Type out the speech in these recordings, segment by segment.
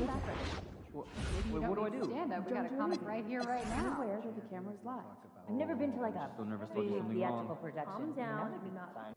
What do I do? Stand up. We got a comic right here, right now. Where the camera's live. I've never been to like a So nervous about doing big something theatrical wrong. production. Calm down. That'd be not fun.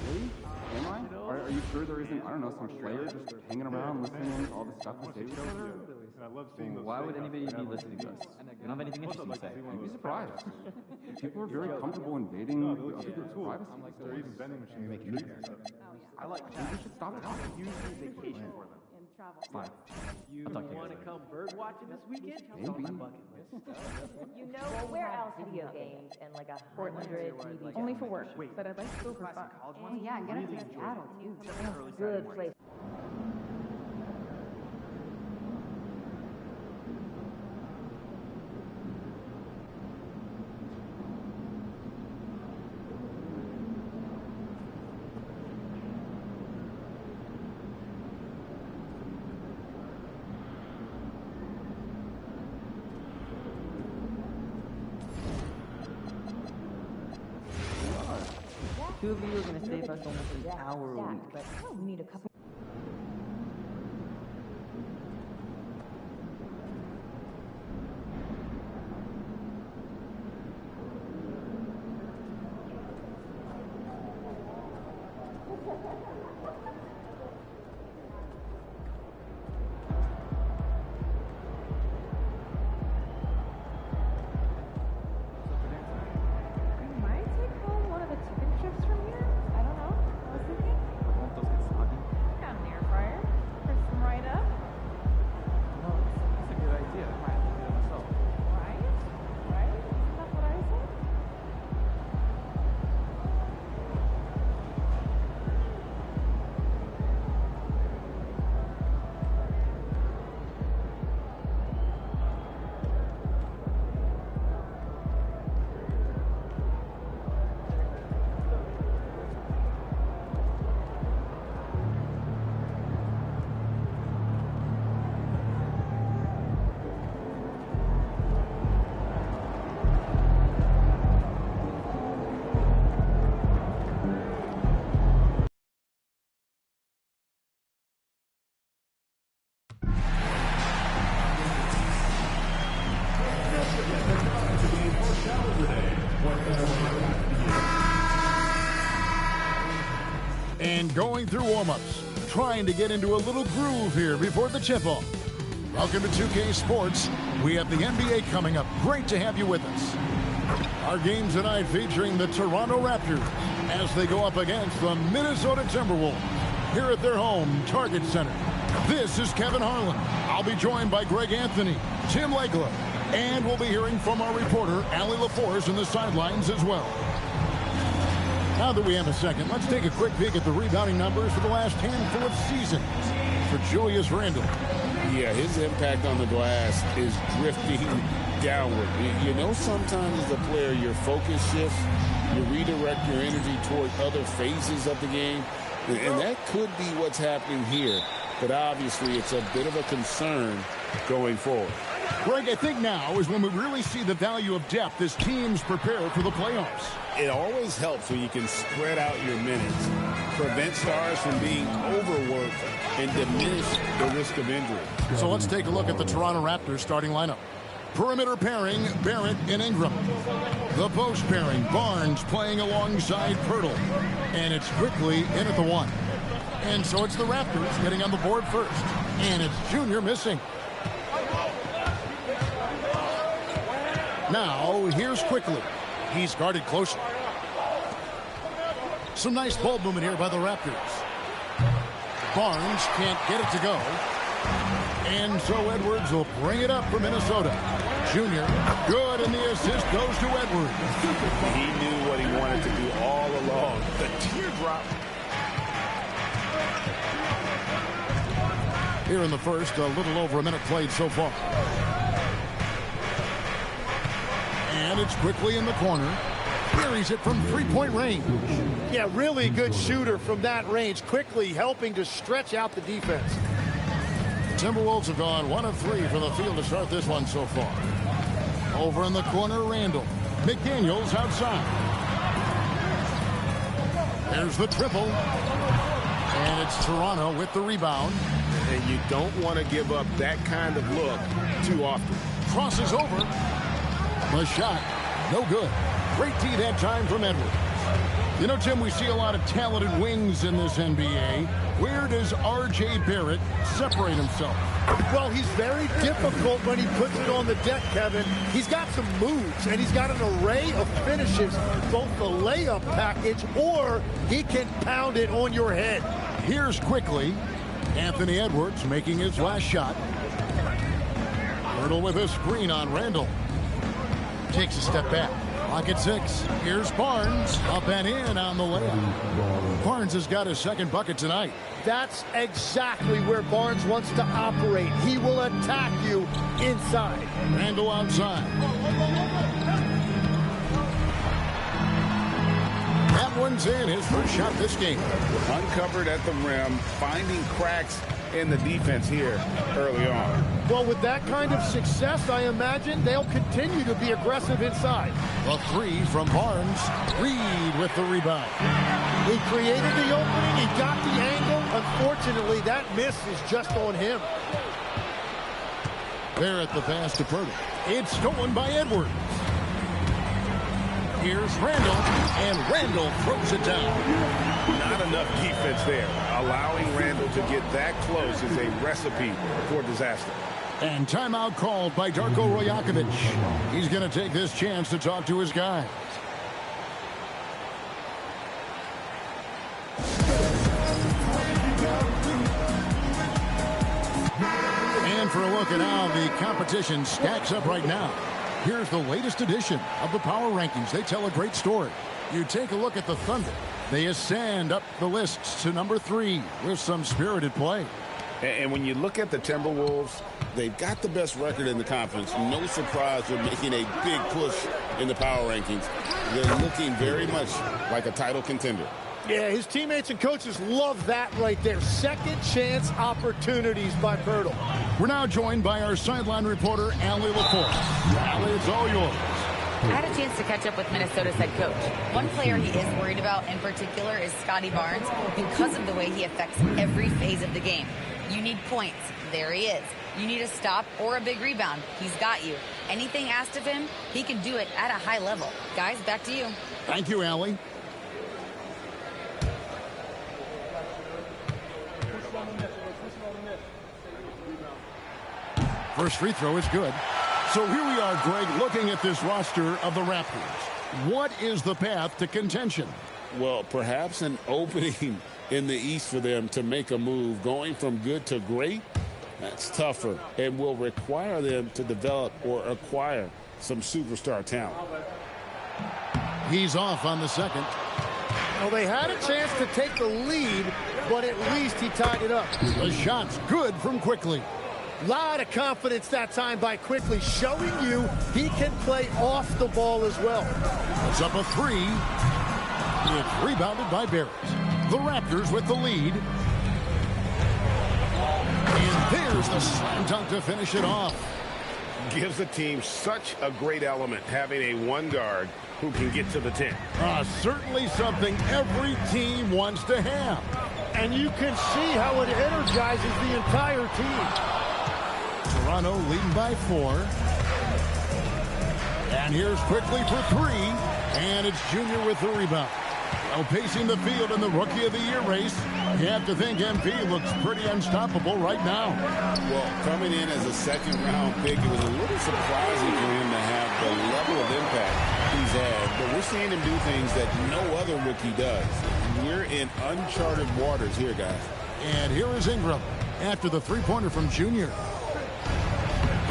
Really? Am I? Are you sure there isn't, I don't know, some player just hanging around listening to all the stuff we say to each other? I love seeing those. Why would anybody be listening to us? We don't have anything interesting to say. You'd be surprised. People are very comfortable invading other people's privacy. There are even vending machines making treats. I like, we should stop talking. Usually vacation for them. Fine. You I'll talk to you want to later. come bird watching this weekend? It's on my bucket list. You know, where else video games and like 100 TV Only for work. Wait. But I'd like to go for fun. Oh, yeah, and get up to Seattle, too. good place. Two of you are going to save us almost an hour a week. But we need a couple. I might take home one of the chicken strips from here. I don't know. I was thinking. Won't those get soggy? Got an air fryer. Crisp them right up. No, that's a good idea. I might have to do it myself. Right? Right? Isn't that what I said? And going through warm-ups, trying to get into a little groove here before the tip-off. Welcome to 2K Sports. We have the NBA coming up. Great to have you with us. Our game tonight featuring the Toronto Raptors as they go up against the Minnesota Timberwolves here at their home Target Center. This is Kevin Harlan. I'll be joined by Greg Anthony, Tim Legler, and we'll be hearing from our reporter, Allie LaForce, in the sidelines as well. Now that we have a second, let's take a quick peek at the rebounding numbers for the last handful of seasons for Julius Randle. Yeah, his impact on the glass is drifting downward. You know, sometimes as a player, your focus shifts. You redirect your energy toward other phases of the game. And that could be what's happening here. But obviously, it's a bit of a concern going forward. Greg, I think now is when we really see the value of depth as teams prepare for the playoffs. It always helps when you can spread out your minutes, prevent stars from being overworked, and diminish the risk of injury. So let's take a look at the Toronto Raptors starting lineup. Perimeter pairing, Barrett and Ingram. The post pairing, Barnes playing alongside Pirtle. And it's quickly in at the one. And so it's the Raptors getting on the board first. And it's Junior missing. Now, here's Quickly. He's guarded closely. Some nice ball movement here by the Raptors. Barnes can't get it to go. And so Edwards will bring it up for Minnesota. Junior, good, and the assist goes to Edwards. He knew what he wanted to do all along. The teardrop here in the first. A little over a minute played so far. And it's quickly in the corner. Buries it from three-point range. Yeah, really good shooter from that range, quickly helping to stretch out the defense. The Timberwolves have gone 1 of 3 from the field to start this one so far. Over in the corner, Randall. McDaniels outside. There's the triple. And it's Toronto with the rebound. And you don't want to give up that kind of look too often. Crosses over. The shot, no good. Great D that time from Edwards. You know, Tim, we see a lot of talented wings in this NBA. Where does R.J. Barrett separate himself? Well, he's very difficult when he puts it on the deck, Kevin. He's got some moves, and he's got an array of finishes, both the layup package, or he can pound it on your head. Here's quickly Anthony Edwards making his last shot. Hurdle with a screen on Randall. Takes a step back. Clock at 6. Here's Barnes. Up and in on the layup. Barnes has got his second bucket tonight. That's exactly where Barnes wants to operate. He will attack you inside. Randall outside. That one's in. His first shot this game. Uncovered at the rim, finding cracks in the defense here early on. Well, with that kind of success, I imagine they'll continue to be aggressive inside. A 3 from Barnes. Reed with the rebound. He created the opening. He got the angle. Unfortunately, that miss is just on him. Barrett the pass to Purdy. It's stolen by Edwards. Here's Randall, and Randall throws it down. Not enough defense there. Allowing Randall to get that close is a recipe for disaster. And timeout called by Darko Rajakovic. He's going to take this chance to talk to his guys. And for a look at how the competition stacks up right now. Here's the latest edition of the Power Rankings. They tell a great story. You take a look at the Thunder. They ascend up the lists to number 3 with some spirited play. And when you look at the Timberwolves, they've got the best record in the conference. No surprise they're making a big push in the Power Rankings. They're looking very much like a title contender. Yeah, his teammates and coaches love that right there. Second chance opportunities by Pirtle. We're now joined by our sideline reporter, Allie LaForce. Allie, it's all yours. I had a chance to catch up with Minnesota's head coach. One player he is worried about in particular is Scotty Barnes because of the way he affects every phase of the game. You need points. There he is. You need a stop or a big rebound. He's got you. Anything asked of him, he can do it at a high level. Guys, back to you. Thank you, Allie. First free throw is good. So here we are, Greg, looking at this roster of the Raptors. What is the path to contention? Well, perhaps an opening in the East for them to make a move. Going from good to great, that's tougher and will require them to develop or acquire some superstar talent. He's off on the second. Well, they had a chance to take the lead, but at least he tied it up. The shot's good from Quickly. Lot of confidence that time by Quickly, showing you he can play off the ball as well. It's up a 3. It's rebounded by Barrett. The Raptors with the lead. And there's the slam dunk to finish it off. Gives the team such a great element having a one guard who can get to the 10. Certainly something every team wants to have. And you can see how it energizes the entire team. Toronto leading by 4. And here's Quickly for 3. And it's Junior with the rebound. Outpacing the field in the Rookie of the Year race. You have to think MP looks pretty unstoppable right now. Well, coming in as a second-round pick, it was a little surprising for him to have the level of impact he's had. But we're seeing him do things that no other rookie does. We're in uncharted waters here, guys. And here is Ingram after the three-pointer from Junior.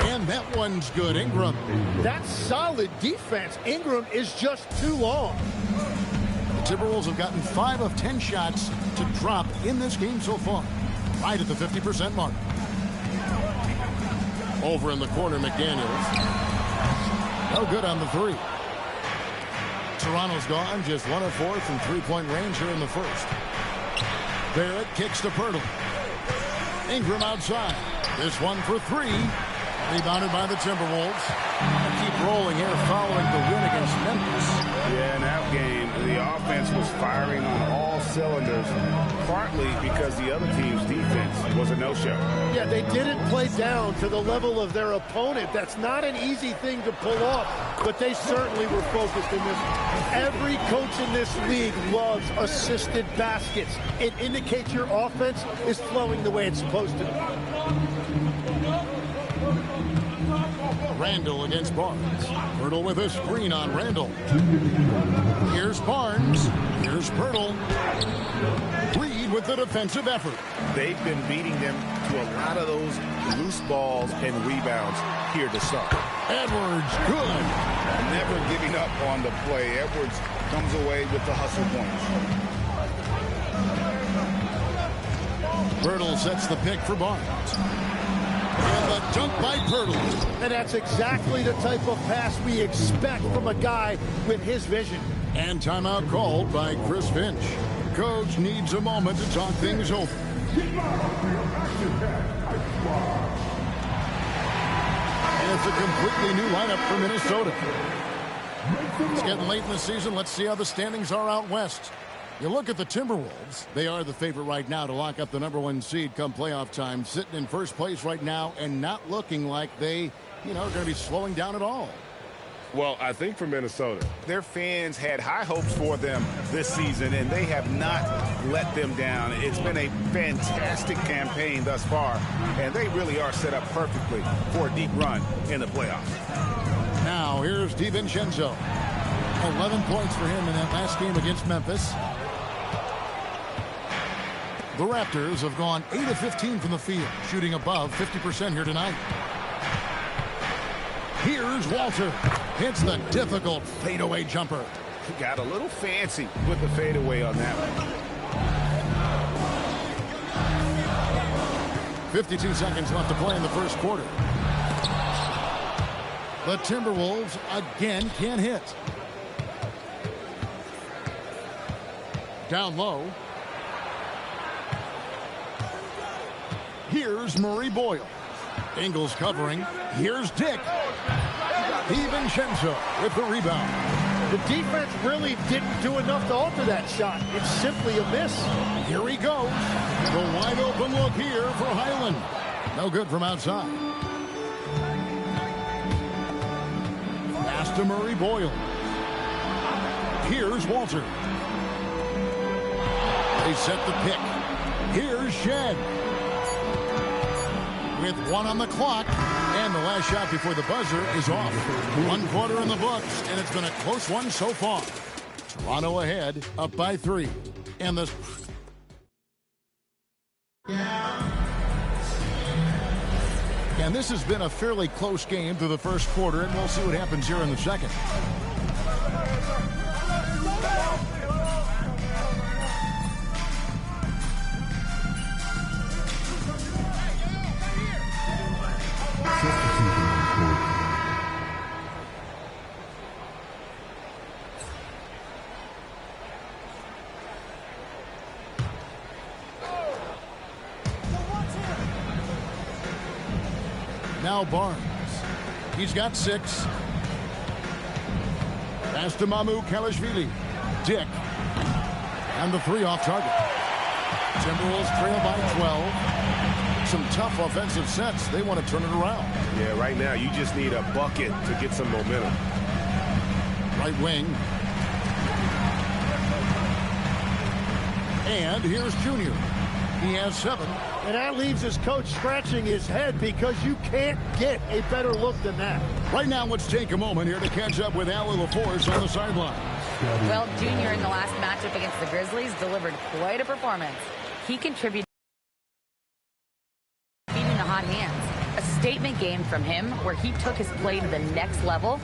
And that one's good, Ingram. That's solid defense. Ingram is just too long. The Timberwolves have gotten 5 of 10 shots to drop in this game so far. Right at the 50% mark. Over in the corner, McDaniels. No good on the three. Toronto's gone just 1 of 4 from three-point range here in the first. Barrett kicks to Pirtle. Ingram outside. This one for three. Rebounded by the Timberwolves. Keep rolling here following the win against Memphis. Yeah, in that game, the offense was firing on all cylinders, partly because the other team's defense was a no-show. Yeah, they didn't play down to the level of their opponent. That's not an easy thing to pull off, but they certainly were focused in this. Every coach in this league loves assisted baskets. It indicates your offense is flowing the way it's supposed to. Randall against Barnes. Pirtle with a screen on Randall. Here's Barnes. Here's Pirtle. Reed with the defensive effort. They've been beating them to a lot of those loose balls and rebounds here to start. Edwards, good. Never giving up on the play. Edwards comes away with the hustle points. Pirtle sets the pick for Barnes. And the dunk by Pirtle. And that's exactly the type of pass we expect from a guy with his vision. And timeout called by Chris Finch. Coach needs a moment to talk things over. And it's a completely new lineup for Minnesota. It's getting late in the season. Let's see how the standings are out west. You look at the Timberwolves. They are the favorite right now to lock up the #1 seed come playoff time. Sitting in first place right now and not looking like they, are going to be slowing down at all. Well, I think for Minnesota, their fans had high hopes for them this season, and they have not let them down. It's been a fantastic campaign thus far, and they really are set up perfectly for a deep run in the playoffs. Now, here's DiVincenzo. 11 points for him in that last game against Memphis. The Raptors have gone 8 of 15 from the field, shooting above 50% here tonight. Here's Walter. Hits the difficult fadeaway jumper. He got a little fancy with the fadeaway on that one. 52 seconds left to play in the first quarter. The Timberwolves again can't hit. Down low. Here's Murray Boyle. Ingles covering. Here's Dick. DiVincenzo with the rebound. The defense really didn't do enough to alter that shot. It's simply a miss. Here he goes. The wide open look here for Highland. No good from outside. Pass to Murray Boyle. Here's Walter. They set the pick. Here's Shed. With 1 on the clock, and the last shot before the buzzer is off. 1 quarter in the books, and it's been a close one so far. Toronto ahead, up by 3. And the... And this has been a fairly close game through the first quarter, and we'll see what happens here in the second. Now Barnes. He's got 6. Pass to Mamu Kalashvili. Dick. And the 3 off target. Timberwolves trail by 12. Some tough offensive sets. They want to turn it around. Yeah, right now you just need a bucket to get some momentum. Right wing. And here's Junior. He has 7. And that leaves his coach scratching his head because you can't get a better look than that. Right now, let's take a moment here to catch up with Allie LaForce on the sideline. Well, Junior in the last matchup against the Grizzlies delivered quite a performance. He contributed feeding the hot hands. A statement game from him where he took his play to the next level.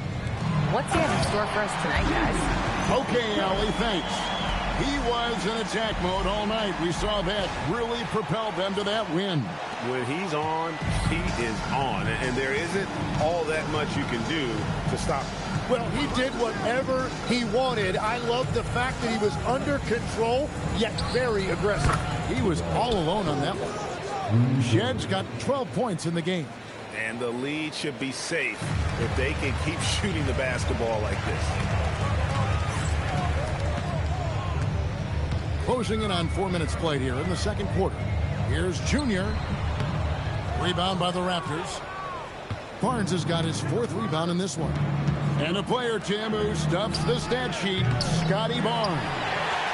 What's he have in store for us tonight, guys? Okay, Allie, thanks. He was in attack mode all night. We saw that really propelled them to that win. When he's on, he is on. And there isn't all that much you can do to stop him. Well, he did whatever he wanted. I love the fact that he was under control, yet very aggressive. He was all alone on that one. Shedd's got 12 points in the game. And the lead should be safe if they can keep shooting the basketball like this. Closing in on 4 minutes played here in the second quarter. Here's Junior. Rebound by the Raptors. Barnes has got his 4th rebound in this one. And a player, Tim, who stuffs the stat sheet, Scotty Barnes.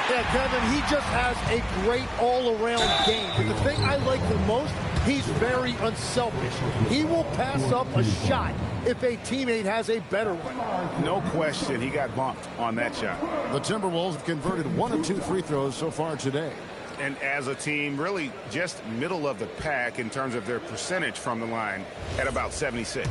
Yeah, Kevin, he just has a great all-around game. But the thing I like the most, he's very unselfish. He will pass up a shot if a teammate has a better one. No question, he got bumped on that shot. The Timberwolves have converted 1 of 2 free throws so far today. And as a team, really just middle of the pack in terms of their percentage from the line at about 76.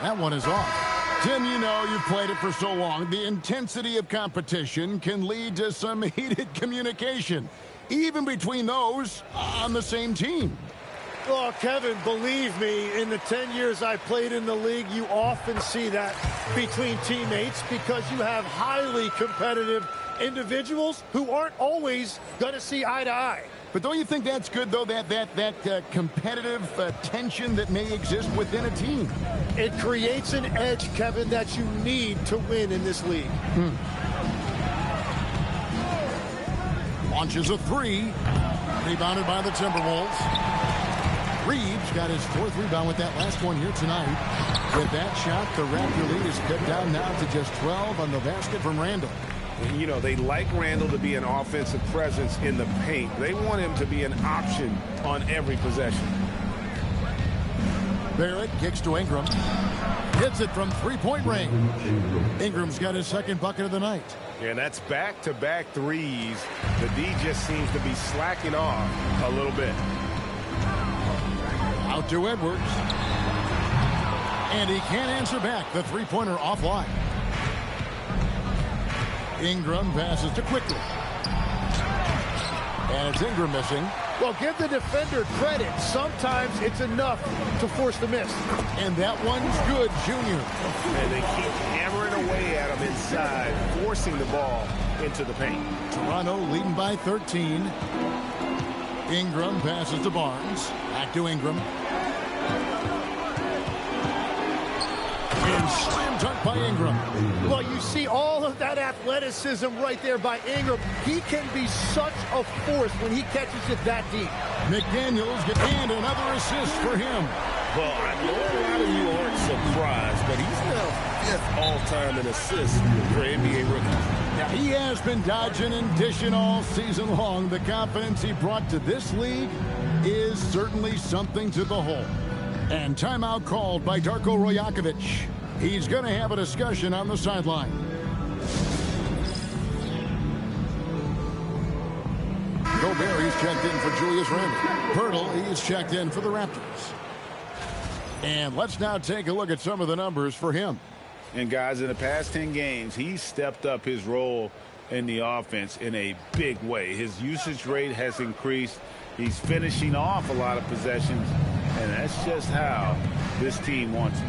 That one is off. Tim, you know, you've played it for so long. The intensity of competition can lead to some heated communication, even between those on the same team. Oh, Kevin, believe me, in the 10 years I played in the league, you often see that between teammates because you have highly competitive individuals who aren't always going to see eye to eye. But don't you think that's good, though, that competitive tension that may exist within a team? It creates an edge, Kevin, that you need to win in this league. Launches a 3. Rebounded by the Timberwolves. Reeves got his 4th rebound with that last one here tonight. With that shot, the Raptor lead is cut down now to just 12 on the basket from Randall. You know, they like Randall to be an offensive presence in the paint. They want him to be an option on every possession. Barrett kicks to Ingram. Hits it from 3-point range. Ingram's got his 2nd bucket of the night. And that's back-to-back threes. The D just seems to be slacking off a little bit. Out to Edwards. And he can't answer back. The 3-pointer offline. Ingram passes to Quickly. And it's Ingram missing. Well, give the defender credit. Sometimes it's enough to force the miss. And that one's good, Junior. And they keep hammering away at him inside, forcing the ball into the paint. Toronto leading by 13. Ingram passes to Barnes. Back to Ingram. And slam dunk by Ingram. Well, you see all of that athleticism right there by Ingram. He can be such a force when he catches it that deep. McDaniels and another assist for him. Well, I know a lot of you aren't surprised, but he's now 5th all-time in assists for NBA rookies. Now, he has been dodging and dishing all season long. The confidence he brought to this league is certainly something to behold. And timeout called by Darko Rajakovic. He's going to have a discussion on the sideline. Gobert, he's checked in for Julius Randle. Pirtle, he's checked in for the Raptors. And let's now take a look at some of the numbers for him. And guys, in the past 10 games, he's stepped up his role in the offense in a big way. His usage rate has increased. He's finishing off a lot of possessions. And that's just how this team wants it.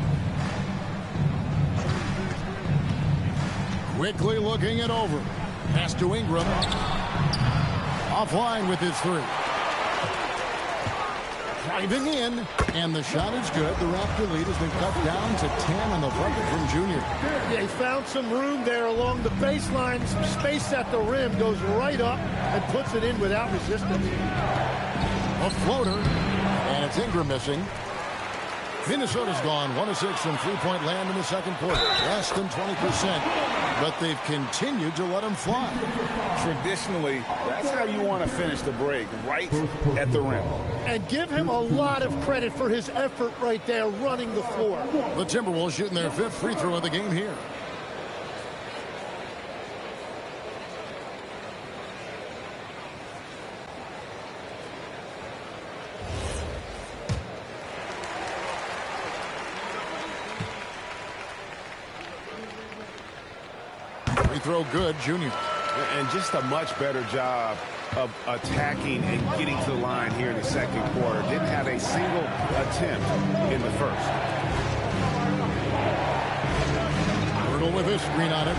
Quickly looking it over. Pass to Ingram. Offline with his 3. Driving in. And the shot is good. The Raptor lead has been cut down to 10 on the bucket from Junior. Yeah, he found some room there along the baseline. Some space at the rim. Goes right up and puts it in without resistance. A floater. And it's Ingram missing. Minnesota's gone 1 of 6 from 3-point land in the second quarter. Less than 20%. But they've continued to let him fly. Traditionally, that's how you want to finish the break, right at the rim. And give him a lot of credit for his effort right there running the floor. The Timberwolves shooting their 5th free throw of the game here. Free throw good, Junior. And just a much better job of attacking and getting to the line here in the second quarter. Didn't have a single attempt in the first. Pirtle with a screen on it.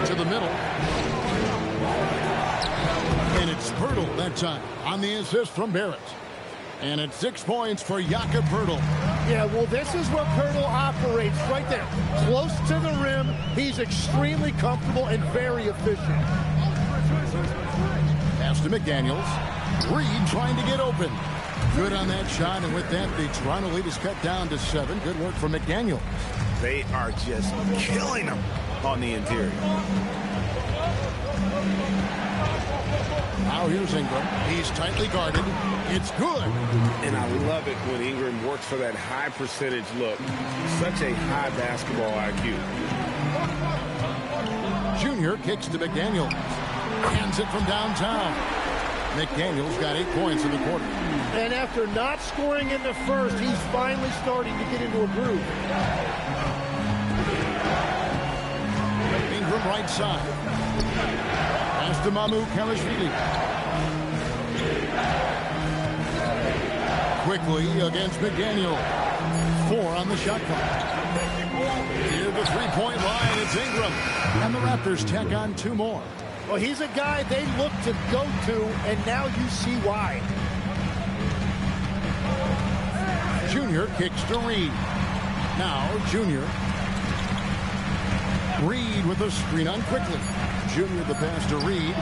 To the middle. And it's Pirtle that time on the assist from Barrett. And it's 6 points for Jakob Pirtle. Yeah, well, this is where Pirtle operates right there. Close to the rim. He's extremely comfortable and very efficient. Pass to McDaniels. Reed trying to get open. Good on that shot, and with that, the Toronto lead is cut down to 7. Good work from McDaniels. They are just killing them on the interior. Now here's Ingram. He's tightly guarded. It's good. And I love it when Ingram works for that high percentage look. Such a high basketball IQ. Junior kicks to McDaniels. Hands it from downtown. McDaniels got 8 points in the quarter. And after not scoring in the first, he's finally starting to get into a groove. Ingram right side. Pass to Mamu Kalashvili. Quickly against McDaniel. 4 on the shot clock. Near the three-point line, it's Ingram. And the Raptors tack on 2 more. Well, he's a guy they look to go to, and now you see why. Junior kicks to Reed. Now Junior. Reed with a screen on quickly. Junior the pass to Reed,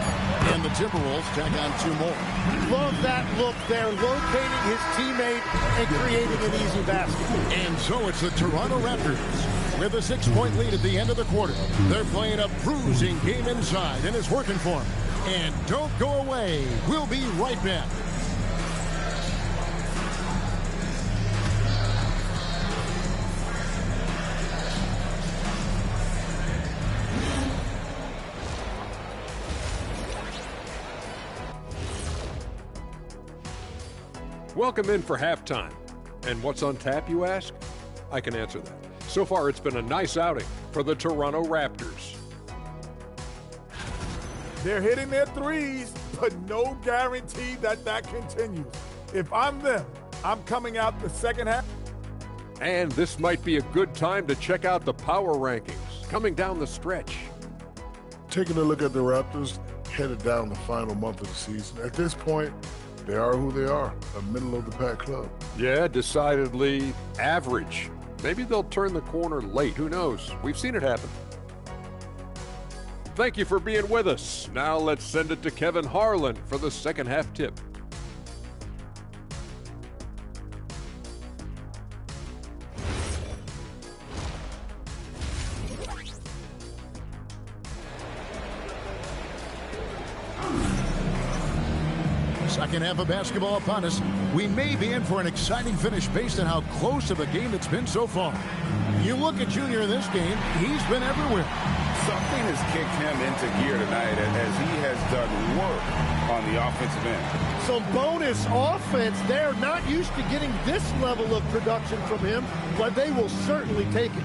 and the Timberwolves tack on 2 more. Love that look there, locating his teammate and creating an easy basket. And so it's the Toronto Raptors with a 6-point lead at the end of the quarter. They're playing a bruising game inside, and it's working for them. And don't go away. We'll be right back. Welcome in for halftime. And what's on tap, you ask? I can answer that. So far, it's been a nice outing for the Toronto Raptors. They're hitting their threes, but no guarantee that that continues. If I'm them, I'm coming out the second half. And this might be a good time to check out the power rankings coming down the stretch. Taking a look at the Raptors headed down the final month of the season. At this point, they are who they are, a middle-of-the-pack club. Yeah, decidedly average. Maybe they'll turn the corner late. Who knows? We've seen it happen. Thank you for being with us. Now let's send it to Kevin Harlan for the second half tip. Second half of basketball upon us. We may be in for an exciting finish based on how close of a game it's been so far. You look at Junior in this game, he's been everywhere. Something has kicked him into gear tonight as he has done work on the offensive end. Some bonus offense. They're not used to getting this level of production from him, but they will certainly take it.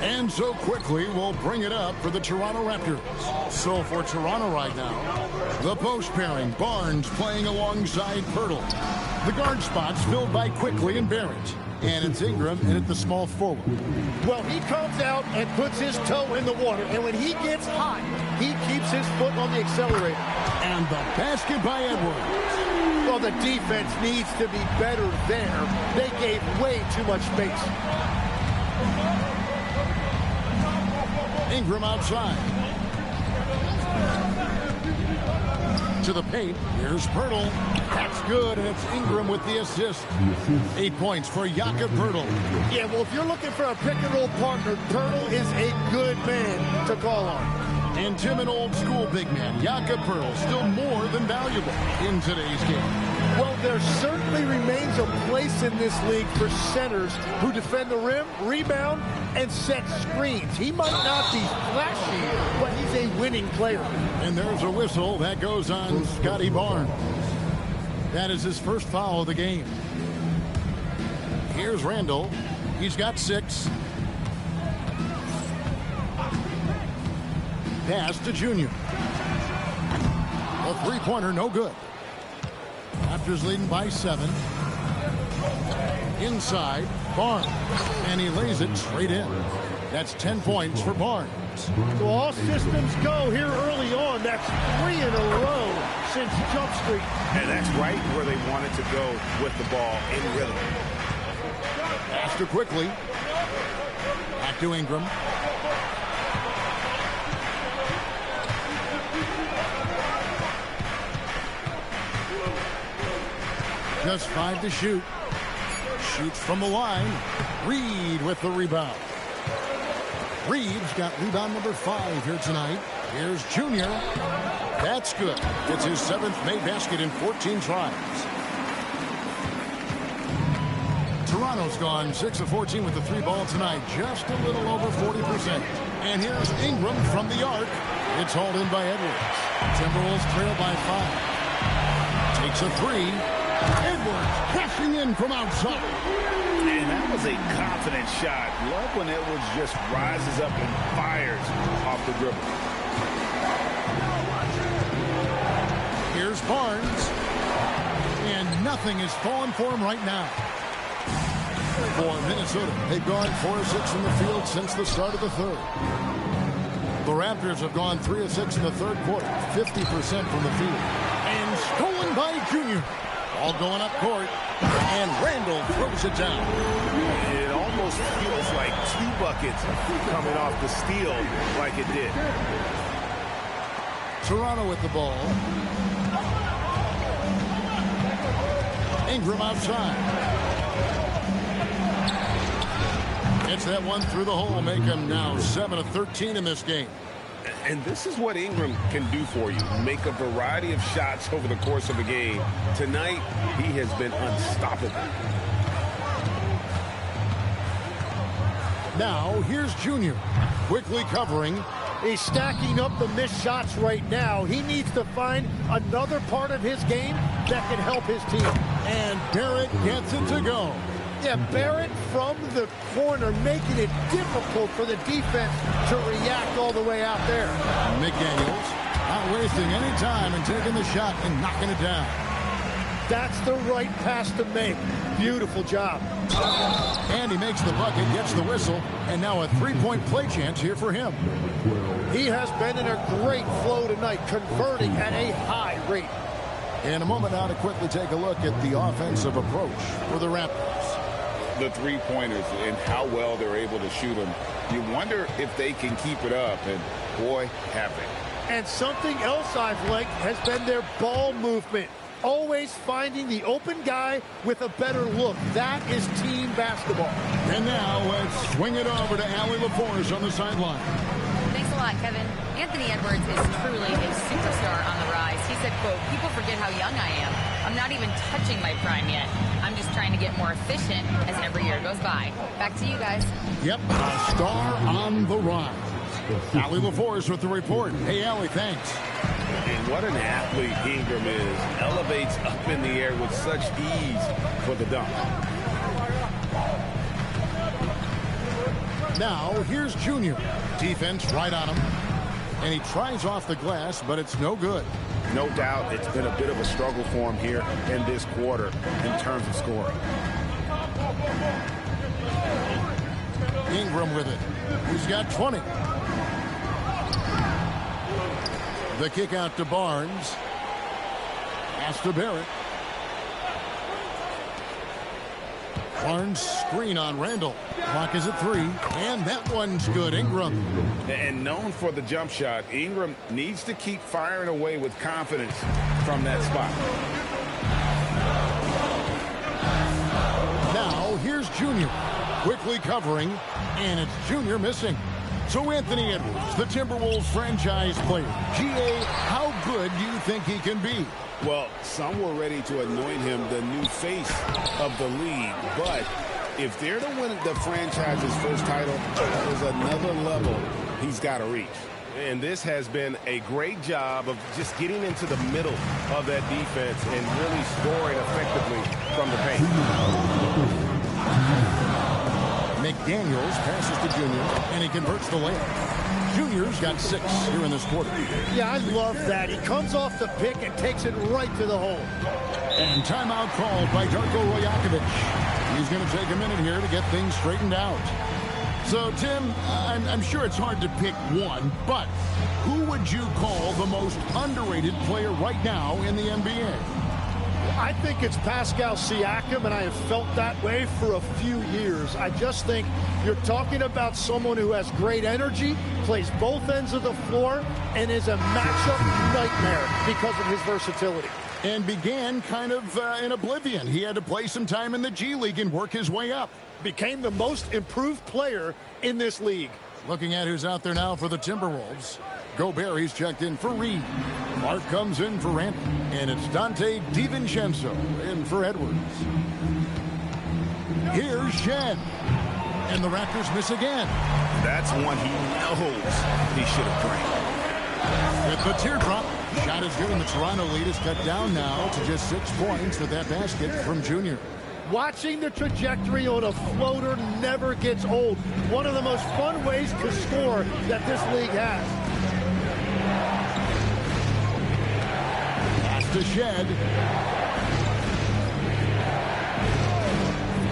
And so quickly, we'll bring it up for the Toronto Raptors. So for Toronto right now, the post pairing, Barnes playing alongside Pirtle. The guard spots filled by Quickly and Barrett. And it's Ingram in at the small forward. Well, he comes out and puts his toe in the water. And when he gets hot, he keeps his foot on the accelerator. And the basket by Edwards. Well, the defense needs to be better there. They gave way too much space. Ingram outside. To the paint. Here's Pirtle. That's good, and it's Ingram with the assist. 8 points for Jakob Pirtle. Yeah, well, if you're looking for a pick-and-roll partner, Pirtle is a good man to call on. And Tim, an old-school big man, Jakob Pirtle, still more than valuable in today's game. Well, there certainly remains a place in this league for centers who defend the rim, rebound, and set screens. He might not be flashy, but he's a winning player. And there's a whistle that goes on Scotty Barnes. That is his first foul of the game. Here's Randall. He's got 6. Pass to Junior. A three-pointer, no good. Raptors leading by 7. Inside, Barnes. And he lays it straight in. That's 10 points for Barnes. So all systems go here early on. That's 3 in a row since Jump Street. And that's right where they wanted to go with the ball in rhythm. Faster quickly. Back to Ingram. Just 5 to shoot. Shoots from the line. Reed with the rebound. Reed's got rebound number 5 here tonight. Here's Junior. That's good. It's his 7th made basket in 14 tries. Toronto's gone 6 of 14 with the 3 ball tonight. Just a little over 40%. And here's Ingram from the arc. It's hauled in by Edwards. Timberwolves trail by 5. Takes a 3. Edwards crashing in from outside. And that was a confident shot. Love when Edwards just rises up and fires off the dribble. Here's Barnes. And nothing is falling for him right now. For Minnesota, they've gone 4 of 6 from the field since the start of the third. The Raptors have gone 3 of 6 in the third quarter, 50% from the field. And stolen by Junior. All going up court, and Randall throws it down. It almost feels like 2 buckets coming off the steal like it did. Toronto with the ball. Ingram outside. Gets that one through the hole, make him now 7 of 13 in this game. And this is what Ingram can do for you. Make a variety of shots over the course of a game. Tonight, he has been unstoppable. Now, here's Junior. Quickly covering. He's stacking up the missed shots right now. He needs to find another part of his game that can help his team. And Barrett gets it to go. Yeah, Barrett from the corner, making it difficult for the defense to react all the way out there. McDaniels not wasting any time and taking the shot and knocking it down. That's the right pass to make. Beautiful job. And he makes the bucket, gets the whistle, and now a 3-point play chance here for him. He has been in a great flow tonight, converting at a high rate. In a moment now to quickly take a look at the offensive approach for the Raptors. The 3-pointers and how well they're able to shoot them. You wonder if they can keep it up, and boy, have they. And something else I've liked has been their ball movement. Always finding the open guy with a better look. That is team basketball. And now let's swing it over to Allie LaForce on the sideline. Thanks a lot, Kevin. Anthony Edwards is truly a superstar on the rise. He said, quote, "People forget how young I am. I'm not even touching my prime yet. I'm just trying to get more efficient as every year goes by." Back to you guys. Yep, a star on the rise. Allie LaForce with the report. Hey, Allie, thanks. And what an athlete Ingram is. Elevates up in the air with such ease for the dunk. Now, here's Junior. Defense right on him. And he tries off the glass, but it's no good. No doubt it's been a bit of a struggle for him here in this quarter in terms of scoring. Ingram with it. He's got 20. The kick out to Barnes. Pass to Barrett. Barnes screen on Randall. Clock is at 3. And that one's good. Ingram. And known for the jump shot, Ingram needs to keep firing away with confidence from that spot. Now here's Junior. Quickly covering. And it's Junior missing. So Anthony Edwards, the Timberwolves franchise player. GA, how good do you think he can be? Well, some were ready to anoint him the new face of the league, but if they're to win the franchise's first title, there's another level he's got to reach. And this has been a great job of just getting into the middle of that defense and really scoring effectively from the paint. McDaniels passes to Junior, and he converts the layup. Junior's got 6 here in this quarter. Yeah, I love that. He comes off the pick and takes it right to the hole. And timeout called by Darko Rajakovic. He's going to take a minute here to get things straightened out. So, Tim, I'm sure it's hard to pick one, but who would you call the most underrated player right now in the NBA? I think it's Pascal Siakam, and I have felt that way for a few years. I just think you're talking about someone who has great energy, plays both ends of the floor, and is a matchup nightmare because of his versatility. And began kind of in oblivion. He had to play some time in the G League and work his way up. Became the most improved player in this league. Looking at who's out there now for the Timberwolves. Gobert, he's checked in for Reed. Clark comes in for Randall. And it's Dante DiVincenzo in for Edwards. Here's Shen. And the Raptors miss again. That's one he knows he should have drained. With the teardrop, shot is good, and the Toronto lead is cut down now to just 6 points with that basket from Junior. Watching the trajectory on a floater never gets old. One of the most fun ways to score that this league has. Pass to Shed.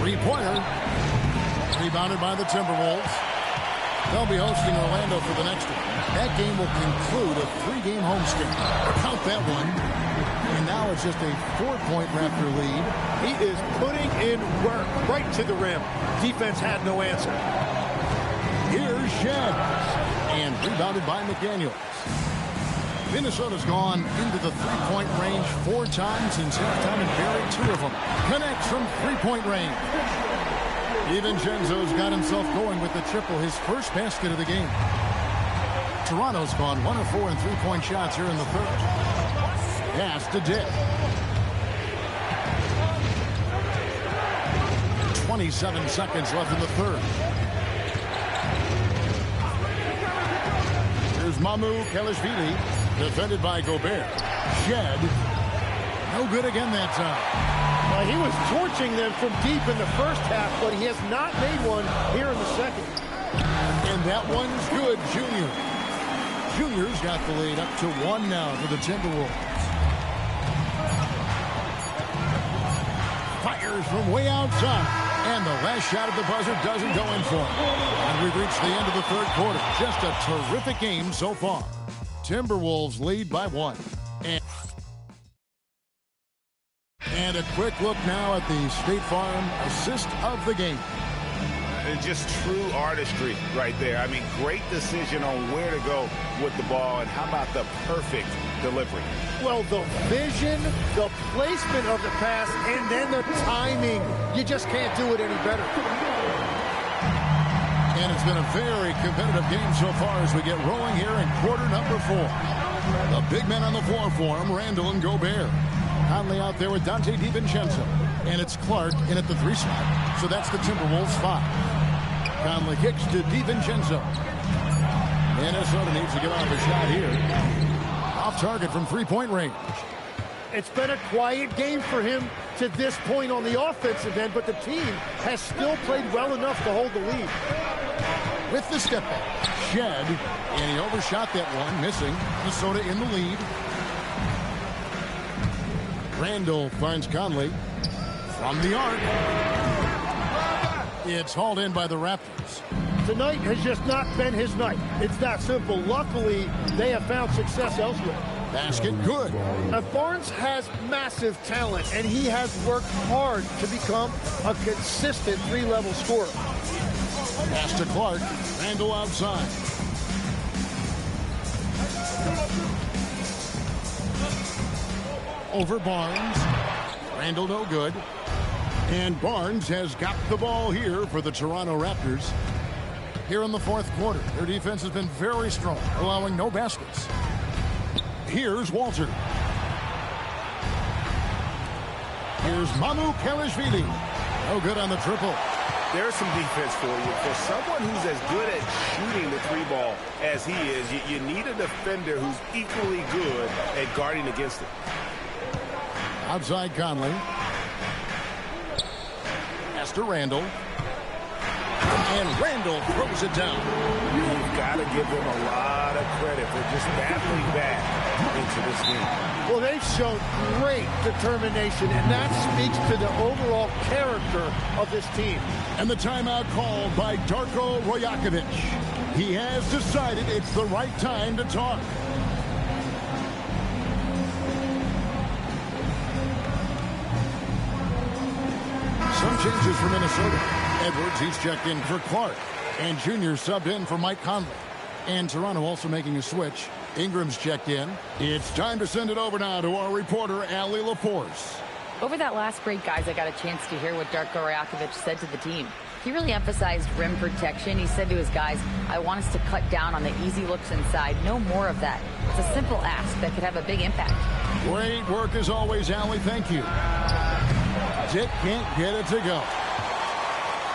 Three-pointer. Rebounded by the Timberwolves. They'll be hosting Orlando for the next one. That game will conclude a 3-game homestand. Count that one. And now it's just a 4-point Raptor lead. He is putting in work right to the rim. Defense had no answer. Here's Shed. And rebounded by McDaniels. Minnesota's gone into the 3-point range 4 times since halftime and buried 2 of them. Connects from 3-point range. DiVincenzo's got himself going with the triple, his first basket of the game. Toronto's gone 1 of 4 in 3-point shots here in the third. Pass to Dick. 27 seconds left in the third. Here's Mamu Kelishvili, defended by Gobert. Shed, no good again that time. He was torching them from deep in the first half, but he has not made one here in the second. And that one's good, Junior. Junior's got the lead up to 1 now for the Timberwolves. Fires from way outside. And the last shot at the buzzer doesn't go in for him. And we've reached the end of the third quarter. Just a terrific game so far. Timberwolves lead by 1. And a quick look now at the State Farm assist of the game. It's just true artistry right there. I mean, great decision on where to go with the ball, and how about the perfect delivery? Well, the vision, the placement of the pass, and then the timing. You just can't do it any better. And it's been a very competitive game so far as we get rolling here in quarter number 4. The big men on the floor for him, Randall and Gobert. Conley out there with Dante DiVincenzo. And it's Clark in at the 3 spot. So that's the Timberwolves 5. Conley kicks to DiVincenzo. Minnesota needs to get off a shot here. Off target from 3-point range. It's been a quiet game for him to this point on the offensive end, but the team has still played well enough to hold the lead. With the step back, Shed, and he overshot that one, missing. Minnesota in the lead. Randall finds Conley from the arc. It's hauled in by the Raptors. Tonight has just not been his night. It's that simple. Luckily, they have found success elsewhere. Basket good. Barnes has massive talent, and he has worked hard to become a consistent 3-level scorer. Pass to Clark. Randall outside. Over Barnes. Randall no good. And Barnes has got the ball here for the Toronto Raptors. here in the fourth quarter. Their defense has been very strong, allowing no baskets. Here's Walter. Here's Mamu Kelishvili. No good on the triple. There's some defense for you. For someone who's as good at shooting the three ball as he is, you need a defender who's equally good at guarding against it. Outside Conley. Pass to Randall. And Randall throws it down. You've got to give them a lot of credit for just battling back into this game. Well, they've shown great determination, and that speaks to the overall character of this team. And the timeout called by Darko Rajakovic. He has decided it's the right time to talk. Some changes for Minnesota. Edwards, he's checked in for Clark. And Junior subbed in for Mike Conley. And Toronto also making a switch. Ingram's checked in. It's time to send it over now to our reporter, Allie LaForce. Over that last break, guys, I got a chance to hear what Darko Rajakovic said to the team. He really emphasized rim protection. He said to his guys, I want us to cut down on the easy looks inside. No more of that. It's a simple ask that could have a big impact. Great work as always, Allie. Thank you. Dick can't get it to go.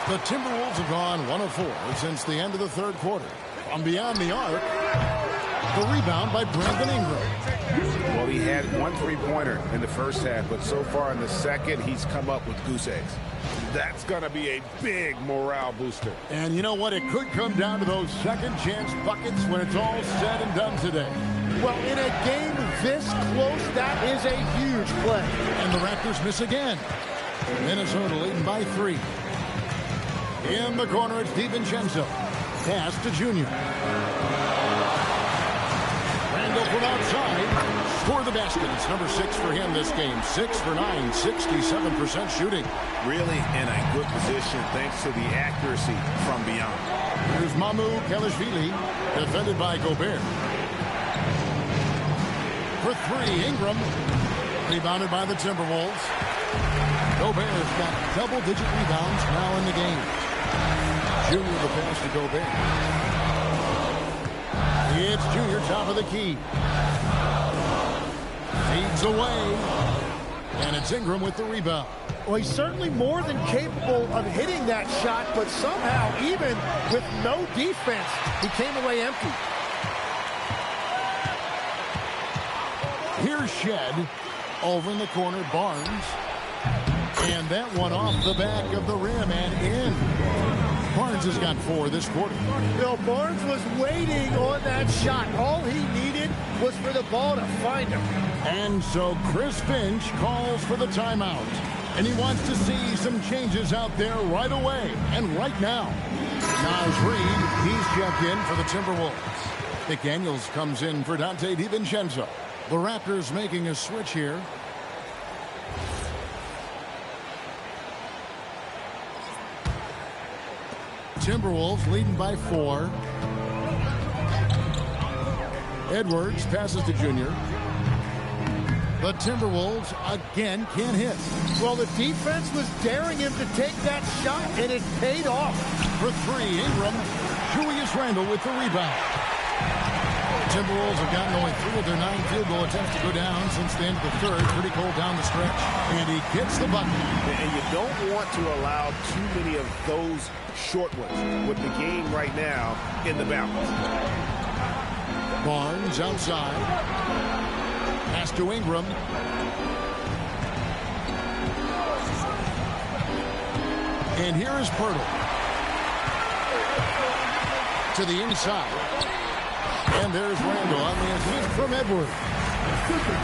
The Timberwolves have gone 1 of 4 since the end of the third quarter. From beyond the arc, the rebound by Brandon Ingram. Well, he had 1 3-pointer in the first half, but so far in the second, he's come up with goose eggs. That's going to be a big morale booster. And you know what? It could come down to those second chance buckets when it's all said and done today. Well, in a game this close, that is a huge play. And the Raptors miss again. Minnesota leading by 3. In the corner, it's DiVincenzo. Pass to Junior. Randall from outside. Score the basket. It's number 6 for him this game. 6 for 9, 67% shooting. Really in a good position thanks to the accuracy from beyond. Here's Mamu Kelishvili, defended by Gobert. For 3, Ingram. Rebounded by the Timberwolves. Gobert's got double-digit rebounds now in the game. Junior the pass to Gobert. It's Junior top of the key. Feeds away. And it's Ingram with the rebound. Well, he's certainly more than capable of hitting that shot, but somehow, even with no defense, he came away empty. Here's Shed. Over in the corner, Barnes. And that one off the back of the rim and in. Barnes has got 4 this quarter. Bill Barnes was waiting on that shot. All he needed was for the ball to find him. And so Chris Finch calls for the timeout. And he wants to see some changes out there right away and right now. Naz Reid, he's checked in for the Timberwolves. McDaniels comes in for Donte DiVincenzo. The Raptors making a switch here. Timberwolves leading by 4. Edwards passes to Junior. The Timberwolves again can't hit. Well, the defense was daring him to take that shot, and it paid off. For 3, Ingram. Julius Randle with the rebound. Timberwolves have gotten only 3 of their 9 field goal attempts to go down since the end of the third. Pretty cold down the stretch. And he gets the bucket. And you don't want to allow too many of those short ones with the game right now in the balance. Barnes outside. Pass to Ingram. And here is Pirtle. To the inside. And there's Randall on the assist from Edwards.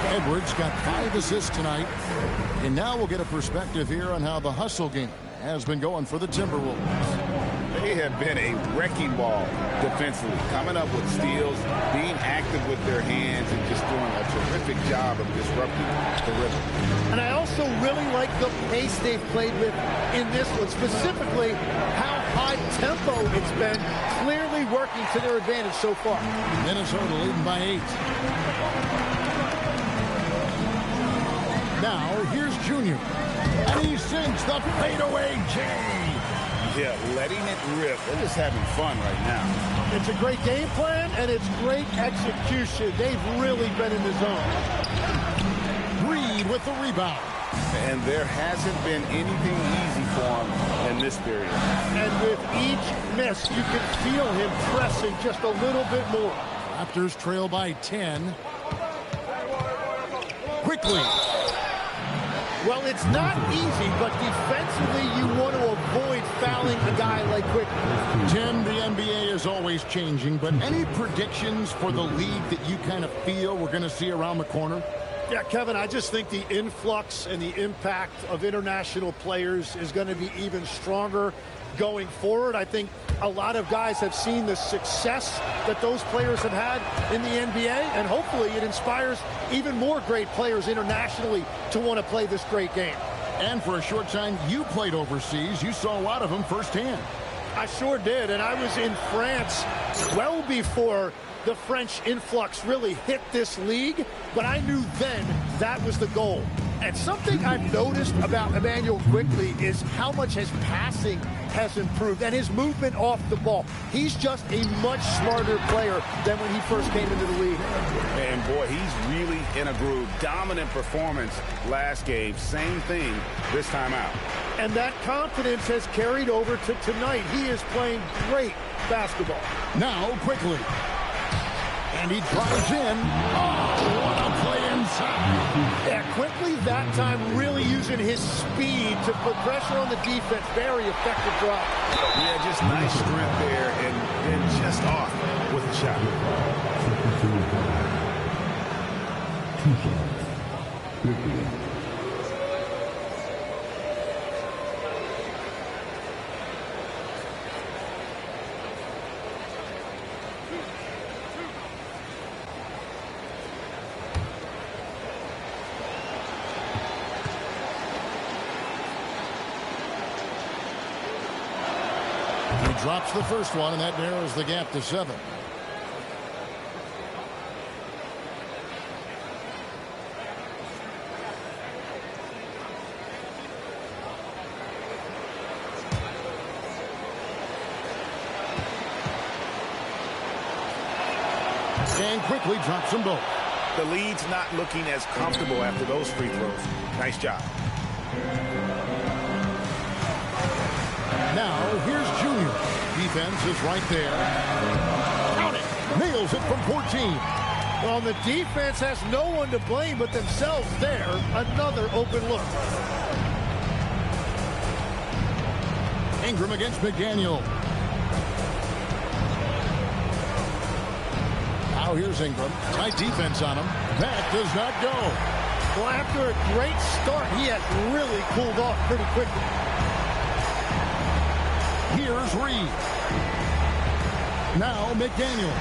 Edwards got 5 assists tonight. And now we'll get a perspective here on how the hustle game has been going for the Timberwolves. They have been a wrecking ball defensively, coming up with steals, being active with their hands, and just doing a terrific job of disrupting the rhythm. And I also really like the pace they've played with in this one, specifically how high tempo it's been, clearly working to their advantage so far. Minnesota leading by 8. Now, here's Junior. And he sinks the fadeaway J. Yeah, letting it rip. They're just having fun right now. It's a great game plan, and it's great execution. They've really been in the zone. Reed with the rebound. And there hasn't been anything easy for him in this period. And with each miss, you can feel him pressing just a little bit more. Raptors trail by 10. Quickly. Well, it's not easy, but defensively you want to avoid fouling a guy like Quickly. Tim, the NBA is always changing, but any predictions for the league that you kind of feel we're going to see around the corner? Yeah, Kevin, I just think the influx and the impact of international players is going to be even stronger going forward. I think a lot of guys have seen the success that those players have had in the NBA, and hopefully it inspires even more great players internationally to want to play this great game. And for a short time, you played overseas. You saw a lot of them firsthand. I sure did, and I was in France well before the French influx really hit this league, but I knew then that was the goal. And something I've noticed about Immanuel Quickley is how much his passing has improved and his movement off the ball. He's just a much smarter player than when he first came into the league. And boy, he's really in a groove. Dominant performance last game. Same thing this time out. And that confidence has carried over to tonight. He is playing great basketball. Now Quickley. And he drives in. Oh, what a play inside. Yeah, Quickley that time really using his speed to put pressure on the defense. Very effective drop. Yeah, just nice strength there and then just off with the shot. Drops the first one, and that narrows the gap to 7. And Quickley drops them both. The lead's not looking as comfortable after those free throws. Nice job. Now, here's Junior. Defense is right there. Count it. Nails it from 14. Well, the defense has no one to blame but themselves there. Another open look. Ingram against McDaniel. Now here's Ingram. Tight defense on him. That does not go. Well, after a great start, he has really cooled off pretty quickly. Here's Reed. Now McDaniel.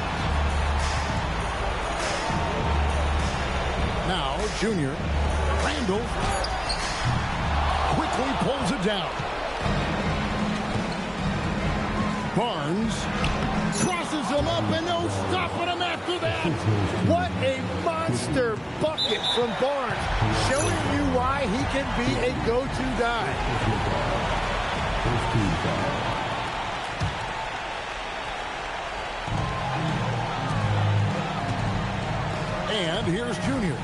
Now Junior. Randall. Quickly pulls it down. Barnes crosses him up and no stopping him after that. What a monster bucket from Barnes, showing you why he can be a go-to guy. And here's Junior.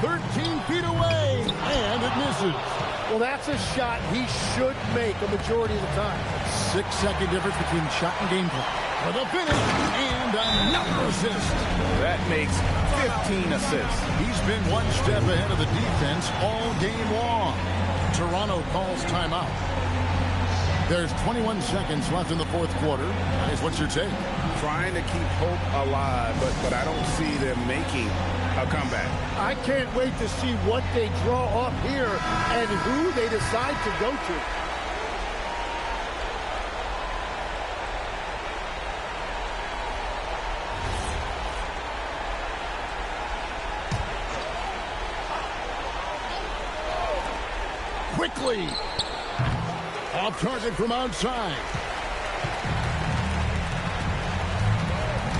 13 feet away, and it misses. Well, that's a shot he should make a majority of the time. 6-second difference between shot and game plan. For the finish, and another assist. That makes 15 assists. He's been one step ahead of the defense all game long. Toronto calls timeout. There's 21 seconds left in the fourth quarter. Guys, what's your take? Trying to keep hope alive, but I don't see them making a comeback. I can't wait to see what they draw up here and who they decide to go to. Quickly. Off target from outside.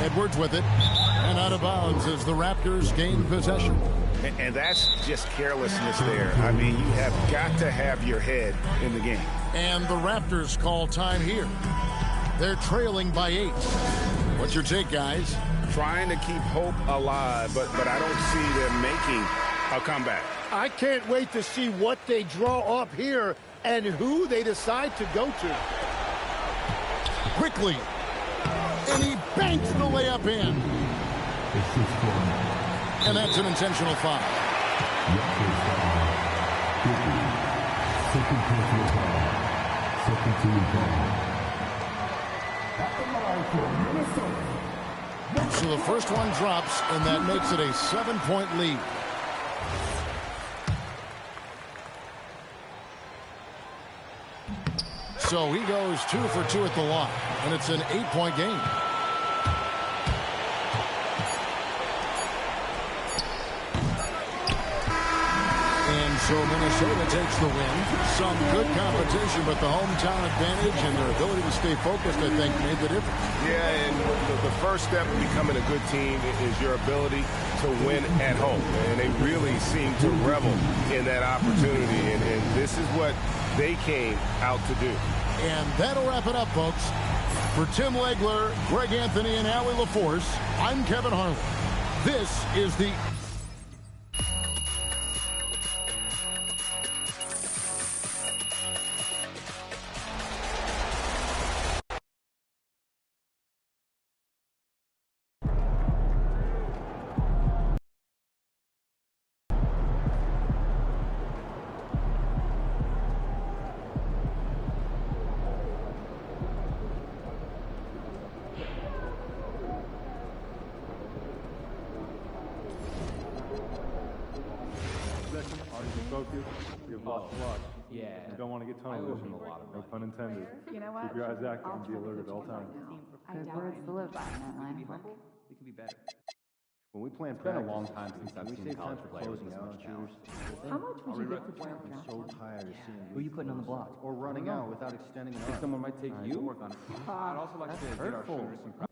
Edwards with it. And out of bounds as the Raptors gain possession. And that's just carelessness there. I mean, you have got to have your head in the game. And the Raptors call time here. They're trailing by 8. What's your take, guys? Trying to keep hope alive, but I don't see them making a comeback. I can't wait to see what they draw up here and who they decide to go to. Quickly. And he banks the layup in. And that's an intentional foul. So the first one drops, and that makes it a 7-point lead. So he goes 2 for 2 at the line, and it's an 8-point game. And so Minnesota takes the win. Some good competition, but the hometown advantage and their ability to stay focused, I think, made the difference. Yeah, and the first step in becoming a good team is your ability to win at home. And they really seem to revel in that opportunity, and this is what they came out to do. And that'll wrap it up, folks. For Tim Legler, Greg Anthony, and Allie LaForce, I'm Kevin Harlan. This is the focus, you've lost flush. Yeah. You don't want to get tunnel vision. No pun intended. You know what? Keep your eyes active and be alert at all times. I doubt it's the live by in that line of work. We can be better. When we plan, it's been a long time since I've seen college players with this much talent. How much would you get for Jared I'm Jackson? so tired of seeing who you putting on the block or running out without extending an arm. Someone might take you. Work on it. I'd also like to get our shooters some practice.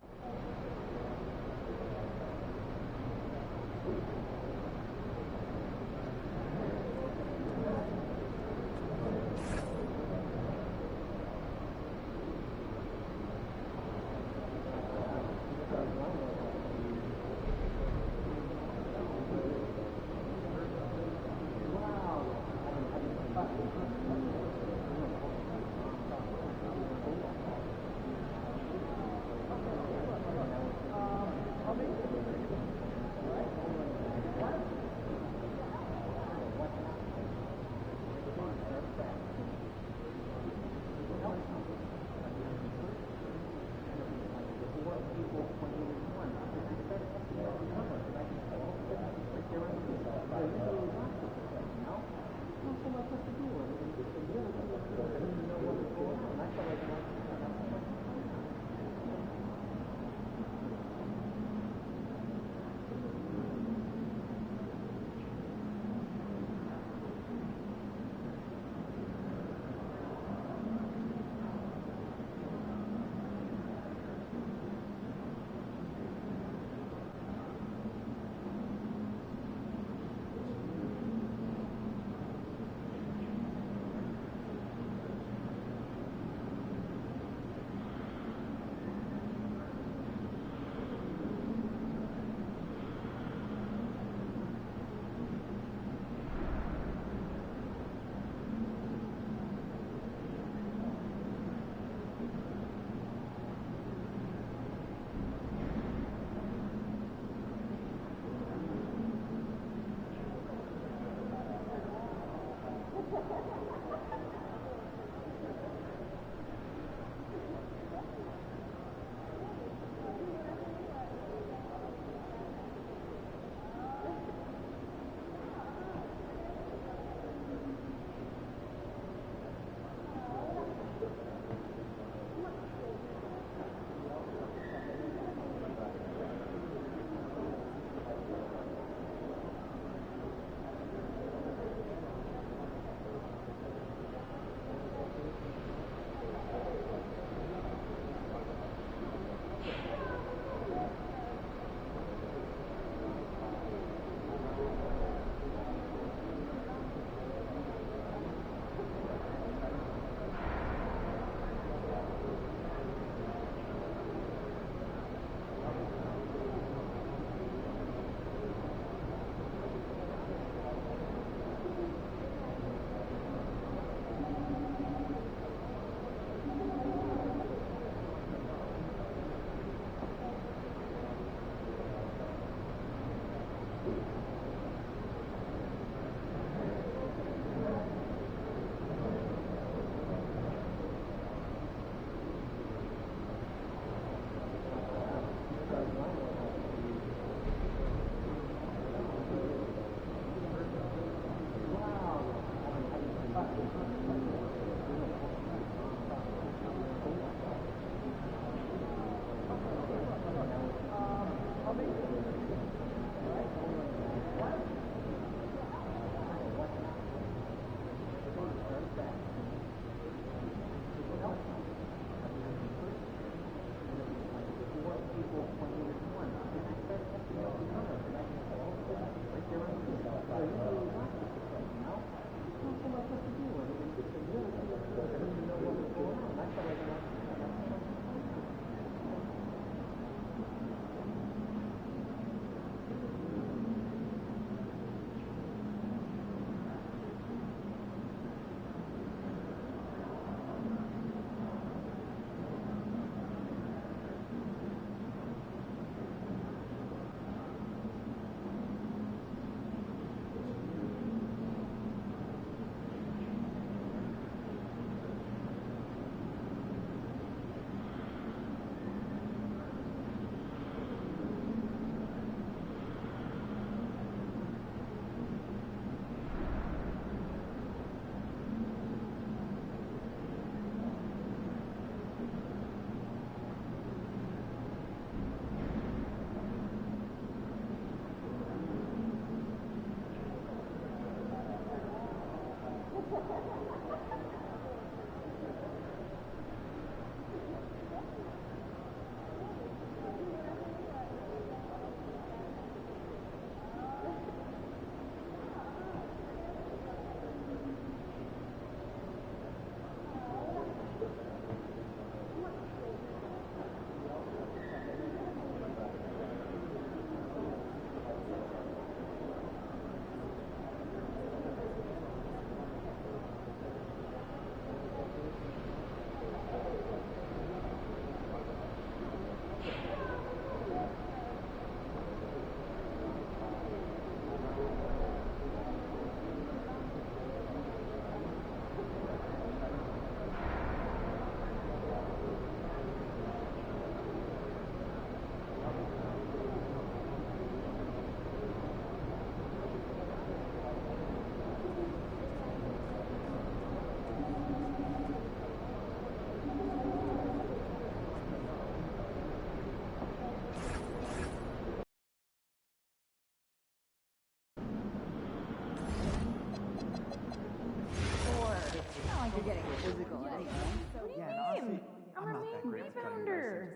You're getting physical anyway. What do you mean? I'm a main rebounder.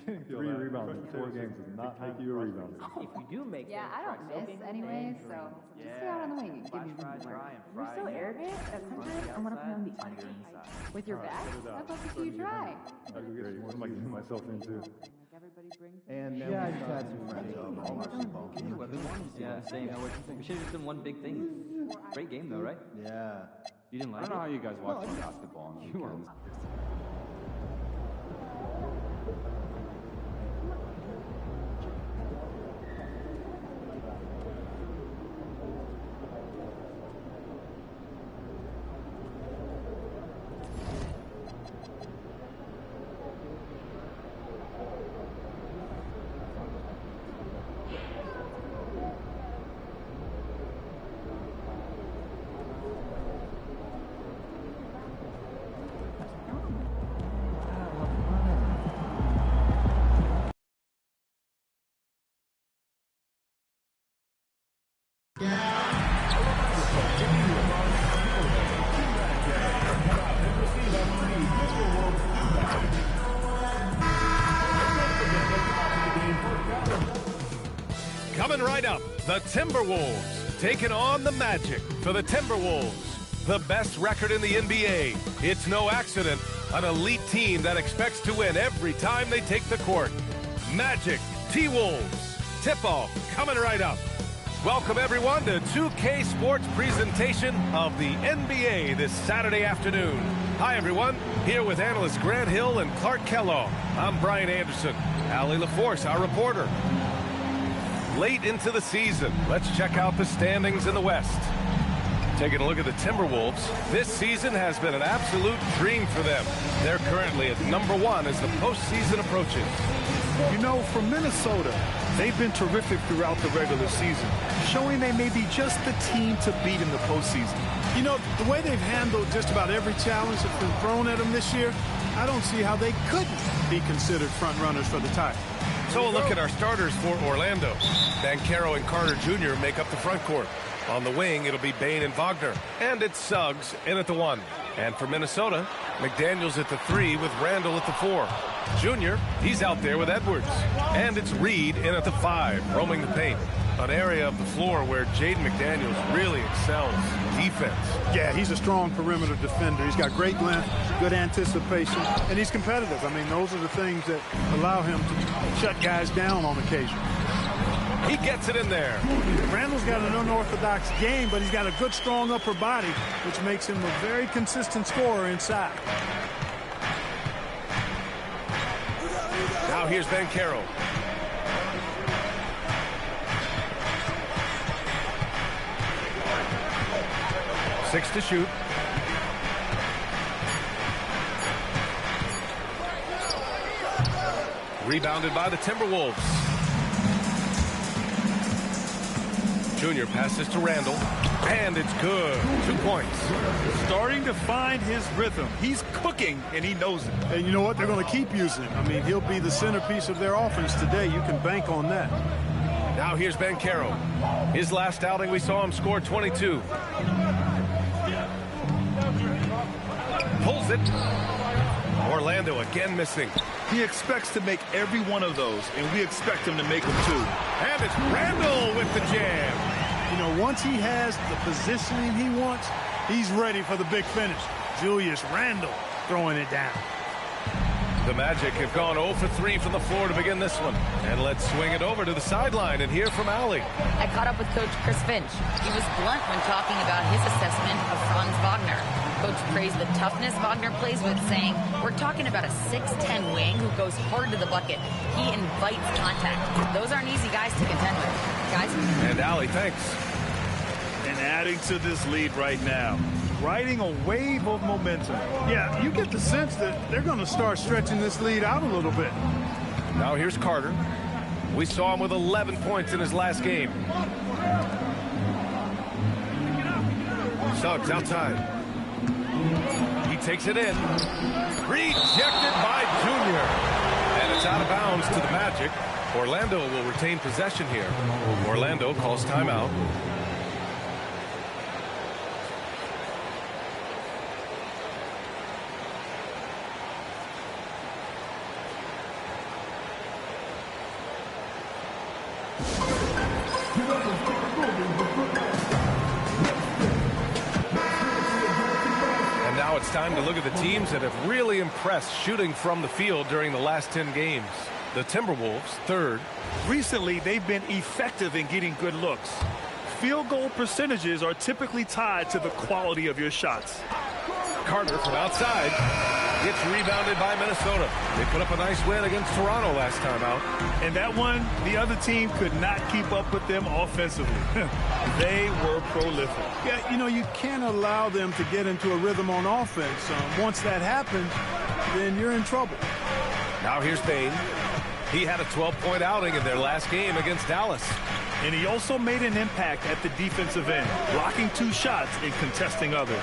Getting 3 rebounds in 4 games does not make you a rebounder. If you do make Yeah, I don't miss anyway, so just stay out on the wing and give me room to work. You're so arrogant that sometimes I want to play on the other side. With your back? I'd love to see you try. What am I getting myself into? And then Yeah, I we just had some friends. Yeah, same. We should have just done one big thing. Great game, though, right? Yeah. You didn't like I it? don't know how you guys watch basketball on the weekends. Coming right up, the Timberwolves taking on the Magic. For the Timberwolves, the best record in the NBA. It's no accident, an elite team that expects to win every time they take the court. Magic, T-Wolves, tip-off coming right up. Welcome everyone to 2K Sports presentation of the NBA this Saturday afternoon. Hi everyone, here with analysts Grant Hill and Clark Kellogg. I'm Brian Anderson. Allie LaForce, our reporter. Late into the season, let's check out the standings in the West. Taking a look at the Timberwolves, this season has been an absolute dream for them. They're currently at #1 as the postseason approaches. You know, for Minnesota, they've been terrific throughout the regular season, showing they may be just the team to beat in the postseason. You know, the way they've handled just about every challenge that's been thrown at them this year, I don't see how they couldn't be considered front runners for the title. So a look at our starters for Orlando. Banchero and Carter Jr. make up the front court. On the wing, it'll be Bane and Wagner. And it's Suggs in at the 1. And for Minnesota, McDaniels at the 3 with Randall at the 4. Junior, he's out there with Edwards. And it's Reed in at the 5, roaming the paint. An area of the floor where Jaden McDaniels really excels. Defense. Yeah, he's a strong perimeter defender. He's got great length, good anticipation, and he's competitive. I mean, those are the things that allow him to shut guys down on occasion. He gets it in there. Randall's got an unorthodox game, but he's got a good, strong upper body, which makes him a very consistent scorer inside. Now here's Banchero. Six to shoot. Rebounded by the Timberwolves. Junior passes to Randall, and it's good. 2 points. Starting to find his rhythm. He's cooking, and he knows it. And you know what? They're going to keep using him. I mean, he'll be the centerpiece of their offense today. You can bank on that. Now here's Banchero. His last outing, we saw him score 22. Pulls it. Orlando again missing. He expects to make every one of those, and we expect him to make them too. And it's Randall with the jam. You know, once he has the positioning he wants, he's ready for the big finish. Julius Randle throwing it down. The Magic have gone 0 for 3 from the floor to begin this one. And let's swing it over to the sideline and hear from Allie. I caught up with Coach Chris Finch. He was blunt when talking about his assessment of Franz Wagner. Coach praised the toughness Wagner plays with, saying, we're talking about a 6'10 wing who goes hard to the bucket. He invites contact. Those aren't easy guys to contend with. Guys? And Allie, thanks. And adding to this lead right now, riding a wave of momentum. Yeah, you get the sense that they're going to start stretching this lead out a little bit. Now here's Carter. We saw him with 11 points in his last game. Suggs outside. He takes it in. Rejected by Junior. And it's out of bounds to the Magic. Orlando will retain possession here. Orlando calls timeout. And now it's time to look at the teams that have really impressed shooting from the field during the last 10 games. The Timberwolves, third. Recently, they've been effective in getting good looks. Field goal percentages are typically tied to the quality of your shots. Carter from outside gets rebounded by Minnesota. They put up a nice win against Toronto last time out. And that one, the other team could not keep up with them offensively. They were prolific. Yeah, you know, you can't allow them to get into a rhythm on offense. Once that happens, then you're in trouble. Now here's Bane. He had a 12-point outing in their last game against Dallas. And he also made an impact at the defensive end, blocking 2 shots and contesting others.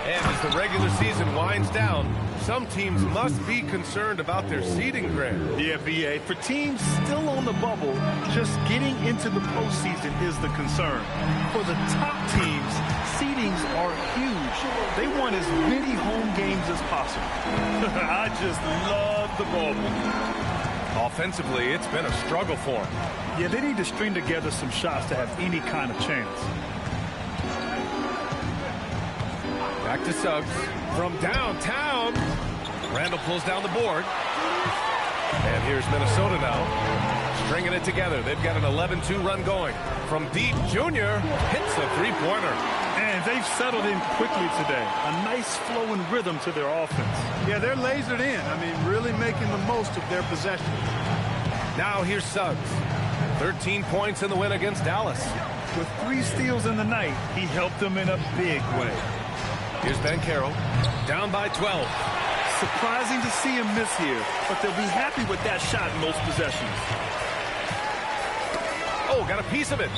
And as the regular season winds down, some teams must be concerned about their seeding grade. Yeah, BA. For teams still on the bubble, just getting into the postseason is the concern. For the top teams, seedings are huge. They want as many home games as possible. I just love the bubble. Offensively, it's been a struggle for them. Yeah, they need to string together some shots to have any kind of chance. Back to Suggs from downtown. Randall pulls down the board. And here's Minnesota now, stringing it together. They've got an 11-2 run going. From deep, Junior hits a three-pointer. And they've settled in quickly today. A nice flow and rhythm to their offense. Yeah, they're lasered in. I mean, really making the most of their possession. Now here's Suggs. 13 points in the win against Dallas. With 3 steals in the night, he helped them in a big way. Here's Banchero, down by 12. Surprising to see him miss here, but they'll be happy with that shot in most possessions. Oh, got a piece of it.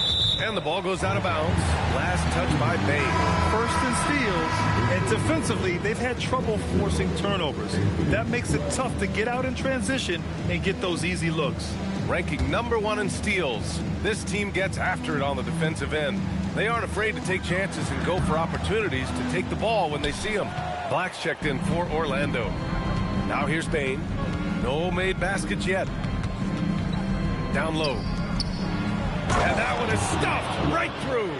And the ball goes out of bounds. Last touch by Bane. First in steals, and defensively, they've had trouble forcing turnovers. That makes it tough to get out in transition and get those easy looks. Ranking #1 in steals, this team gets after it on the defensive end. They aren't afraid to take chances and go for opportunities to take the ball when they see them. Black's checked in for Orlando. Now here's Bane. No made baskets yet. Down low. And that one is stuffed right through.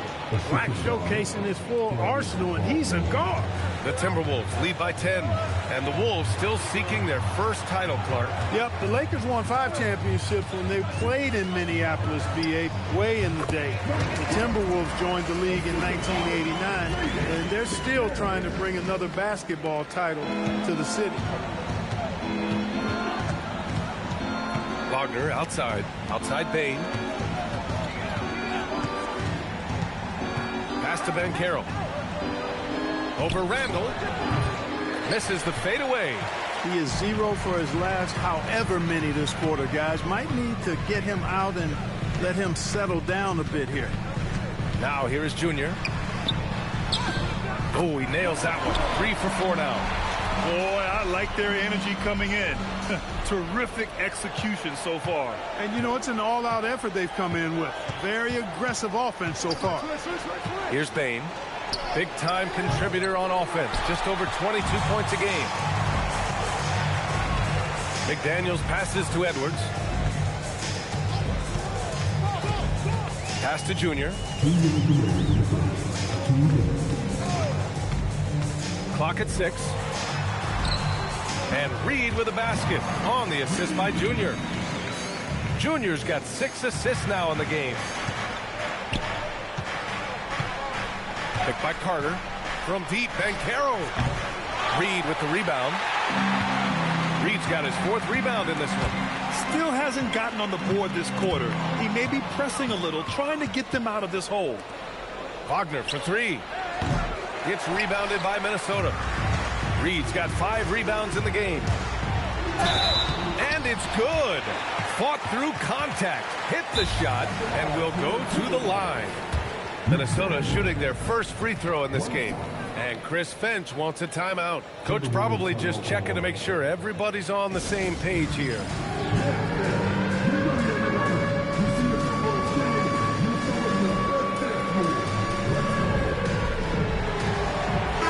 Black showcasing his full arsenal, and he's a guard. The Timberwolves lead by 10, and the Wolves still seeking their first title, Clark. Yep, the Lakers won 5 championships when they played in Minneapolis, BA, way in the day. The Timberwolves joined the league in 1989, and they're still trying to bring another basketball title to the city. Wagner outside Bane. Pass to Banchero. Over Randall. Misses the fadeaway. He is 0 for his last however many this quarter, guys. Might need to get him out and let him settle down a bit here. Now here is Junior. Oh, he nails that one. 3 for 4 now. Boy, I like their energy coming in. Terrific execution so far. And, you know, it's an all-out effort they've come in with. Very aggressive offense so far. Here's Bane. Big-time contributor on offense. Just over 22 points a game. McDaniels passes to Edwards. Pass to Junior. Clock at 6. And Reed with a basket on the assist by Junior. Junior's got 6 assists now in the game. Picked by Carter. From deep, Banchero. Reed with the rebound. Reed's got his 4th rebound in this one. Still hasn't gotten on the board this quarter. He may be pressing a little, trying to get them out of this hole. Wagner for 3. Gets rebounded by Minnesota. Reed's got 5 rebounds in the game. And it's good. Fought through contact, hit the shot, and will go to the line. Minnesota shooting their first free throw in this game. And Chris Finch wants a timeout. Coach probably just checking to make sure everybody's on the same page here.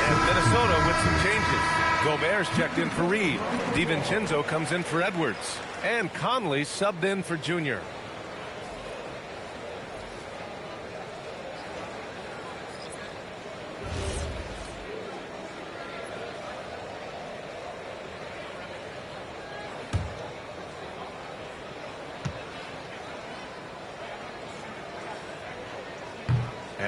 And Minnesota with some changes. Gobert's checked in for Reed. DiVincenzo comes in for Edwards. And Conley subbed in for Junior.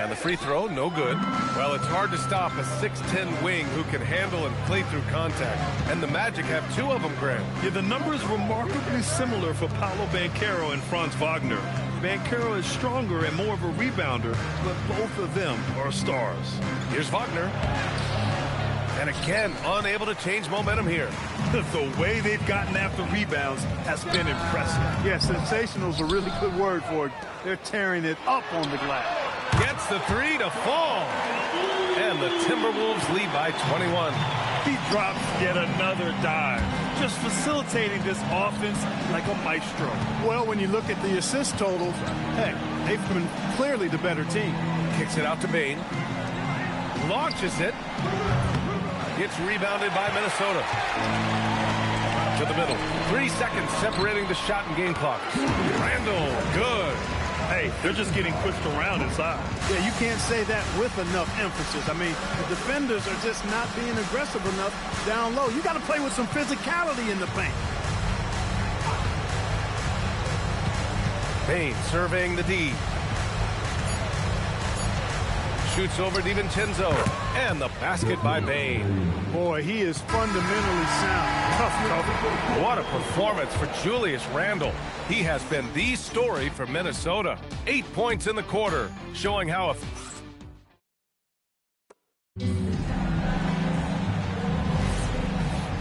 And the free throw, no good. Well, it's hard to stop a 6'10 wing who can handle and play through contact. And the Magic have 2 of them, Grant. Yeah, the numbers remarkably similar for Paolo Banchero and Franz Wagner. Banchero is stronger and more of a rebounder, but both of them are stars. Here's Wagner. And again, unable to change momentum here. The way they've gotten after rebounds has been impressive. Yeah, sensational is a really good word for it. They're tearing it up on the glass. Gets the 3 to fall. And the Timberwolves lead by 21. He drops yet another dive, just facilitating this offense like a maestro. Well, when you look at the assist totals, hey, they've been clearly the better team. Kicks it out to Bane. Launches it. Gets rebounded by Minnesota. To the middle. 3 seconds separating the shot and game clock. Randall, good. Hey, they're just getting pushed around inside. Yeah, you can't say that with enough emphasis. I mean, the defenders are just not being aggressive enough down low. You got to play with some physicality in the paint. Bane surveying the D. Shoots over DiVincenzo. And the basket by Bane. Boy, he is fundamentally sound. Tough cover. What a performance for Julius Randle. He has been the story for Minnesota. 8 points in the quarter, showing how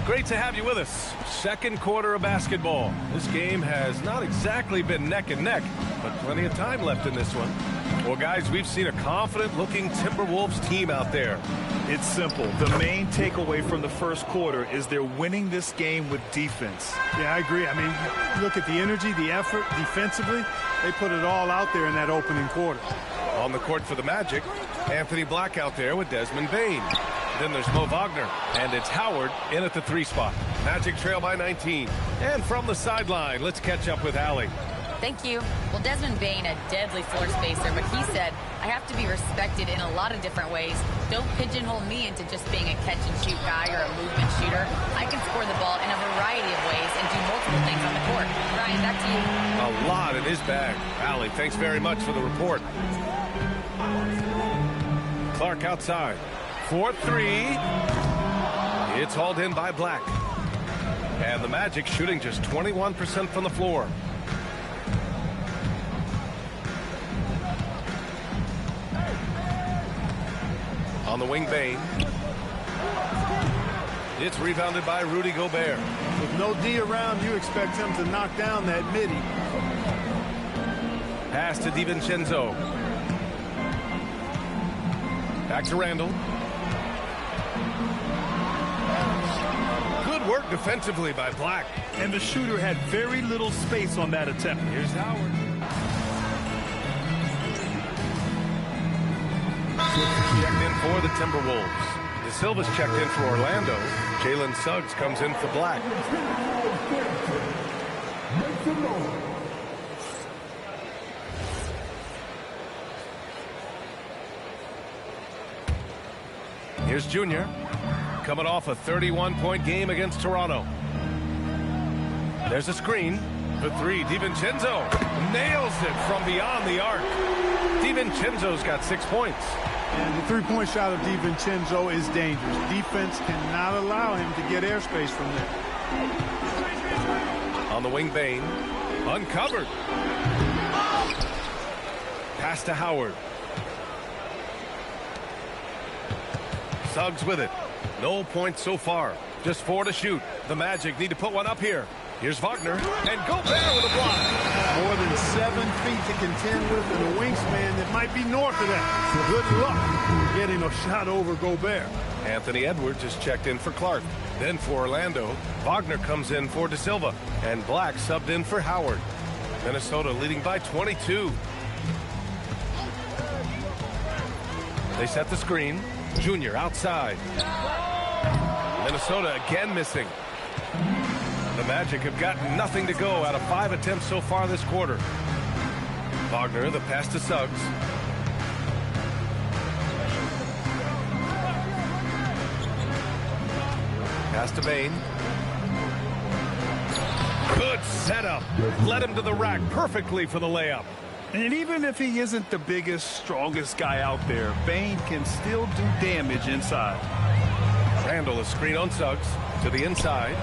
great to have you with us. Second quarter of basketball. This game has not exactly been neck and neck, but plenty of time left in this one. Well, guys, we've seen a confident-looking Timberwolves team out there. It's simple. The main takeaway from the first quarter is they're winning this game with defense. Yeah, I agree. I mean, look at the energy, the effort defensively. They put it all out there in that opening quarter. On the court for the Magic, Anthony Black out there with Desmond Bane. Then there's Mo Wagner, and it's Howard in at the 3 spot. Magic trail by 19. And from the sideline, let's catch up with Allie. Thank you. Well, Desmond Bane, a deadly floor spacer, but he said, I have to be respected in a lot of different ways. Don't pigeonhole me into just being a catch-and-shoot guy or a movement shooter. I can score the ball in a variety of ways and do multiple things on the court. Ryan, back to you. A lot in his bag. Allie, thanks very much for the report. Clark outside. 4-3. It's hauled in by Black. And the Magic shooting just 21% from the floor. On the wing, Bane. It's rebounded by Rudy Gobert. With no D around, you expect him to knock down that midi. Pass to DiVincenzo. Back to Randall. Good work defensively by Black. And the shooter had very little space on that attempt. Here's Howard. Checked in for the Timberwolves. De Silva's checked in for Orlando. Jalen Suggs comes in for Black. Here's Junior, coming off a 31-point game against Toronto. There's a screen for 3. DiVincenzo nails it from beyond the arc. DiVincenzo's got 6 points. And the three-point shot of DiVincenzo is dangerous. Defense cannot allow him to get airspace from there. On the wing, Bane. Uncovered. Pass to Howard. Suggs with it. No points so far. Just 4 to shoot. The Magic need to put one up here. Here's Wagner, and Gobert with a block. More than 7 feet to contend with, and a wingspan that might be north of that. Good luck getting a shot over Gobert. Anthony Edwards is checked in for Clark. Then for Orlando, Wagner comes in for De Silva, and Black subbed in for Howard. Minnesota leading by 22. They set the screen. Junior outside. Minnesota again missing. The Magic have gotten nothing to go out of 5 attempts so far this quarter. Wagner, the pass to Suggs. Pass to Bane. Good setup. Led him to the rack perfectly for the layup. And even if he isn't the biggest, strongest guy out there, Bane can still do damage inside. Randall, a screen on Suggs to the inside.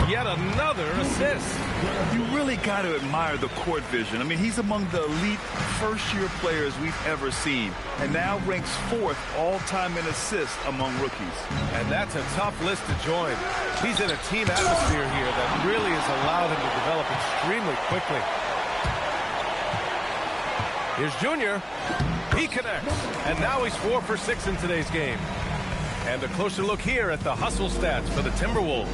Yet another assist. You really got to admire the court vision. I mean, he's among the elite first-year players we've ever seen, and now ranks 4th all-time in assists among rookies. And that's a tough list to join. He's in a team atmosphere here that really has allowed him to develop extremely quickly. Here's Junior. He connects, and now he's 4 for 6 in today's game. And a closer look here at the hustle stats for the Timberwolves.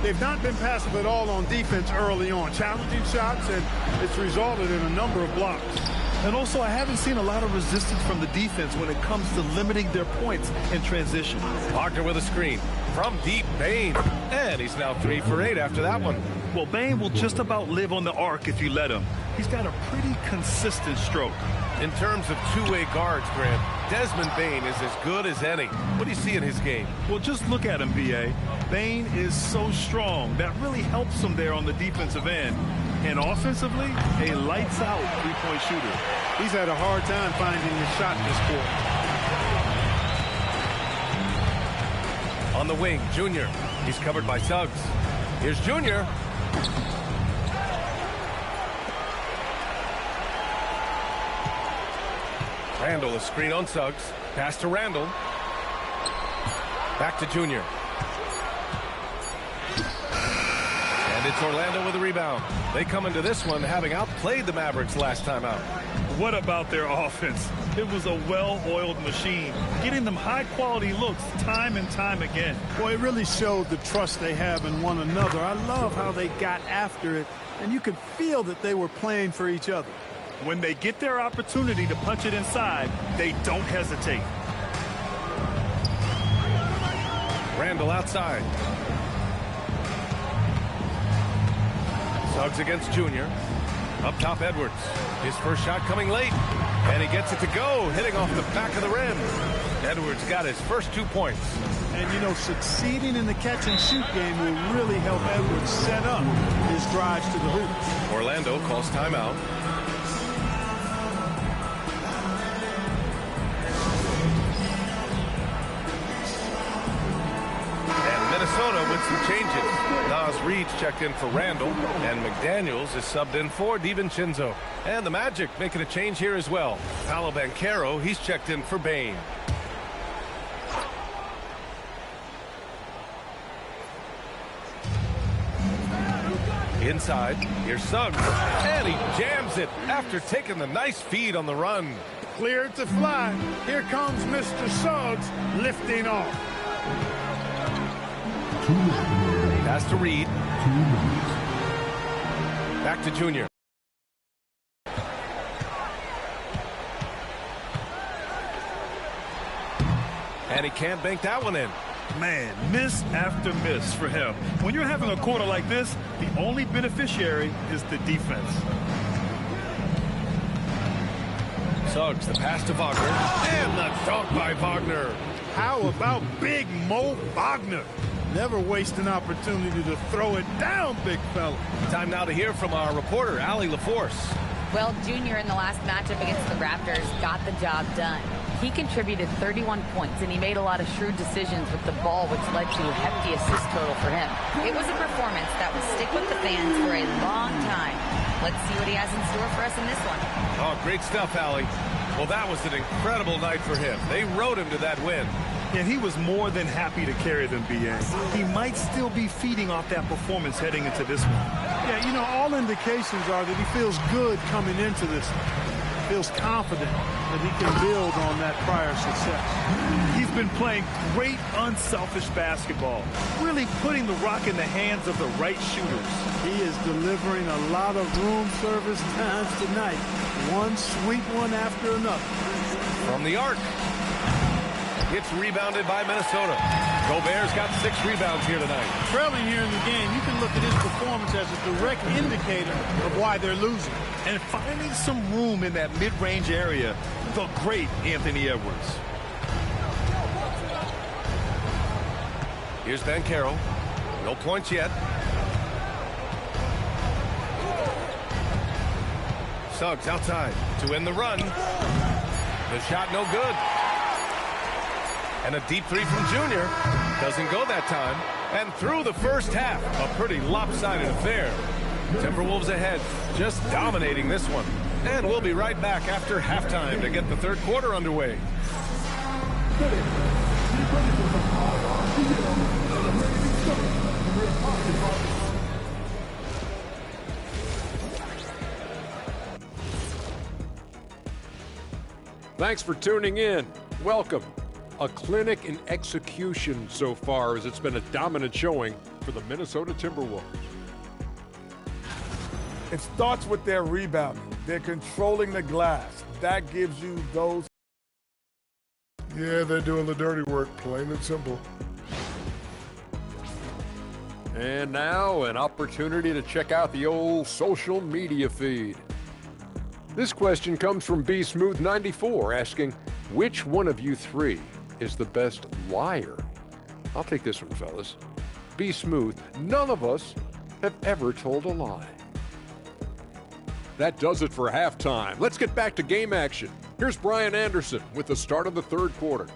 They've not been passive at all on defense early on. Challenging shots, and it's resulted in a number of blocks. And also, I haven't seen a lot of resistance from the defense when it comes to limiting their points in transition. Wagner with a screen. From deep, Bane. And he's now 3 for 8 after that one. Well, Bane will just about live on the arc if you let him. He's got a pretty consistent stroke. In terms of two-way guards, Grant, Desmond Bane is as good as any. What do you see in his game? Well, just look at him, B.A. Bane is so strong. That really helps him there on the defensive end. And offensively, a lights-out three-point shooter. He's had a hard time finding his shot this quarter. On the wing, Junior. He's covered by Suggs. Here's Junior. Randall, a screen on Suggs. Pass to Randall. Back to Junior. And it's Orlando with a rebound. They come into this one having outplayed the Mavericks last time out. What about their offense? It was a well-oiled machine, getting them high-quality looks time and time again. Boy, it really showed the trust they have in one another. I love how they got after it, and you could feel that they were playing for each other. When they get their opportunity to punch it inside, they don't hesitate. Randall outside. Suggs against Junior. Up top, Edwards. His first shot coming late. And he gets it to go, hitting off the back of the rim. Edwards got his first 2 points. And, you know, succeeding in the catch-and-shoot game will really help Edwards set up his drives to the hoop. Orlando calls timeout. Minnesota with some changes. Nas Reed's checked in for Randall, and McDaniels is subbed in for DiVincenzo. And the Magic making a change here as well. Paolo Banchero, he's checked in for Bane. Inside, here's Suggs, and he jams it after taking the nice feed on the run. Cleared to fly. Here comes Mr. Suggs lifting off. Pass to Reed. Back to Junior. And he can't bank that one in. Man, miss after miss for him. When you're having a quarter like this, the only beneficiary is the defense. Suggs, the pass to Wagner. And the dunk by Wagner. How about Big Mo Wagner? Never waste an opportunity to throw it down, big fella. Time now to hear from our reporter, Allie LaForce. Well, Junior in the last matchup against the Raptors got the job done. He contributed 31 points, and he made a lot of shrewd decisions with the ball, which led to a hefty assist total for him. It was a performance that will stick with the fans for a long time. Let's see what he has in store for us in this one. Oh, great stuff, Allie. Well, that was an incredible night for him. They rode him to that win. And he was more than happy to carry them, B.A. He might still be feeding off that performance heading into this one. Yeah, you know, all indications are that he feels good coming into this one. Feels confident that he can build on that prior success. He's been playing great, unselfish basketball, really putting the rock in the hands of the right shooters. He is delivering a lot of room service times tonight. One sweet one after another. From the arc. It's rebounded by Minnesota. Gobert's got 6 rebounds here tonight. Trailing here in the game, you can look at his performance as a direct indicator of why they're losing. And finding some room in that mid-range area, the great Anthony Edwards. Here's Banchero. No points yet. Suggs outside to end the run. The shot no good. And a deep three from Junior. Doesn't go that time. And through the first half, a pretty lopsided affair. Timberwolves ahead, just dominating this one. And we'll be right back after halftime to get the third quarter underway. Thanks for tuning in. Welcome. A clinic in execution so far, as it's been a dominant showing for the Minnesota Timberwolves. It starts with their rebounding. They're controlling the glass. That gives you those. Yeah, they're doing the dirty work, plain and simple. And now an opportunity to check out the old social media feed. This question comes from B Smooth 94 asking, which one of you three is the best liar? I'll take this one, fellas. B Smooth, none of us have ever told a lie. That does it for halftime. Let's get back to game action. Here's Brian Anderson with the start of the third quarter.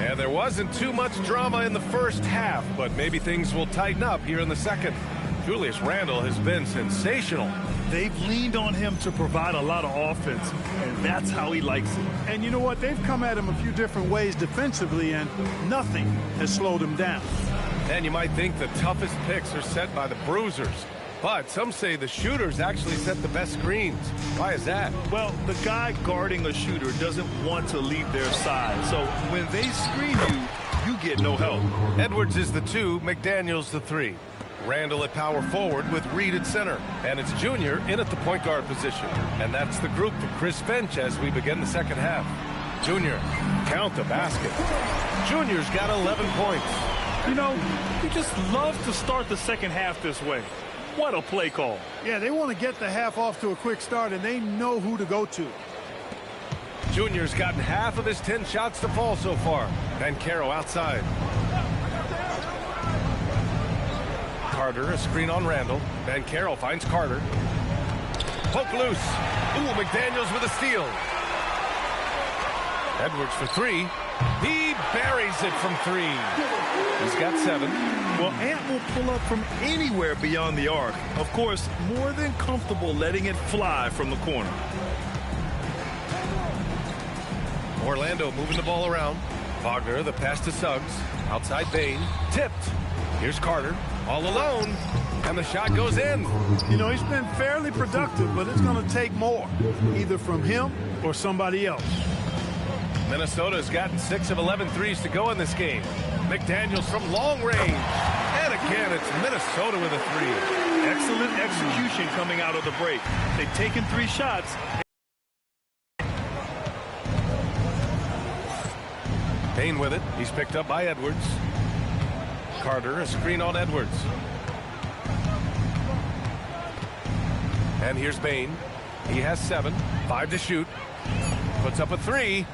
And there wasn't too much drama in the first half, but maybe things will tighten up here in the second. Julius Randle has been sensational. They've leaned on him to provide a lot of offense, and that's how he likes it. And you know what? They've come at him a few different ways defensively, and nothing has slowed him down. And you might think the toughest picks are set by the bruisers. But some say the shooters actually set the best screens. Why is that? Well, the guy guarding a shooter doesn't want to leave their side. So when they screen you, you get no help. Edwards is the 2, McDaniels the 3. Randle at power forward with Reed at center. And it's Junior in at the point guard position. And that's the group for Chris Finch as we begin the second half. Junior, count the basket. Junior's got 11 points. You know, you just love to start the second half this way. What a play call. Yeah, they want to get the half off to a quick start, and they know who to go to. Junior's gotten half of his 10 shots to fall so far. Banchero outside. Carter, a screen on Randle. Banchero finds Carter. Poke loose. Ooh, McDaniels with a steal. Edwards for 3. He buries it from 3. He's got 7. Well, Ant will pull up from anywhere beyond the arc. Of course, more than comfortable letting it fly from the corner. Orlando moving the ball around. Wagner, the pass to Suggs. Outside Bane. Tipped. Here's Carter. All alone. And the shot goes in. You know, he's been fairly productive, but it's going to take more. Either from him or somebody else. Minnesota's gotten 6 of 11 threes to go in this game. McDaniels from long range. And again, it's Minnesota with a 3. Excellent execution coming out of the break. They've taken 3 shots. Payne with it. He's picked up by Edwards. Carter, a screen on Edwards. And here's Bane. He has 7. 5 to shoot. Puts up a 3.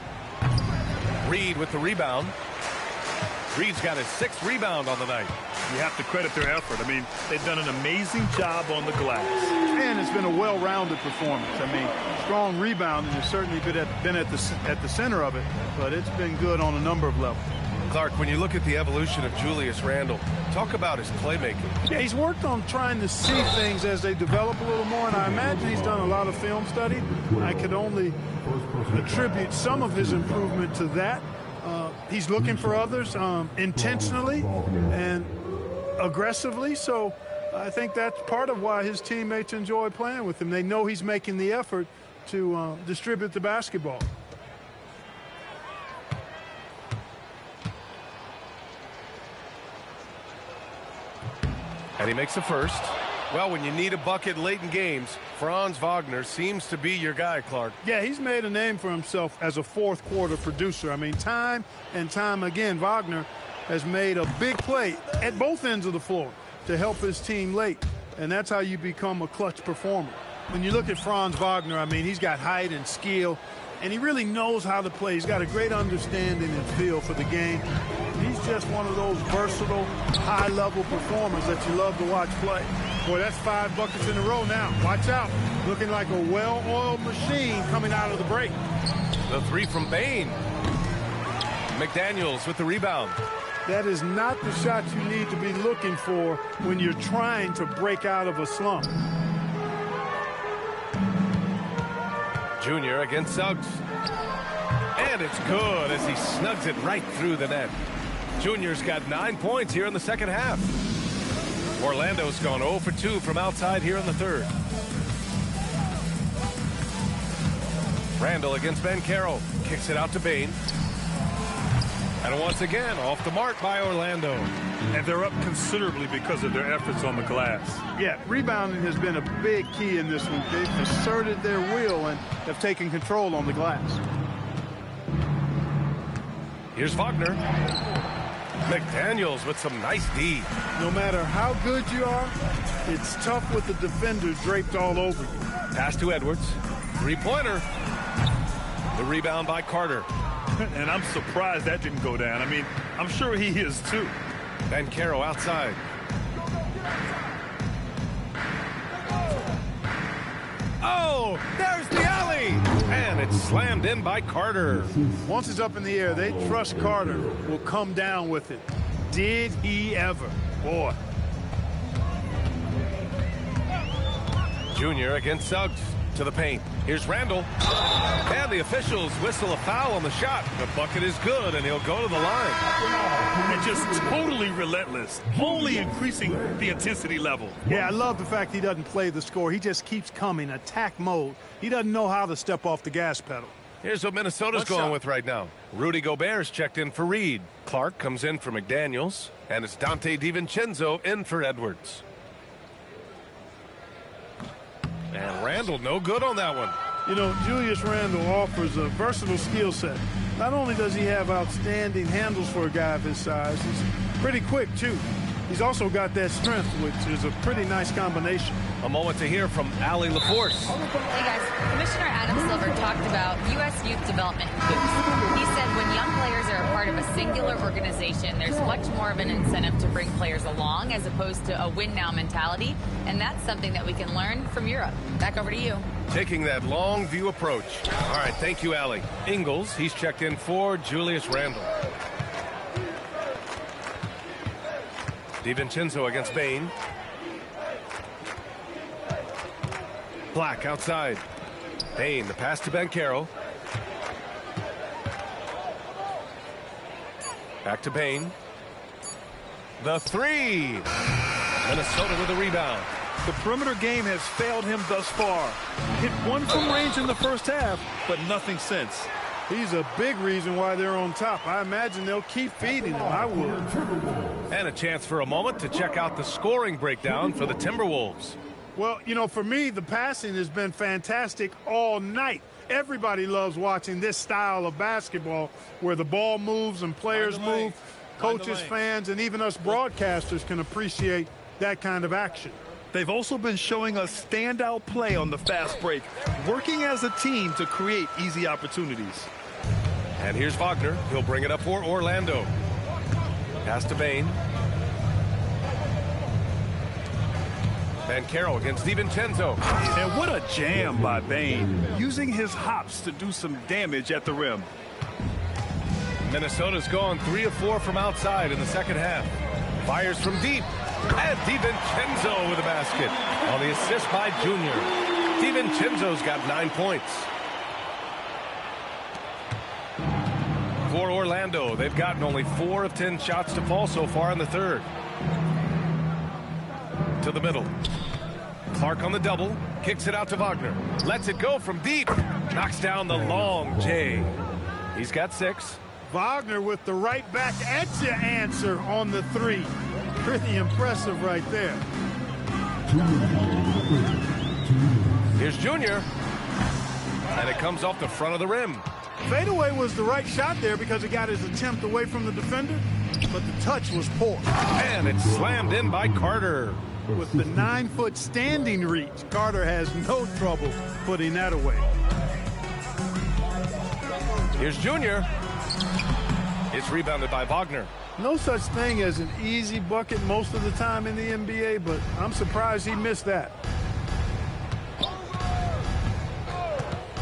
Reed with the rebound. Reed's got his 6th rebound on the night. You have to credit their effort. I mean, they've done an amazing job on the glass. And it's been a well-rounded performance. I mean, strong rebounding has certainly been at the center of it, but it's been good on a number of levels. Clark, when you look at the evolution of Julius Randle, talk about his playmaking. Yeah, he's worked on trying to see things as they develop a little more, and I imagine he's done a lot of film study. I could only attribute some of his improvement to that. He's looking for others intentionally and aggressively, so I think that's part of why his teammates enjoy playing with him. They know he's making the effort to distribute the basketball. And he makes the first. Well, when you need a bucket late in games, Franz Wagner seems to be your guy, Clark. Yeah, he's made a name for himself as a fourth quarter producer. I mean, time and time again, Wagner has made a big play at both ends of the floor to help his team late. And that's how you become a clutch performer. When you look at Franz Wagner, I mean, he's got height and skill, and he really knows how to play. He's got a great understanding and feel for the game. He's just one of those versatile, high-level performers that you love to watch play. Boy, that's 5 buckets in a row now. Watch out. Looking like a well-oiled machine coming out of the break. The three from Bane. McDaniels with the rebound. That is not the shot you need to be looking for when you're trying to break out of a slump. Junior against Suggs. And it's good as he snugs it right through the net. Junior's got 9 points here in the second half. Orlando's gone 0 for 2 from outside here in the third. Randall against Banchero. Kicks it out to Bane. And once again, off the mark by Orlando. And they're up considerably because of their efforts on the glass. Yeah, rebounding has been a big key in this one. They've asserted their will and have taken control on the glass. Here's Wagner. McDaniels with some nice D. No matter how good you are, it's tough with the defenders draped all over you. Pass to Edwards. Three-pointer. The rebound by Carter. And I'm surprised that didn't go down. I mean, I'm sure he is too. Banchero outside. Oh, there's the alley. And it's slammed in by Carter. Once it's up in the air, they trust Carter will come down with it. Did he ever? Boy. Junior against Suggs. To the paint. Here's Randall. And the officials whistle a foul on the shot. The bucket is good, and he'll go to the line. And just totally relentless, only increasing the intensity level. Yeah, I love the fact he doesn't play the score. He just keeps coming, attack mode. He doesn't know how to step off the gas pedal. Here's what Minnesota's going with right now. Rudy Gobert's checked in for Reed. Clark comes in for McDaniels, and it's Dante DiVincenzo in for Edwards. And Randall, no good on that one. You know, Julius Randall offers a versatile skill set. Not only does he have outstanding handles for a guy of his size, he's pretty quick, too. He's also got that strength, which is a pretty nice combination. A moment to hear from Allie LaForce. Hey, guys. Commissioner Adam Silver talked about U.S. youth development hoops. He said when young players are a part of a singular organization, there's much more of an incentive to bring players along as opposed to a win-now mentality, and that's something that we can learn from Europe. Back over to you. Taking that long view approach. All right, thank you, Allie. Ingles, he's checked in for Julius Randall. DiVincenzo against Bane. Black outside. Bane, the pass to Banchero. Back to Bane. The three. Minnesota with a rebound. The perimeter game has failed him thus far. Hit one from range in the first half, but nothing since. He's a big reason why they're on top. I imagine they'll keep feeding him. I would. And a chance for a moment to check out the scoring breakdown for the Timberwolves. Well, you know, for me, the passing has been fantastic all night. Everybody loves watching this style of basketball where the ball moves and players move. Coaches, fans, and even us broadcasters can appreciate that kind of action. They've also been showing us standout play on the fast break, working as a team to create easy opportunities. And here's Wagner. He'll bring it up for Orlando. Pass to Bane. Banchero against DiVincenzo. And what a jam by Bane, using his hops to do some damage at the rim. Minnesota's gone 3 of 4 from outside in the second half. Fires from deep. And DiVincenzo with a basket on the assist by Junior. DiVincenzo's got 9 points. For Orlando, they've gotten only 4 of 10 shots to fall so far in the third. To the middle. Clark on the double. Kicks it out to Wagner. Lets it go from deep. Knocks down the long J. He's got 6. Wagner with the right back at you answer on the 3. Pretty impressive right there. Here's Junior. And it comes off the front of the rim. Fadeaway was the right shot there because he got his attempt away from the defender, but the touch was poor. And it's slammed in by Carter. With the 9-foot standing reach, Carter has no trouble putting that away. Here's Junior. It's rebounded by Wagner. No such thing as an easy bucket most of the time in the NBA, but I'm surprised he missed that.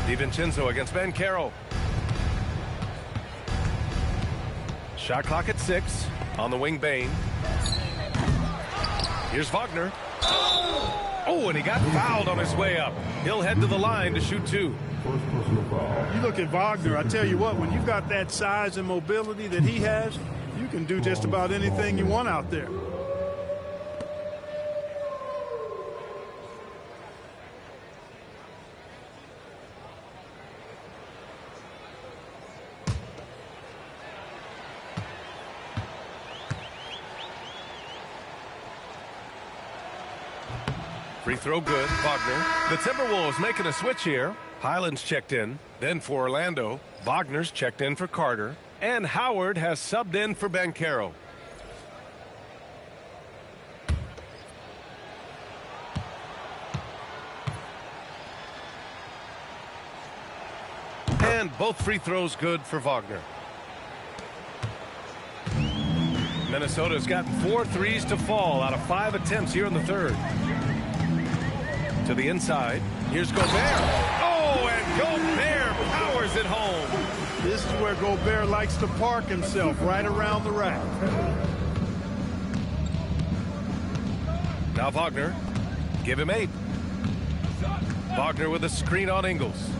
DiVincenzo against Banchero. Shot clock at 6. On the wing, Bane. Here's Wagner. Oh, and he got fouled on his way up. He'll head to the line to shoot 2. You look at Wagner, I tell you what, when you've got that size and mobility that he has, you can do just about anything you want out there. Free throw good, Wagner. The Timberwolves making a switch here. Highland's checked in. Then for Orlando, Wagner's checked in for Carter. And Howard has subbed in for Banchero. And both free throws good for Wagner. Minnesota's gotten 4 threes to fall out of 5 attempts here in the third. To the inside. Here's Gobert. Oh, and Gobert powers it home. This is where Gobert likes to park himself, right around the rack. Now Wagner. Give him 8. Wagner with a screen on Ingles.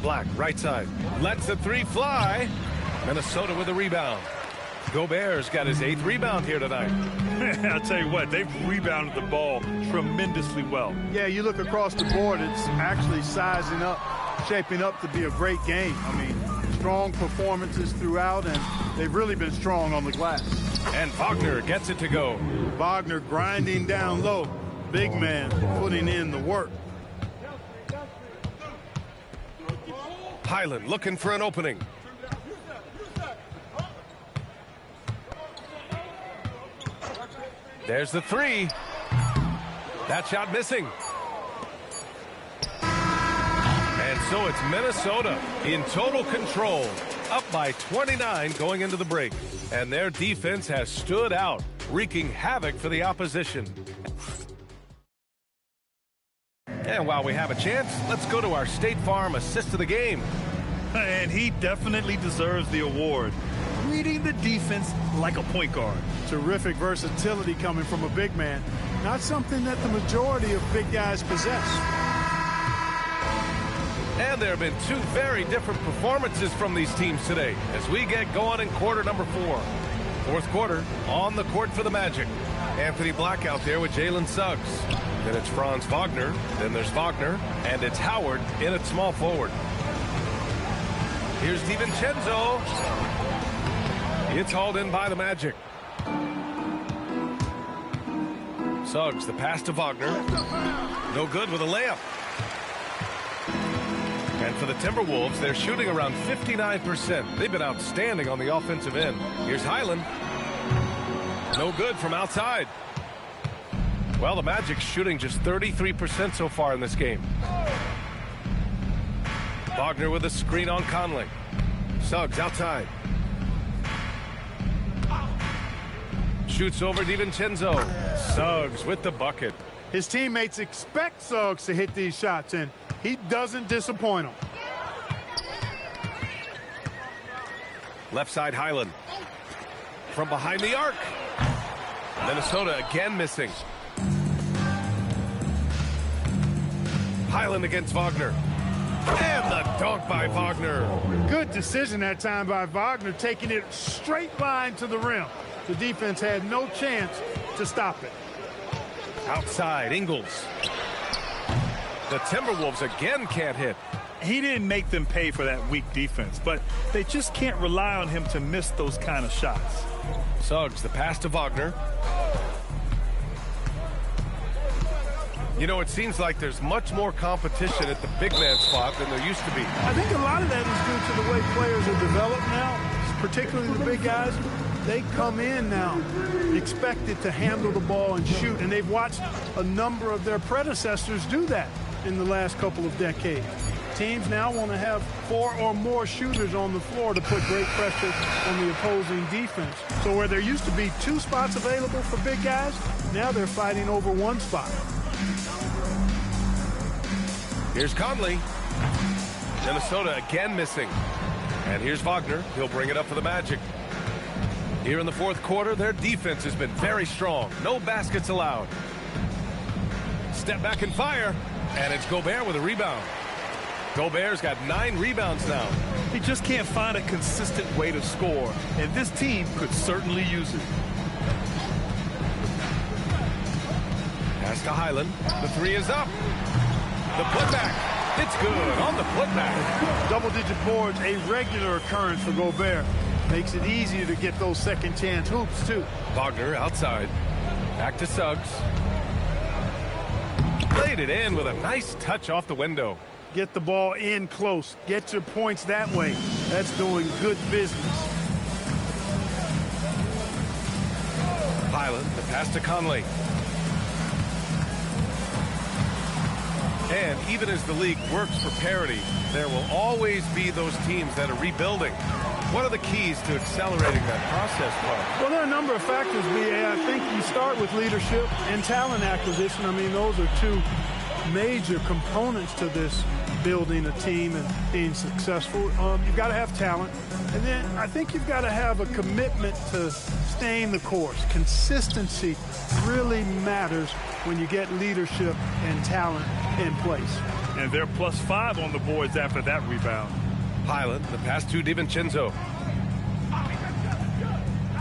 Black, right side. Lets the 3 fly. Minnesota with a rebound. Gobert's got his 8th rebound here tonight. I'll tell you what, they've rebounded the ball tremendously well. Yeah, you look across the board, it's actually sizing up, shaping up to be a great game. I mean, strong performances throughout, and they've really been strong on the glass. And Wagner gets it to go. Wagner grinding down low. Big man putting in the work. Highland looking for an opening. There's the 3. That shot missing. And so it's Minnesota in total control, up by 29 going into the break. And their defense has stood out, wreaking havoc for the opposition. And while we have a chance, let's go to our State Farm assist of the game. And he definitely deserves the award. Reading the defense like a point guard. Terrific versatility coming from a big man. Not something that the majority of big guys possess. And there have been 2 very different performances from these teams today as we get going in quarter number 4. Fourth quarter, on the court for the Magic. Anthony Black out there with Jalen Suggs. Then it's Franz Wagner. Then there's Wagner. And it's Howard in at small forward. Here's DiVincenzo. It's hauled in by the Magic. Suggs, the pass to Wagner. No good with a layup. And for the Timberwolves, they're shooting around 59%. They've been outstanding on the offensive end. Here's Highland. No good from outside. Well, the Magic's shooting just 33% so far in this game. Wagner with a screen on Conley. Suggs outside. Shoots over DiVincenzo. Suggs with the bucket. His teammates expect Suggs to hit these shots, and he doesn't disappoint them. Left side Highland. From behind the arc. Minnesota again missing. Highland against Wagner. And the dunk by Wagner. Good decision that time by Wagner, taking it straight line to the rim. The defense had no chance to stop it. Outside, Ingles. The Timberwolves again can't hit. He didn't make them pay for that weak defense, but they just can't rely on him to miss those kind of shots. Suggs, the pass to Wagner. You know, it seems like there's much more competition at the big man spot than there used to be. I think a lot of that is due to the way players are developed now, particularly the big guys. they come in now expected to handle the ball and shoot, and they've watched a number of their predecessors do that in the last couple of decades. Teams now want to have 4 or more shooters on the floor to put great pressure on the opposing defense. So where there used to be 2 spots available for big guys, now they're fighting over 1 spot. Here's Conley. Minnesota again missing. And here's Wagner. He'll bring it up for the Magic. Here in the fourth quarter, their defense has been very strong. No baskets allowed. Step back and fire. And it's Gobert with a rebound. Gobert's got 9 rebounds now. He just can't find a consistent way to score, and this team could certainly use it. Pass to Highland. The 3 is up. The putback. It's good on the putback. Double-digit boards, a regular occurrence for Gobert. Makes it easier to get those second-chance hoops, too. Wagner outside. Back to Suggs. Played it in with a nice touch off the window. Get the ball in close. Get your points that way. That's doing good business. Highland, the pass to Conley. And even as the league works for parity, there will always be those teams that are rebuilding. What are the keys to accelerating that process, Clark? Well, there are a number of factors, B.A. I think you start with leadership and talent acquisition. I mean, those are 2 major components to this building a team and being successful. You've got to have talent. And then I think you've got to have a commitment to staying the course. Consistency really matters when you get leadership and talent in place. And they're +5 on the boards after that rebound. Highland, the pass to DiVincenzo.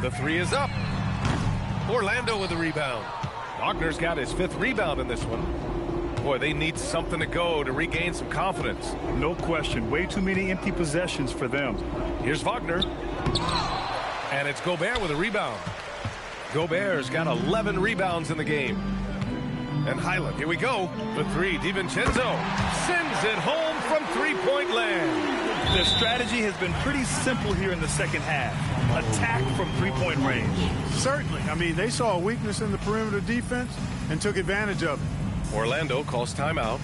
The 3 is up. Orlando with the rebound. Wagner's got his 5th rebound in this one. Boy, they need something to go to regain some confidence. No question. Way too many empty possessions for them. Here's Wagner. And it's Gobert with a rebound. Gobert's got 11 rebounds in the game. And Highland, here we go. The 3, DiVincenzo sends it home from 3-point land. Their strategy has been pretty simple here in the second half. Attack from 3-point range. Certainly. I mean, they saw a weakness in the perimeter defense and took advantage of it. Orlando calls timeout.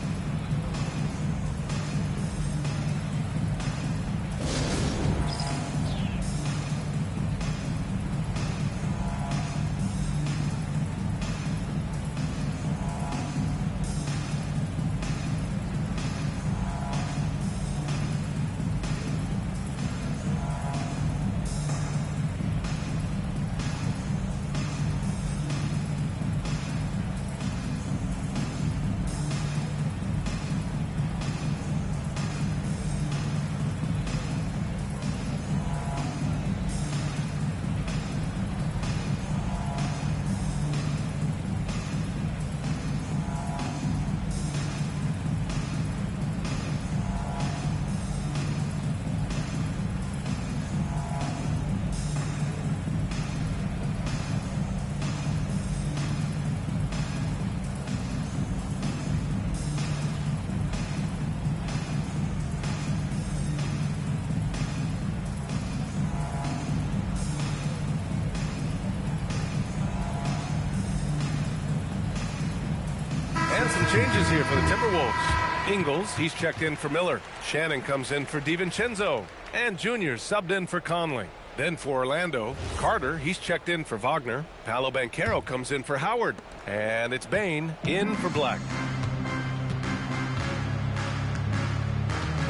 Changes here for the Timberwolves. Ingles, he's checked in for Miller. Shannon comes in for DiVincenzo. And Junior subbed in for Conley. Then for Orlando, Carter, he's checked in for Wagner. Paolo Banchero comes in for Howard. And it's Bane in for Black.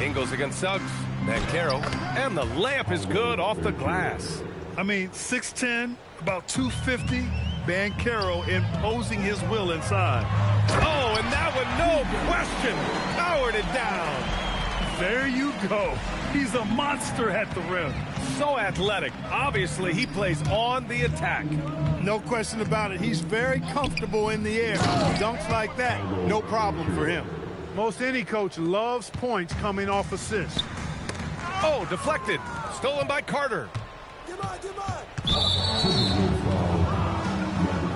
Ingles against Suggs. Banchero. And the layup is good off the glass. I mean, 6'10", about 250. Banchero imposing his will inside. Oh, and that one, no question, powered it down. There you go. He's a monster at the rim. So athletic. Obviously, he plays on the attack. No question about it. He's very comfortable in the air. Dunks like that, no problem for him. Most any coach loves points coming off assists. Oh, deflected. Stolen by Carter.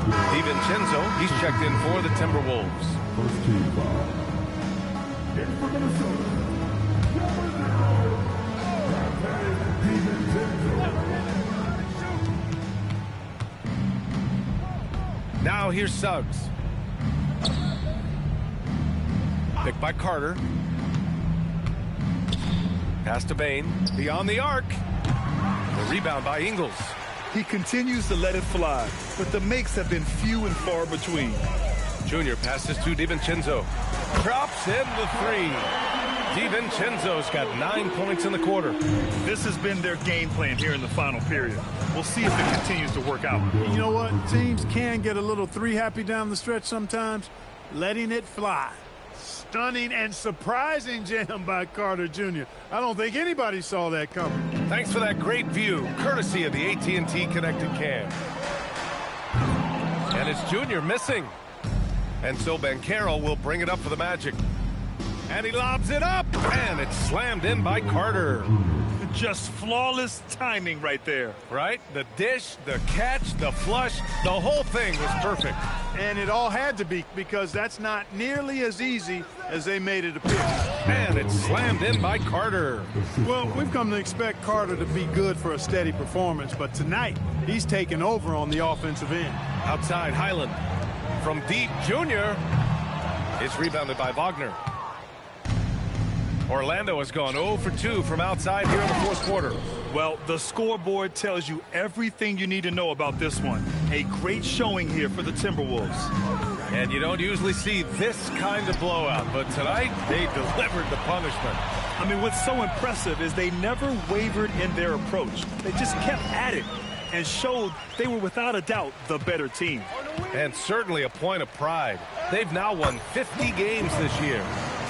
DiVincenzo, he's checked in for the Timberwolves. First team foul. In for Minnesota. Now here's Suggs. Picked by Carter. Pass to Bain. Beyond the arc. The rebound by Ingles. He continues to let it fly, but the makes have been few and far between. Junior passes to DiVincenzo. Drops in the three. DiVincenzo's got 9 points in the quarter. This has been their game plan here in the final period. We'll see if it continues to work out. You know what? Teams can get a little three-happy down the stretch sometimes. Letting it fly. Stunning and surprising jam by Carter Jr. I don't think anybody saw that coming. Thanks for that great view, courtesy of the AT&T Connected Cam. And it's Junior missing. And so Banchero will bring it up for the Magic. And he lobs it up, and it's slammed in by Carter. Just flawless timing right there. Right? The dish, the catch, the flush, the whole thing was perfect. And it all had to be, because that's not nearly as easy as they made it appear. And it's slammed in by Carter. Well, we've come to expect Carter to be good for a steady performance, but tonight he's taken over on the offensive end. Outside, Highland. From deep, Junior. It's rebounded by Wagner. Orlando has gone 0 for 2 from outside here in the fourth quarter. Well, the scoreboard tells you everything you need to know about this one. A great showing here for the Timberwolves. And you don't usually see this kind of blowout, but tonight they delivered the punishment. I mean, what's so impressive is they never wavered in their approach. They just kept at it and showed they were without a doubt the better team. And certainly a point of pride. They've now won 50 games this year.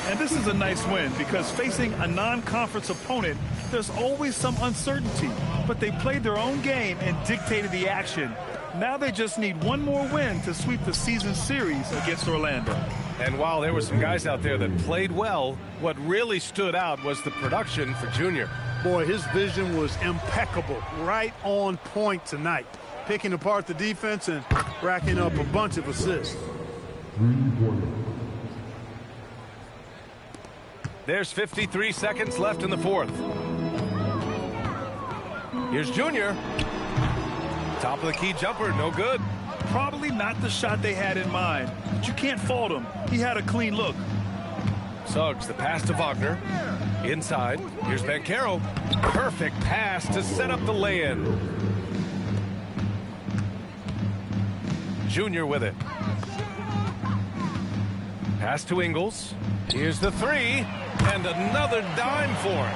And this is a nice win because facing a non-conference opponent, there's always some uncertainty. But they played their own game and dictated the action. Now they just need one more win to sweep the season series against Orlando. And while there were some guys out there that played well, what really stood out was the production for Junior. Boy, his vision was impeccable, right on point tonight. Picking apart the defense and racking up a bunch of assists. There's 53 seconds left in the fourth. Here's Junior. Top of the key jumper, no good. Probably not the shot they had in mind, but you can't fault him. He had a clean look. Suggs, the pass to Wagner. Inside, here's Banchero. Perfect pass to set up the lay-in. Junior with it. Pass to Ingles. Here's the three, and another dime for him.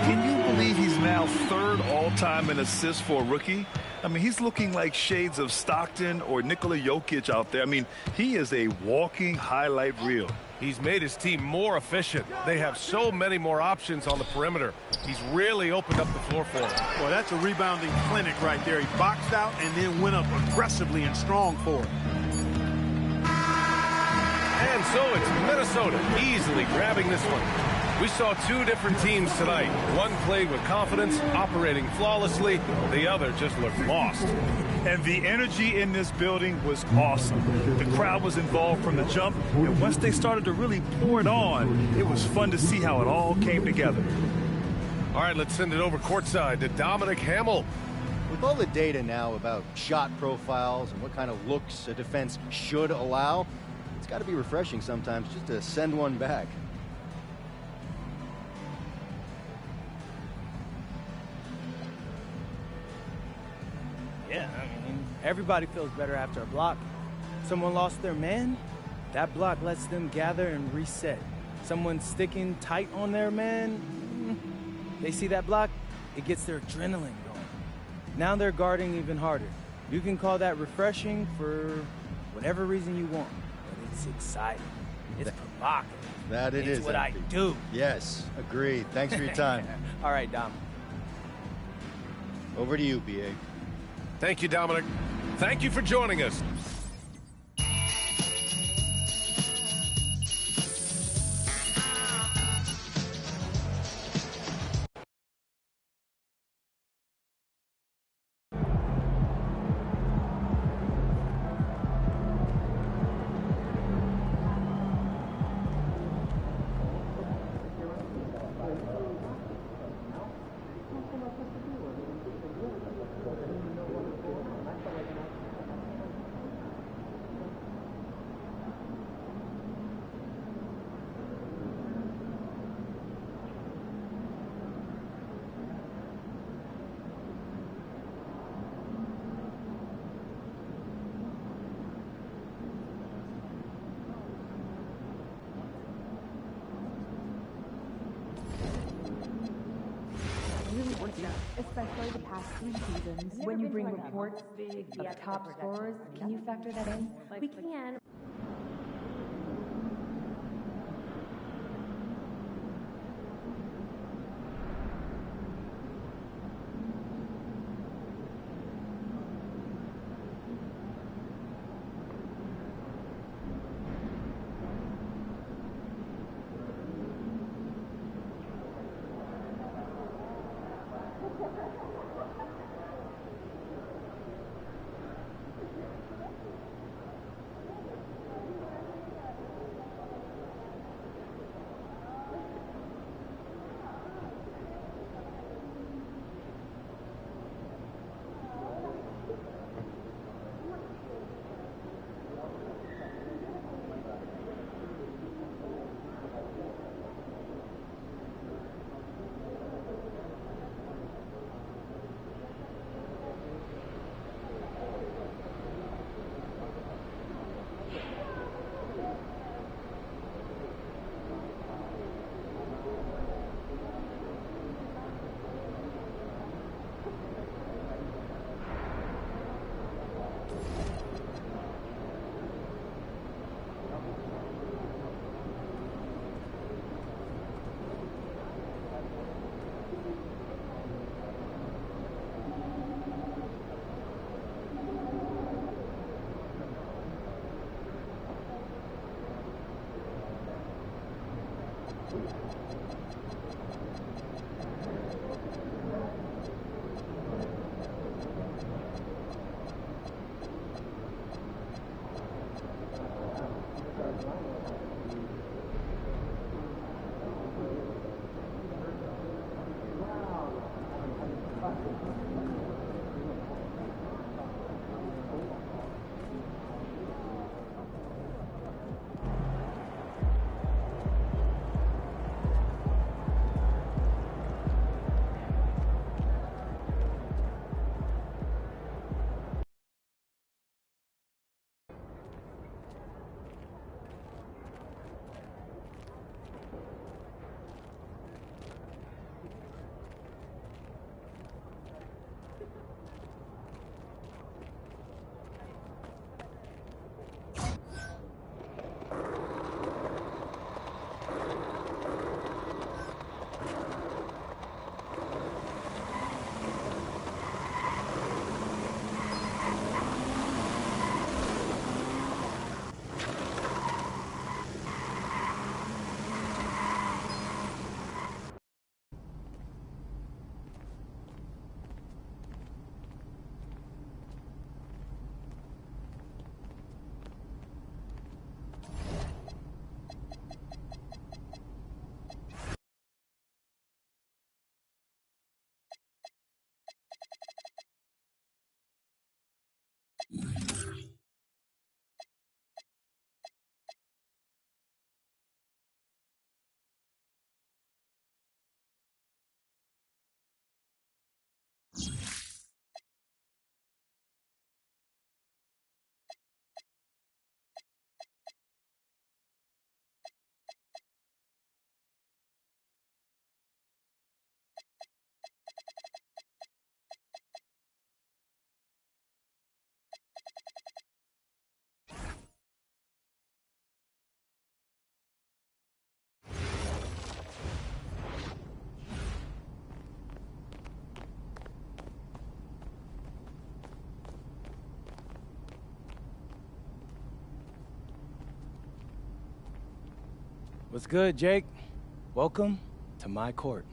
Can you believe he's now third all-time in assists for a rookie? I mean, he's looking like shades of Stockton or Nikola Jokic out there. I mean, he is a walking highlight reel. He's made his team more efficient. They have so many more options on the perimeter. He's really opened up the floor for them. Well, that's a rebounding clinic right there. He boxed out and then went up aggressively and strong for it. And so it's Minnesota easily grabbing this one. We saw two different teams tonight. One played with confidence, operating flawlessly. The other just looked lost. And the energy in this building was awesome. The crowd was involved from the jump, and once they started to really pour it on, it was fun to see how it all came together. All right, let's send it over courtside to Dominic Hamill. With all the data now about shot profiles and what kind of looks a defense should allow, it's got to be refreshing sometimes just to send one back. Yeah, I mean, everybody feels better after a block. Someone lost their man, that block lets them gather and reset. Someone sticking tight on their man, they see that block, it gets their adrenaline going. Now they're guarding even harder. You can call that refreshing for whatever reason you want. It's exciting. It's provocative. That it is. It's what I do. Yes, agreed. Thanks for your time. All right, Dom. Over to you, B.A. Thank you, Dominic. Thank you for joining us. especially the past 3 seasons. When you bring reports of top scorers, can you factor that in? We can. What's good, Jake? Welcome to my court.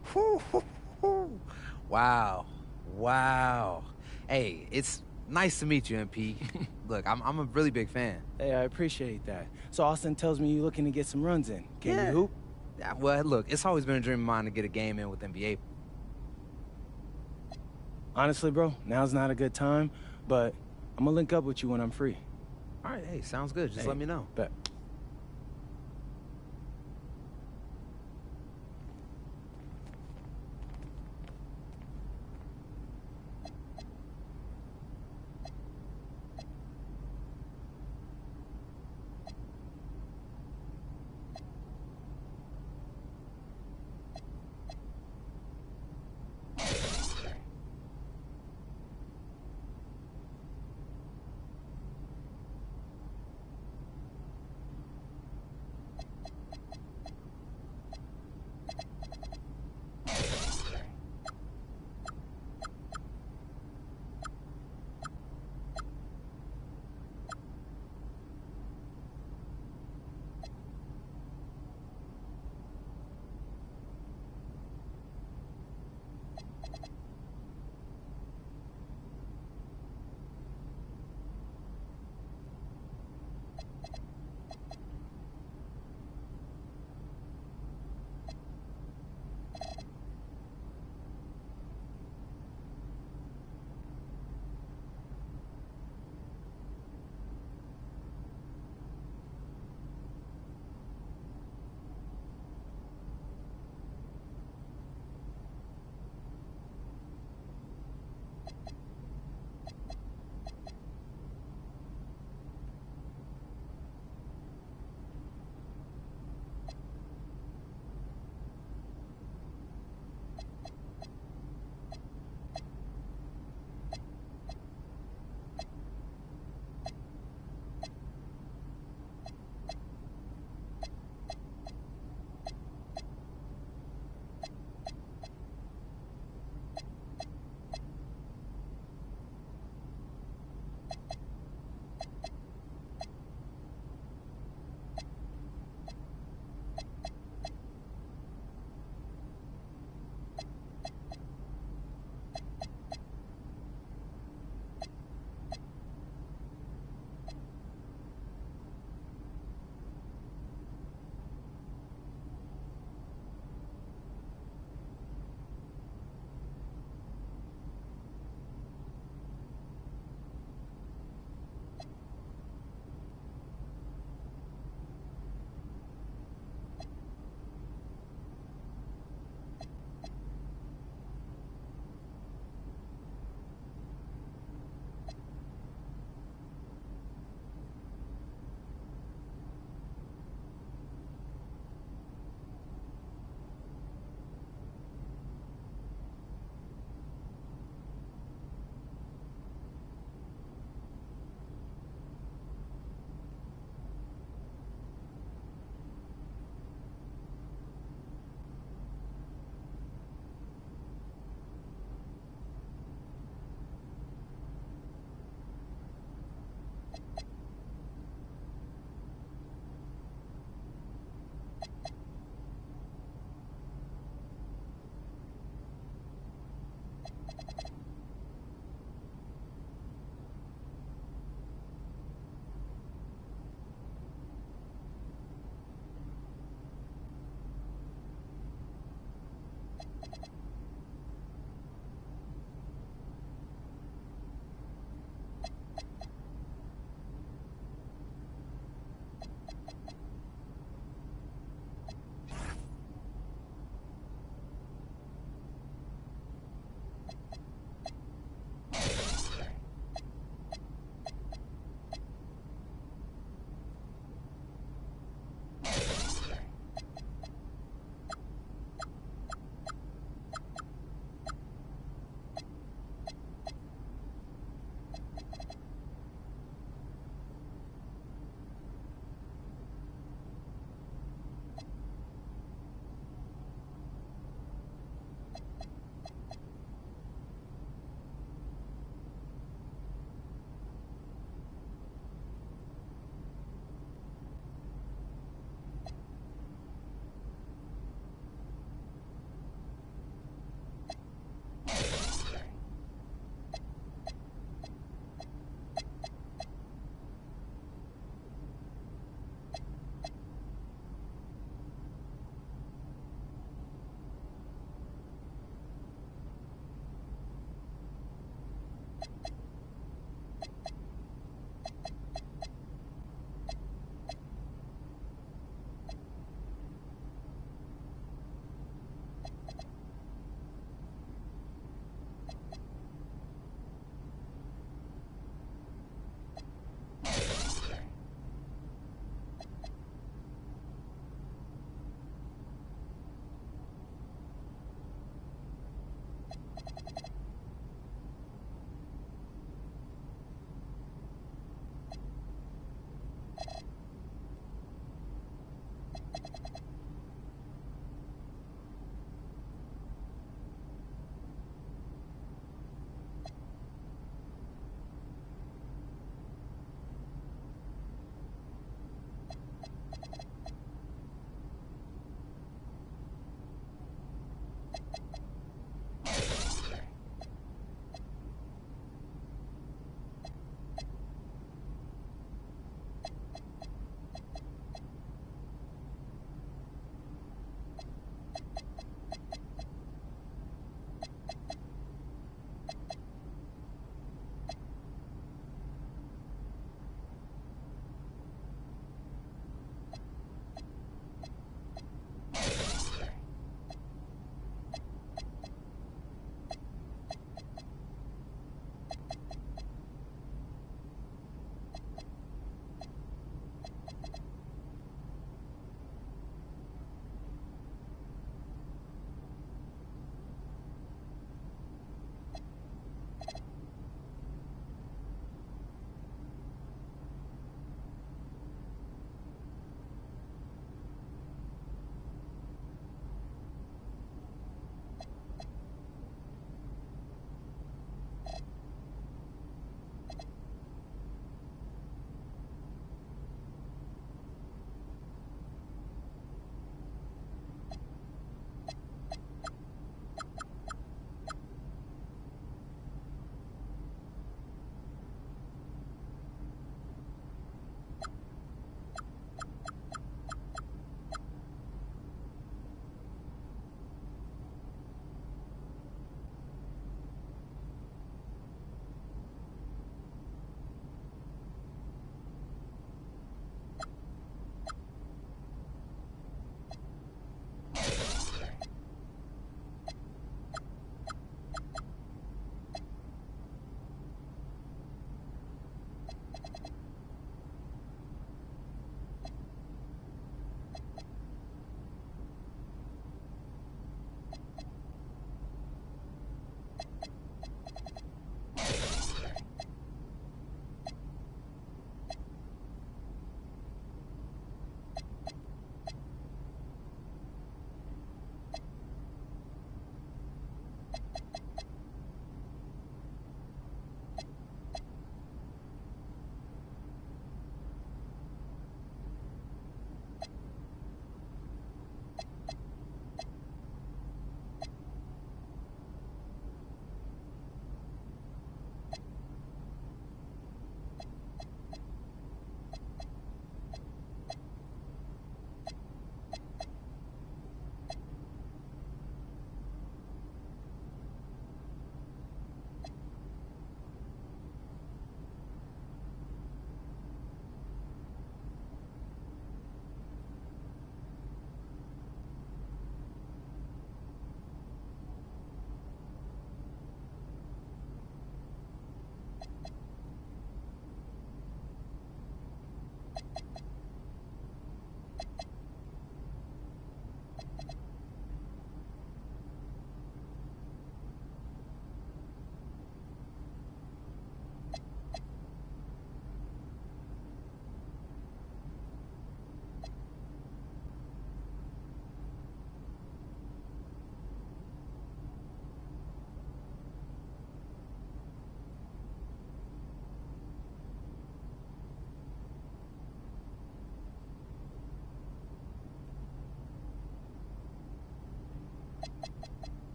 Wow. Wow. Hey, it's nice to meet you, MP. Look, I'm a really big fan. Hey, I appreciate that. So Austin tells me you're looking to get some runs in. Can you hoop? Yeah, well, look, it's always been a dream of mine to get a game in with NBA. Honestly, bro, now's not a good time, but I'm gonna link up with you when I'm free. All right, hey, sounds good. Just let me know. Bet.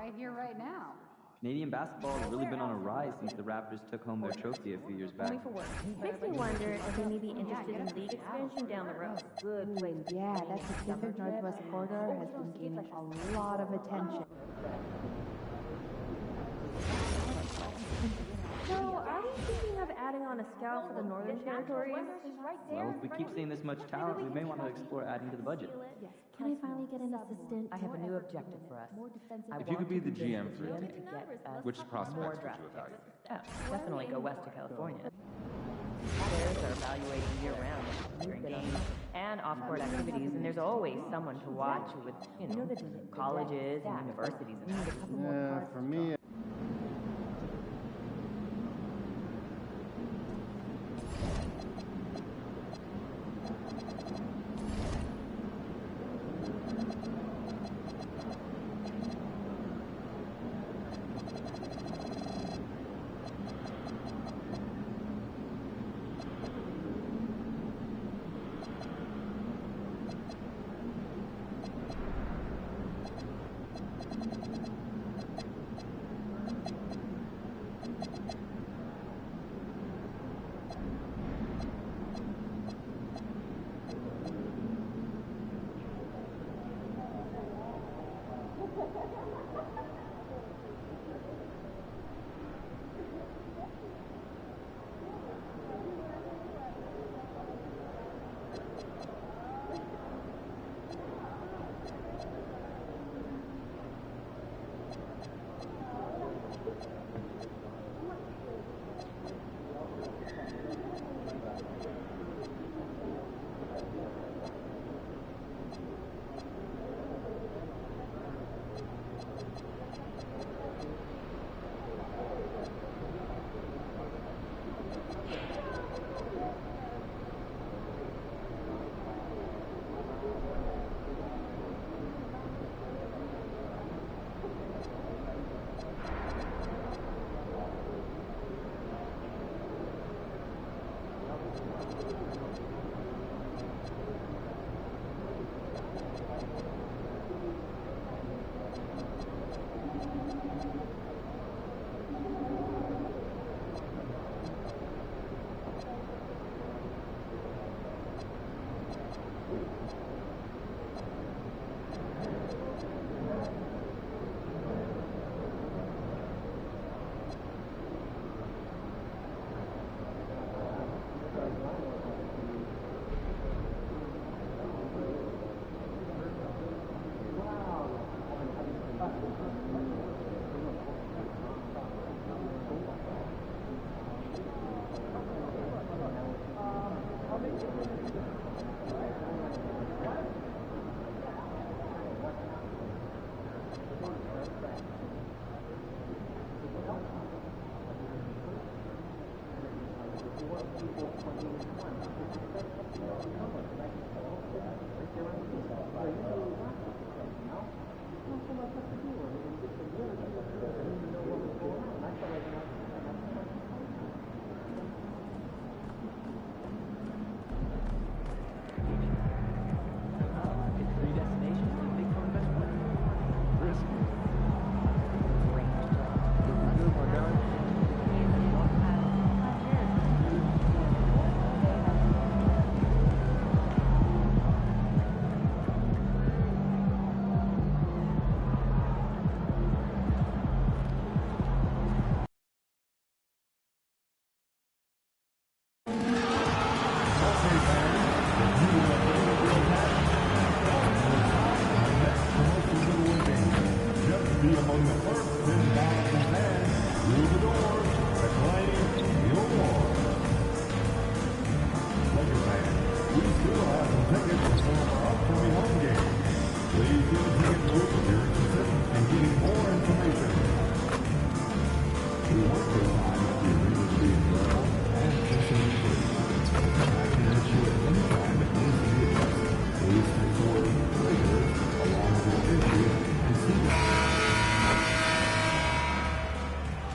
right here, right now. Canadian basketball has really been on a rise since the Raptors took home their trophy a few years back. Makes me wonder if they may be interested in league expansion down the road. Good place. Yeah, that Pacific Northwest corridor has been gaining a lot of attention. So, are we thinking of adding on a scout for the Northern Territories? Well, if we keep seeing this much talent, we may want to explore adding to the budget. Can I finally get an assistant? I have a new objective for us. If you could be the GM for a to team, get us which prospects more would draft you evaluate? picks. Oh, definitely go west to California. Players are evaluated year-round during games and off-court activities, and there's always someone to watch with, colleges and universities and stuff. Yeah, for me.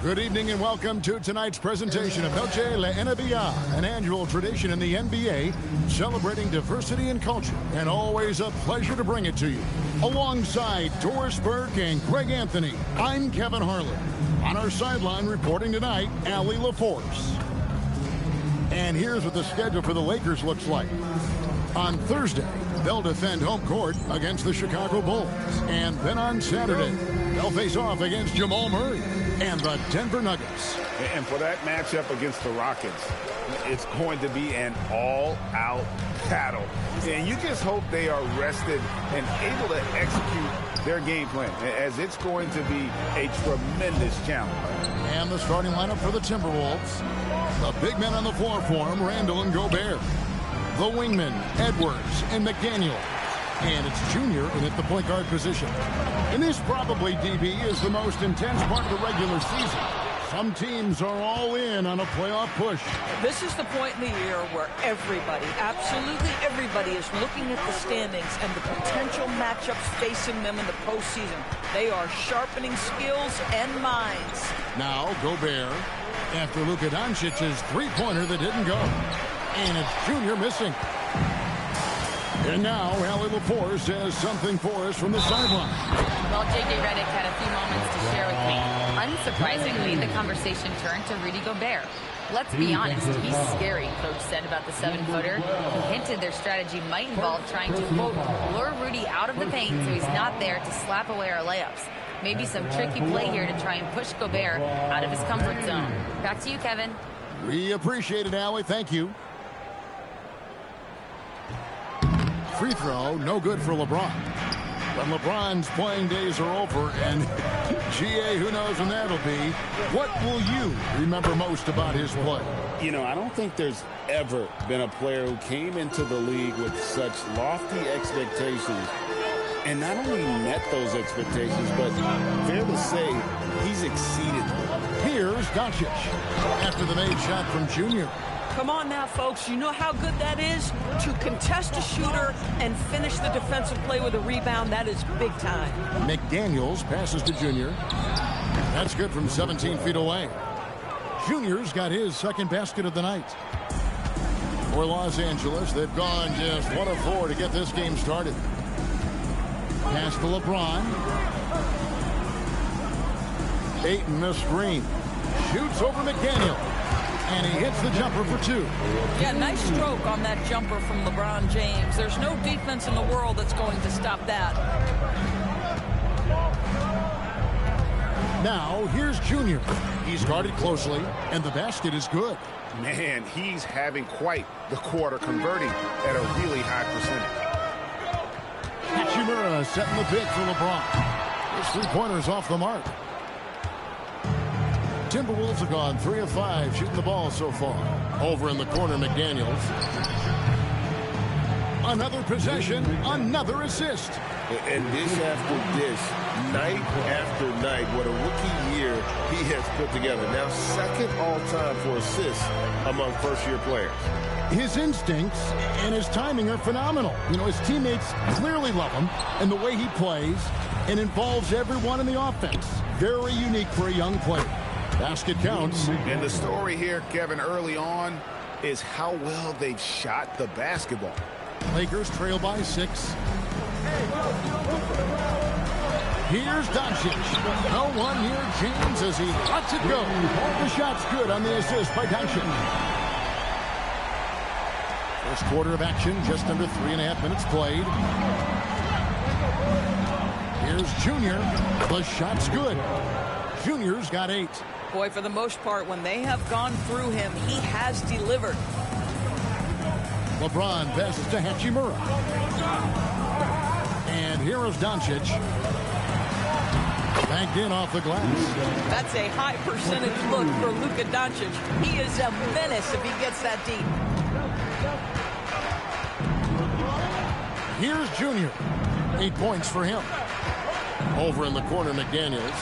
Good evening and welcome to tonight's presentation of Noche La NBA, an annual tradition in the NBA celebrating diversity and culture, and always a pleasure to bring it to you. Alongside Doris Burke and Greg Anthony, I'm Kevin Harlan. On our sideline reporting tonight, Allie LaForce. And here's what the schedule for the Lakers looks like. On Thursday, they'll defend home court against the Chicago Bulls. And then on Saturday, they'll face off against Jamal Murray and the Denver Nuggets. And for that matchup against the Rockets, it's going to be an all-out battle. And you just hope they are rested and able to execute their game plan, as it's going to be a tremendous challenge. And the starting lineup for the Timberwolves. The big men on the floor for them, Randall and Gobert. The wingmen, Edwards and McDaniel. And it's Junior in at the point guard position. And this probably, DB, is the most intense part of the regular season. Some teams are all in on a playoff push. This is the point in the year where everybody, absolutely everybody, is looking at the standings and the potential matchups facing them in the postseason. They are sharpening skills and minds. Now, Gobert, after Luka Doncic's three-pointer that didn't go. And it's Junior missing. And now, Allie LaForce has something for us from the sideline. Well, J.J. Redick had a few moments to share with me. Unsurprisingly, the conversation turned to Rudy Gobert. Let's be honest, he's scary, Coach said about the 7-footer. He hinted their strategy might involve trying to, quote, lure Rudy out of the paint so he's not there to slap away our layups. Maybe some tricky play here to try and push Gobert out of his comfort zone. Back to you, Kevin. We appreciate it, Allie. Thank you. Free throw, no good for LeBron. But LeBron's playing days are over, and GA, who knows when that'll be. What will you remember most about his play? You know, I don't think there's ever been a player who came into the league with such lofty expectations and not only met those expectations, but fair to say, he's exceeded them. Here's Doncic after the made shot from Junior. Come on now, folks. You know how good that is? To contest a shooter and finish the defensive play with a rebound, that is big time. McDaniels passes to Junior. That's good from 17 feet away. Junior's got his second basket of the night. For Los Angeles, they've gone just 1 of 4 to get this game started. Pass to LeBron. Ayton, the screen. Shoots over McDaniel. And he hits the jumper for 2. Yeah, nice stroke on that jumper from LeBron James. There's no defense in the world that's going to stop that. Now, here's Junior. He's guarded closely, and the basket is good. Man, he's having quite the quarter, converting at a really high percentage. Hachimura setting the bid for LeBron. His three-pointer's off the mark. Timberwolves have gone 3 of 5 shooting the ball so far. Over in the corner, McDaniels. Another possession, another assist. And dish after dish, night after night, what a rookie year he has put together. Now second all-time for assists among first-year players. His instincts and his timing are phenomenal. You know, his teammates clearly love him, and the way he plays and involves everyone in the offense. Very unique for a young player. Basket counts. And the story here, Kevin, early on is how well they've shot the basketball. Lakers trail by 6. Here's Doncic. No one near James as he lets it go. The shot's good on the assist by Doncic. First quarter of action, just under 3.5 minutes played. Here's Junior. The shot's good. Junior's got 8. Boy, for the most part, when they have gone through him, he has delivered. LeBron passes to Hachimura. And here is Doncic. Banked in off the glass. That's a high percentage look for Luka Doncic. He is a menace if he gets that deep. Here's Junior. 8 points for him. Over in the corner, McDaniels.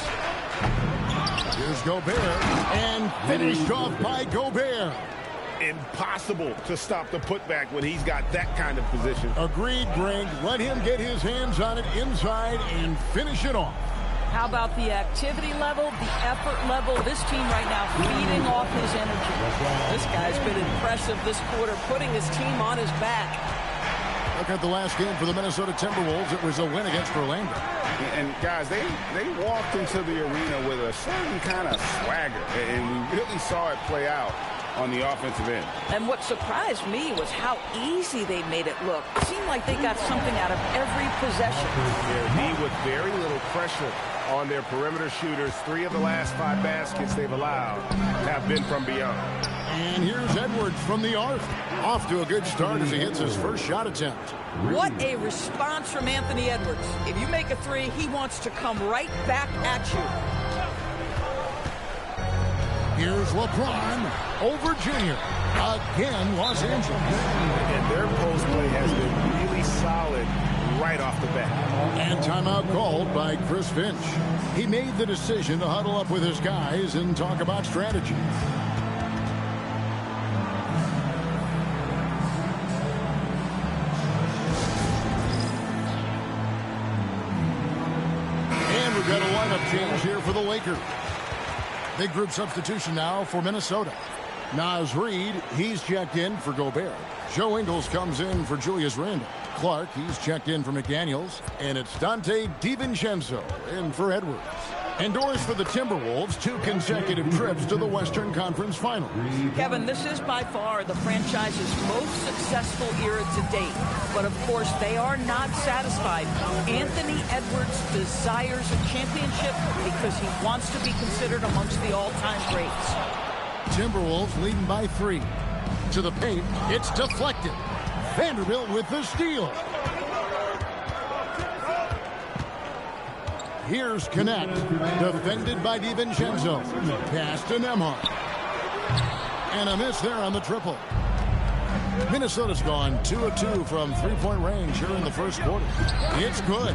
Here's Gobert, and finished off by Gobert. Impossible to stop the putback when he's got that kind of position. Agreed, Greg. Let him get his hands on it inside and finish it off. How about the activity level, the effort level? This team right now feeding off his energy. This guy's been impressive this quarter, putting his team on his back. Look at the last game for the Minnesota Timberwolves. It was a win against Orlando. And guys, they walked into the arena with a certain kind of swagger, and we really saw it play out on the offensive end. And what surprised me was how easy they made it look. It seemed like they got something out of every possession. Their D with very little pressure on their perimeter shooters. 3 of the last 5 baskets they've allowed have been from beyond. And here's Edwards from the arc. Off to a good start as he hits his first shot attempt. What a response from Anthony Edwards. If you make a 3, he wants to come right back at you. Here's LeBron over Junior. Again, Los Angeles. And their post play has been really solid right off the bat. And timeout called by Chris Finch. He made the decision to huddle up with his guys and talk about strategy. And we've got a lineup change here for the Lakers. Big group substitution now for Minnesota. Naz Reid, he's checked in for Gobert. Joe Ingles comes in for Julius Randle. Clark, he's checked in for McDaniels. And it's Dante DiVincenzo in for Edwards. Indoors for the Timberwolves, 2 consecutive trips to the Western Conference Finals. Kevin, this is by far the franchise's most successful era to date. But of course, they are not satisfied. Anthony Edwards desires a championship because he wants to be considered amongst the all-time greats. Timberwolves leading by 3. To the paint, it's deflected. Vanderbilt with the steal. Here's Connect, defended by DiVincenzo. Pass to Nembhard. And a miss there on the triple. Minnesota's gone 2 of 2 from three-point range here in the first quarter. It's good.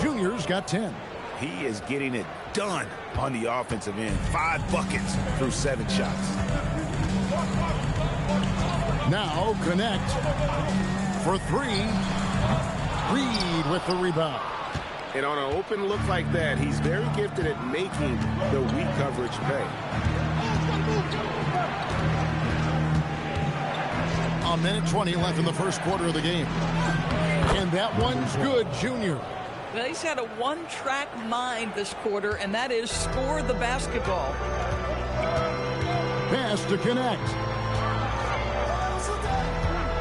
Junior's got 10. He is getting it done on the offensive end. 5 buckets through 7 shots. Now Connect for 3. Reid with the rebound. And on an open look like that, he's very gifted at making the weak coverage pay. A minute 20 left in the first quarter of the game. And that one's good, Junior. Well, he's had a one-track mind this quarter, and that is score the basketball. Pass to Connect.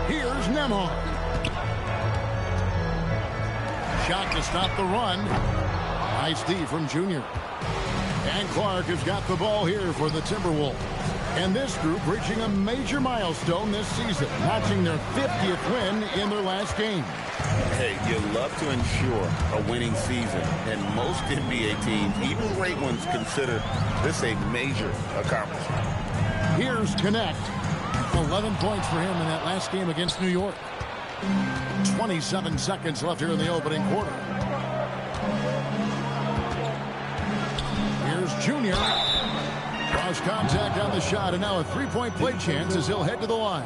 Here's Nembhard. Shot to stop the run. Nice D from Junior. And Clark has got the ball here for the Timberwolves. And this group reaching a major milestone this season, notching their 50th win in their last game. Hey, you love to ensure a winning season, and most NBA teams, even great ones, consider this a major accomplishment. Here's Connect. 11 points for him in that last game against New York. 27 seconds left here in the opening quarter. Here's Junior. Cross contact on the shot, and now a three-point play chance as he'll head to the line.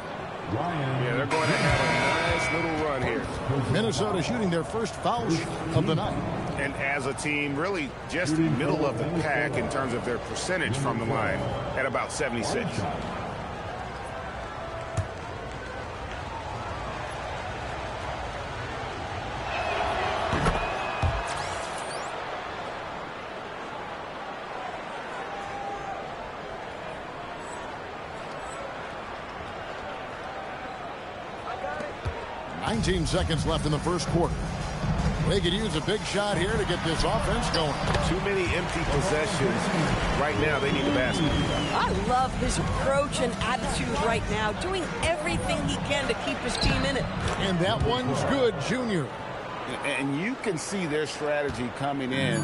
Yeah, they're going to have a nice little run here. Minnesota shooting their first foul shot of the night. And as a team, really just middle of the pack in terms of their percentage from the line at about 76. Seconds left in the first quarter. They could use a big shot here to get this offense going. Too many empty possessions. Right now, they need the basket. I love his approach and attitude right now, doing everything he can to keep his team in it. And that one's good, Junior. And you can see their strategy coming in.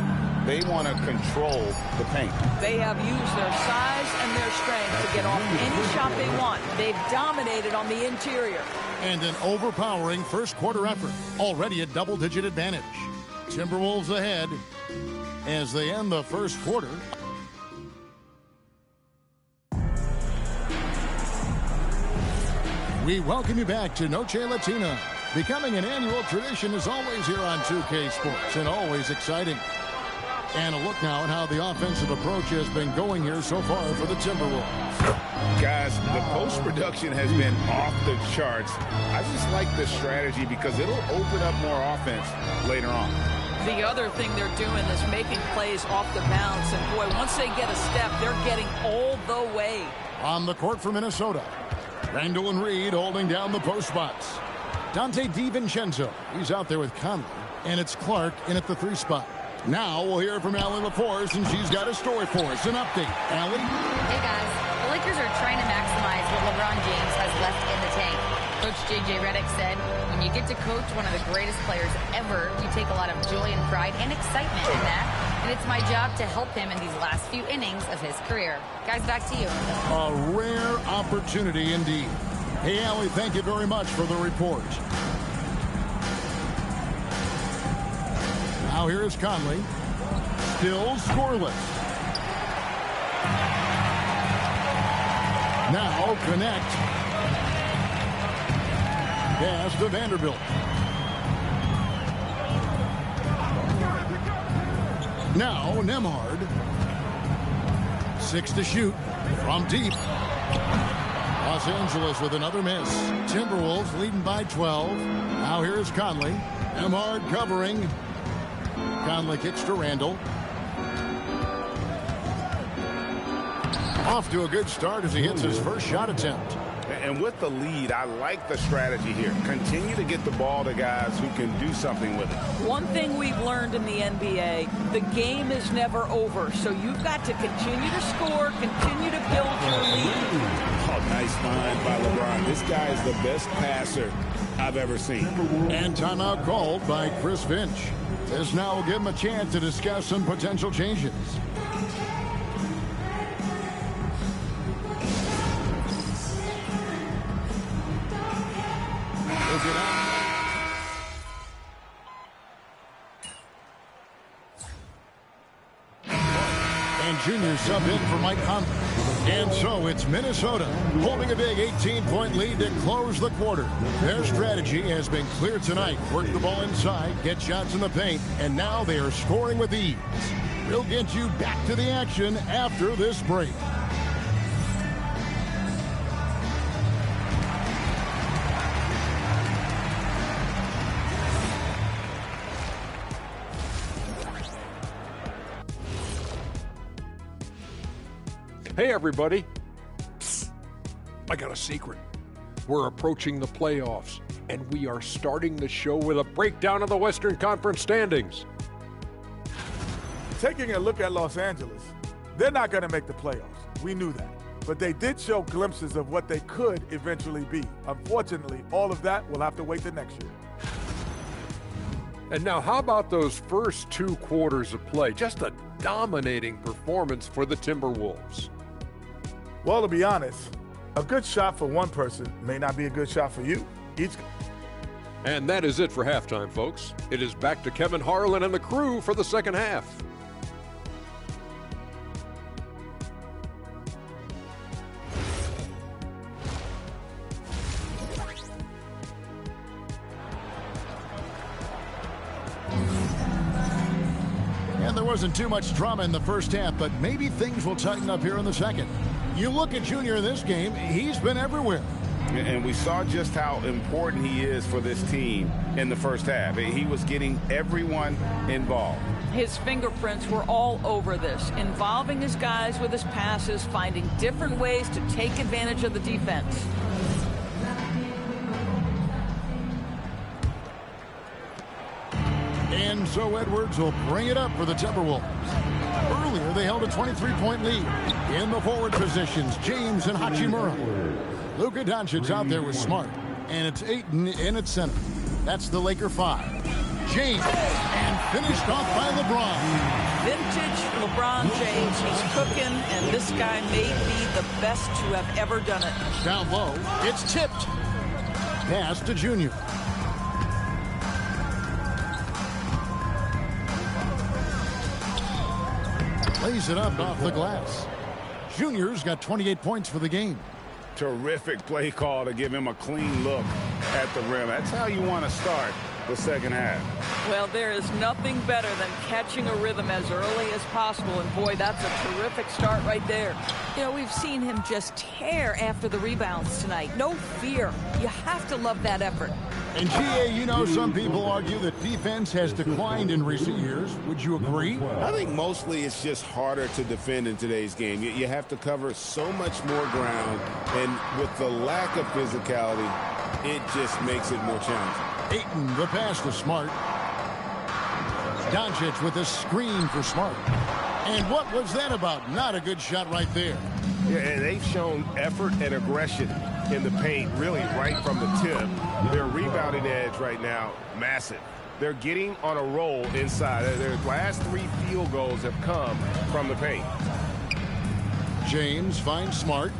They want to control the paint. They have used their size and their strength to get off any shot they want. They've dominated on the interior. And an overpowering first quarter effort. Already a double-digit advantage. Timberwolves ahead as they end the first quarter. We welcome you back to Noche Latina. Becoming an annual tradition is always here on 2K Sports and always exciting. And a look now at how the offensive approach has been going here so far for the Timberwolves. Guys, the post production has been off the charts. I just like the strategy because it'll open up more offense later on. The other thing they're doing is making plays off the bounce. And, boy, once they get a step, they're getting all the way. On the court for Minnesota, Randall and Reed holding down the post spots. Dante DiVincenzo, he's out there with Conley. And it's Clark in at the 3 spot. Now we'll hear from Allie LaForce, and she's got a story for us. An update. Allie? Hey, guys. The Lakers are trying to maximize what LeBron James has left in the tank. Coach J.J. Redick said, when you get to coach one of the greatest players ever, you take a lot of joy and pride and excitement in that. And it's my job to help him in these last few innings of his career. Guys, back to you. A rare opportunity indeed. Hey, Allie, thank you very much for the report. Now here is Conley. Still scoreless. Now connect. Pass to Vanderbilt. Now Nembhard. 6 to shoot from deep. Los Angeles with another miss. Timberwolves leading by 12. Now here's Conley. Nembhard covering. Conley kicks to Randall. Off to a good start as he hits his first shot attempt. And with the lead, I like the strategy here. Continue to get the ball to guys who can do something with it. One thing we've learned in the NBA, the game is never over. So you've got to continue to score, continue to build your lead. Oh, nice find by LeBron. This guy is the best passer I've ever seen. And timeout called by Chris Finch. This now will give him a chance to discuss some potential changes. And Junior sub in for Mike Conley. And so it's Minnesota holding a big 18-point lead to close the quarter. Their strategy has been clear tonight. Work the ball inside, get shots in the paint, and now they are scoring with ease. We'll get you back to the action after this break. Hey, everybody. Psst. I got a secret. We're approaching the playoffs, and we are starting the show with a breakdown of the Western Conference standings. Taking a look at Los Angeles, they're not going to make the playoffs. We knew that. But they did show glimpses of what they could eventually be. Unfortunately, all of that will have to wait till next year. And now, how about those first 2 quarters of play? Just a dominating performance for the Timberwolves. Well, to be honest, a good shot for one person may not be a good shot for you. And that is it for halftime, folks. It is back to Kevin Harlan and the crew for the second half. And there wasn't too much drama in the first half, but maybe things will tighten up here in the second. You look at Junior in this game, he's been everywhere. And we saw just how important he is for this team in the first half. He was getting everyone involved. His fingerprints were all over this, involving his guys with his passes, finding different ways to take advantage of the defense. And so Edwards will bring it up for the Timberwolves. Earlier, they held a 23-point lead. In the forward positions, James and Hachimura. Luka Doncic's out there with Smart. And it's Ayton in at center. That's the Laker 5. James, and finished off by LeBron. Vintage LeBron James. He's cooking, and this guy may be the best to have ever done it. Down low, it's tipped. Pass to Junior. Lays it up off the glass. Junior's got 28 points for the game. Terrific play call to give him a clean look at the rim. That's how you want to start the second half. Well, there is nothing better than catching a rhythm as early as possible, and boy, that's a terrific start right there. You know, we've seen him just tear after the rebounds tonight. No fear. You have to love that effort. And GA, you know, some people argue that defense has declined in recent years. Would you agree? I think mostly it's just harder to defend in today's game. You have to cover so much more ground, and with the lack of physicality, it just makes it more challenging. Ayton, the pass to Smart. Doncic with a screen for Smart. And what was that about? Not a good shot right there. Yeah, and they've shown effort and aggression in the paint, really right from the tip. Their rebounding edge right now, massive. They're getting on a roll inside. Their last 3 field goals have come from the paint. James finds Smart.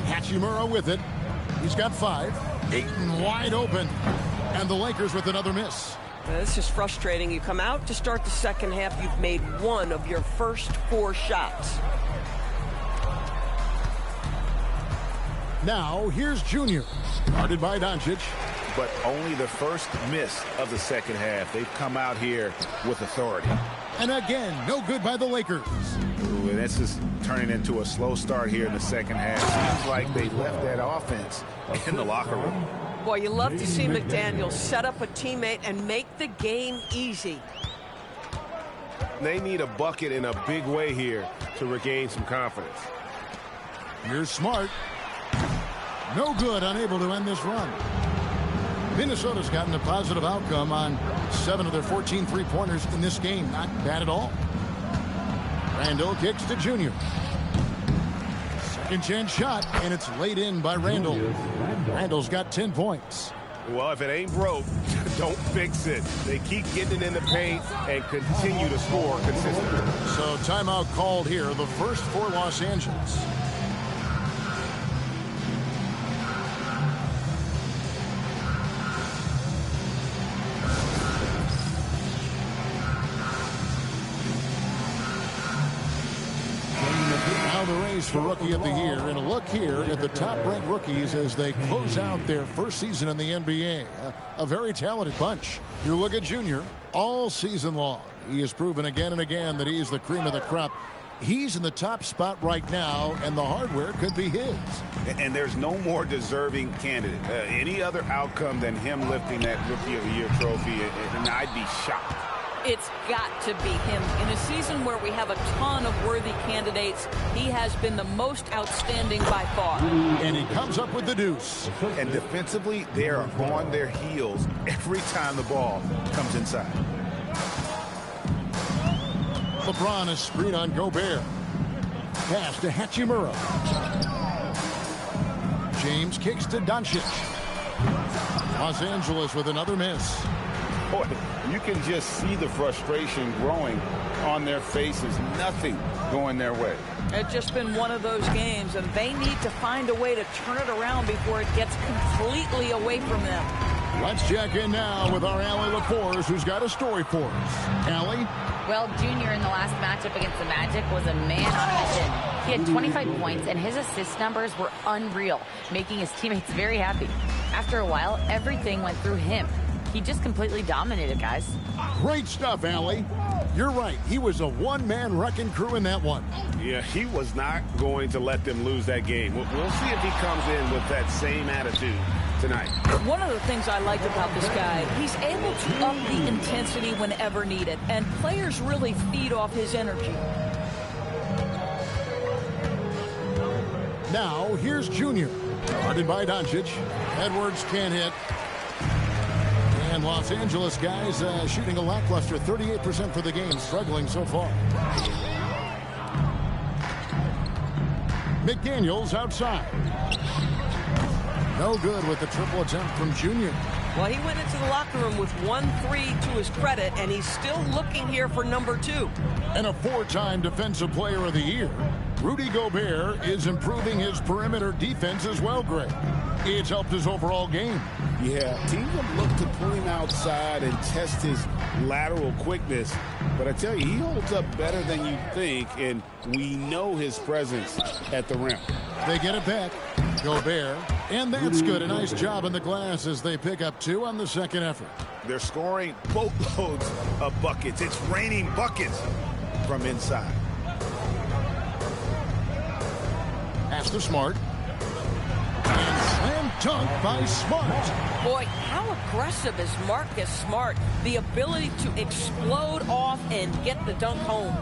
Hachimura with it. He's got 5. Ayton wide open. And the Lakers with another miss. This is frustrating. You come out to start the second half, you've made 1 of your first 4 shots. Now, here's Junior. Guarded by Doncic. But only the first miss of the second half. They've come out here with authority. And again, no good by the Lakers. Ooh, and this is turning into a slow start here in the second half. Seems like they left that offense in the locker room. Boy, you love to see McDaniels set up a teammate and make the game easy. They need a bucket in a big way here to regain some confidence. Here's Smart. No good, unable to end this run. Minnesota's gotten a positive outcome on 7 of their 14 three-pointers in this game. Not bad at all. Randall kicks to Junior. Second chance shot, and it's laid in by Randall. Randall's got 10 points. Well, if it ain't broke, don't fix it. They keep getting it in the paint and continue to score consistently. So timeout called here, the first for Los Angeles. The race for Rookie of the Year, and a look here at the top-ranked rookies as they close out their first season in the NBA. A very talented bunch. You look at Junior all season long. He has proven again and again that he is the cream of the crop. He's in the top spot right now, and the hardware could be his. And there's no more deserving candidate. Any other outcome than him lifting that Rookie of the Year trophy, and I'd be shocked. It's got to be him. In a season where we have a ton of worthy candidates, he has been the most outstanding by far. And he comes up with the deuce. And defensively, they are on their heels every time the ball comes inside. LeBron is screen on Gobert. Pass to Hachimura. James kicks to Doncic. Los Angeles with another miss. Boy, you can just see the frustration growing on their faces. Nothing going their way. It's just been one of those games, and they need to find a way to turn it around before it gets completely away from them. Let's check in now with our Allie LaForce, who's got a story for us. Allie? Well, Junior in the last matchup against the Magic was a man on a mission. He had 25 points, and his assist numbers were unreal, making his teammates very happy. After a while, everything went through him. He just completely dominated, guys. Great stuff, Allie. You're right. He was a one-man wrecking crew in that one. Yeah, he was not going to let them lose that game. We'll see if he comes in with that same attitude tonight. One of the things I liked about this guy, he's able to up the intensity whenever needed, and players really feed off his energy. Now, here's Junior. Guarded by Doncic. Edwards can't hit. And Los Angeles guys shooting a lackluster 38% for the game, struggling so far. McDaniels outside. No good with the triple attempt from Junior. Well, he went into the locker room with 1-3 to his credit, and he's still looking here for number 2. And a 4-time Defensive Player of the Year. Rudy Gobert is improving his perimeter defense as well, Greg. It's helped his overall game. Yeah, teams have looked to pull him outside and test his lateral quickness. But I tell you, he holds up better than you think, and we know his presence at the rim. They get it back. Gobert, and that's good. A nice job in the glass as they pick up 2 on the second effort. They're scoring boatloads of buckets. It's raining buckets from inside. Pass to Smart. And slam dunk by Smart. Boy, how aggressive is Marcus Smart? The ability to explode off and get the dunk home.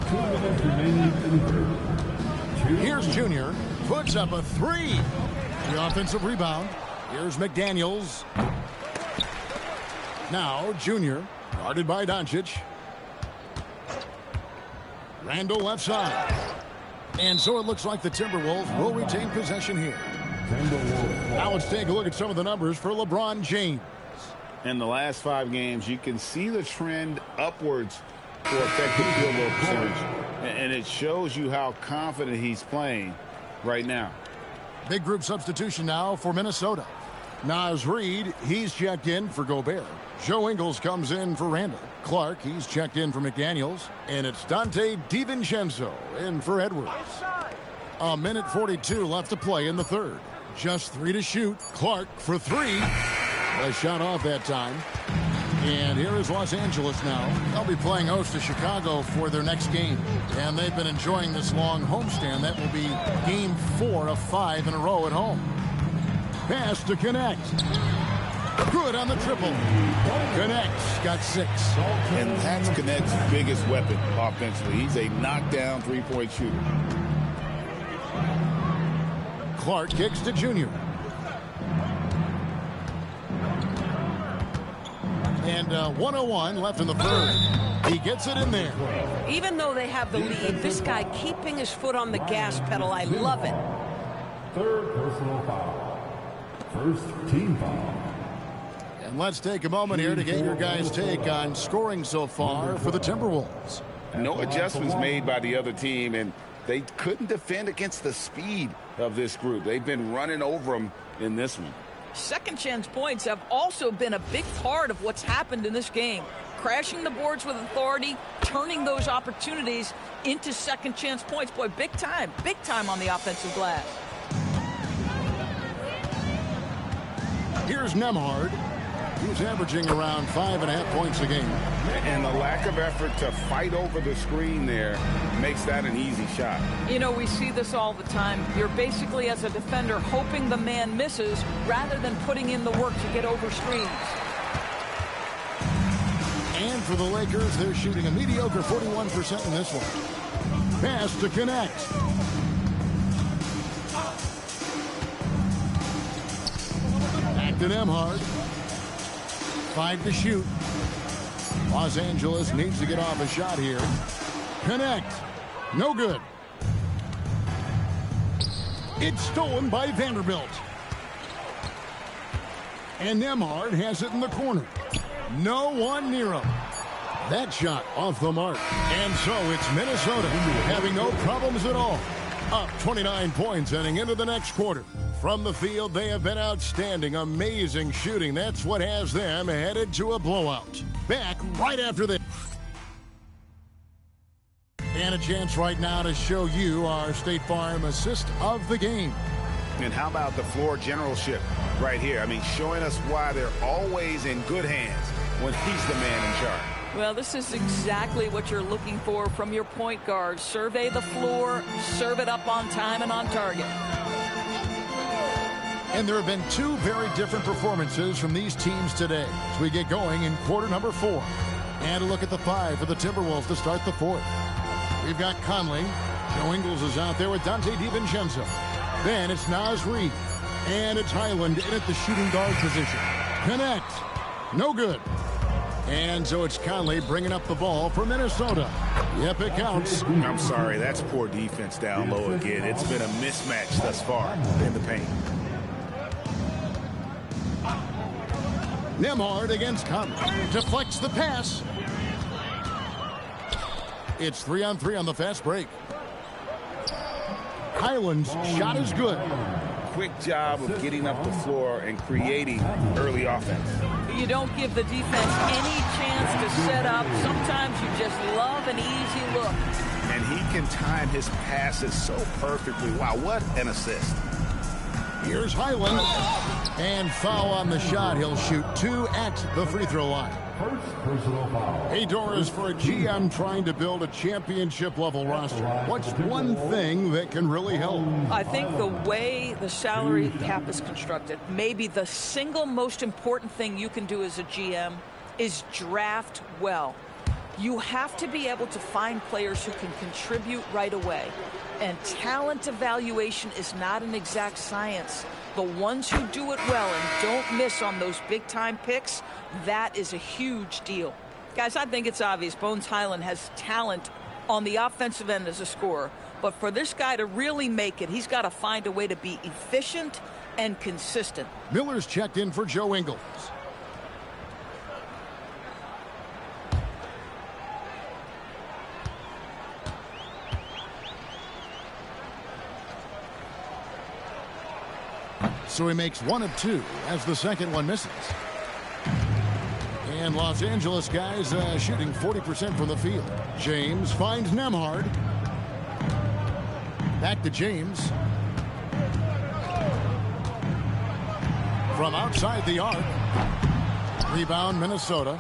Here's Junior. Puts up a 3. The offensive rebound. Here's McDaniels. Now Junior, guarded by Doncic. Randall left side. And so it looks like the Timberwolves will retain possession here. Now let's take a look at some of the numbers for LeBron James. In the last 5 games, you can see the trend upwards for effective field goal percentage. And it shows you how confident he's playing right now. Big group substitution now for Minnesota. Naz Reid, he's checked in for Gobert. Joe Ingles comes in for Randall. Clark, he's checked in for McDaniels. And it's Dante DiVincenzo in for Edwards. 1:42 left to play in the third. Just 3 to shoot. Clark for 3. A shot off that time. And here is Los Angeles now. They'll be playing host to Chicago for their next game. And they've been enjoying this long homestand. That will be game 4 of 5 in a row at home. Pass to Connect. Good on the triple. Connect's got 6. And that's Connect's biggest weapon offensively. He's a knockdown three-point shooter. Clark kicks to Junior. And 1:01 left in the third. He gets it in there. Even though they have the lead, this guy keeping his foot on the gas pedal, I love it. Third personal foul. First team foul. And let's take a moment here to get your guys' take on scoring so far for the Timberwolves. No adjustments made by the other team, and they couldn't defend against the speed of this group. They've been running over them in this one. Second chance points have also been a big part of what's happened in this game. Crashing the boards with authority, turning those opportunities into second chance points. Boy, big time on the offensive glass. Here's Nembhard. He's averaging around 5.5 points a game. And the lack of effort to fight over the screen there makes that an easy shot. You know, we see this all the time. You're basically, as a defender, hoping the man misses rather than putting in the work to get over screens. And for the Lakers, they're shooting a mediocre 41% in this one. Pass to Connect. Back to Nembhard. 5 to shoot. Los Angeles needs to get off a shot here. Connect. No good. It's stolen by Vanderbilt. And Nembhard has it in the corner. No one near him. That shot off the mark. And so it's Minnesota having no problems at all. Up 29 points heading into the next quarter. From the field, they have been outstanding. Amazing shooting. That's what has them headed to a blowout. Back right after this. And a chance right now to show you our State Farm assist of the game. And how about the floor generalship right here? I mean, showing us why they're always in good hands when he's the man in charge. Well, this is exactly what you're looking for from your point guard. Survey the floor, serve it up on time and on target. And there have been 2 very different performances from these teams today as we get going in quarter number 4. And a look at the 5 for the Timberwolves to start the 4th. We've got Conley. Joe Ingles is out there with Dante DiVincenzo. Then it's Naz Reid. And it's Highland in at the shooting guard position. Connect. No good. And so it's Conley bringing up the ball for Minnesota. Yep, it counts. I'm sorry, that's poor defense down low again. It's been a mismatch thus far in the paint. Nembhard against Conley. Deflects the pass. It's 3-on-3 on the fast break. Highland's shot is good. Quick job of getting up the floor and creating early offense. You don't give the defense any chance to set up. Sometimes you just love an easy look. And he can time his passes so perfectly. Wow, what an assist. Here's Highland. And foul on the shot. He'll shoot 2 at the free throw line. Hey, Doris, for a GM trying to build a championship-level roster, what's one thing that can really help? I think the way the salary cap is constructed, maybe the single most important thing you can do as a GM is draft well. You have to be able to find players who can contribute right away. And talent evaluation is not an exact science. The ones who do it well and don't miss on those big-time picks, that is a huge deal. Guys, I think it's obvious Bones Hyland has talent on the offensive end as a scorer. But for this guy to really make it, he's got to find a way to be efficient and consistent. Miller's checked in for Joe Ingles. So he makes 1 of 2 as the second one misses. And Los Angeles guys shooting 40% from the field. James finds Nembhard. Back to James. From outside the arc. Rebound Minnesota.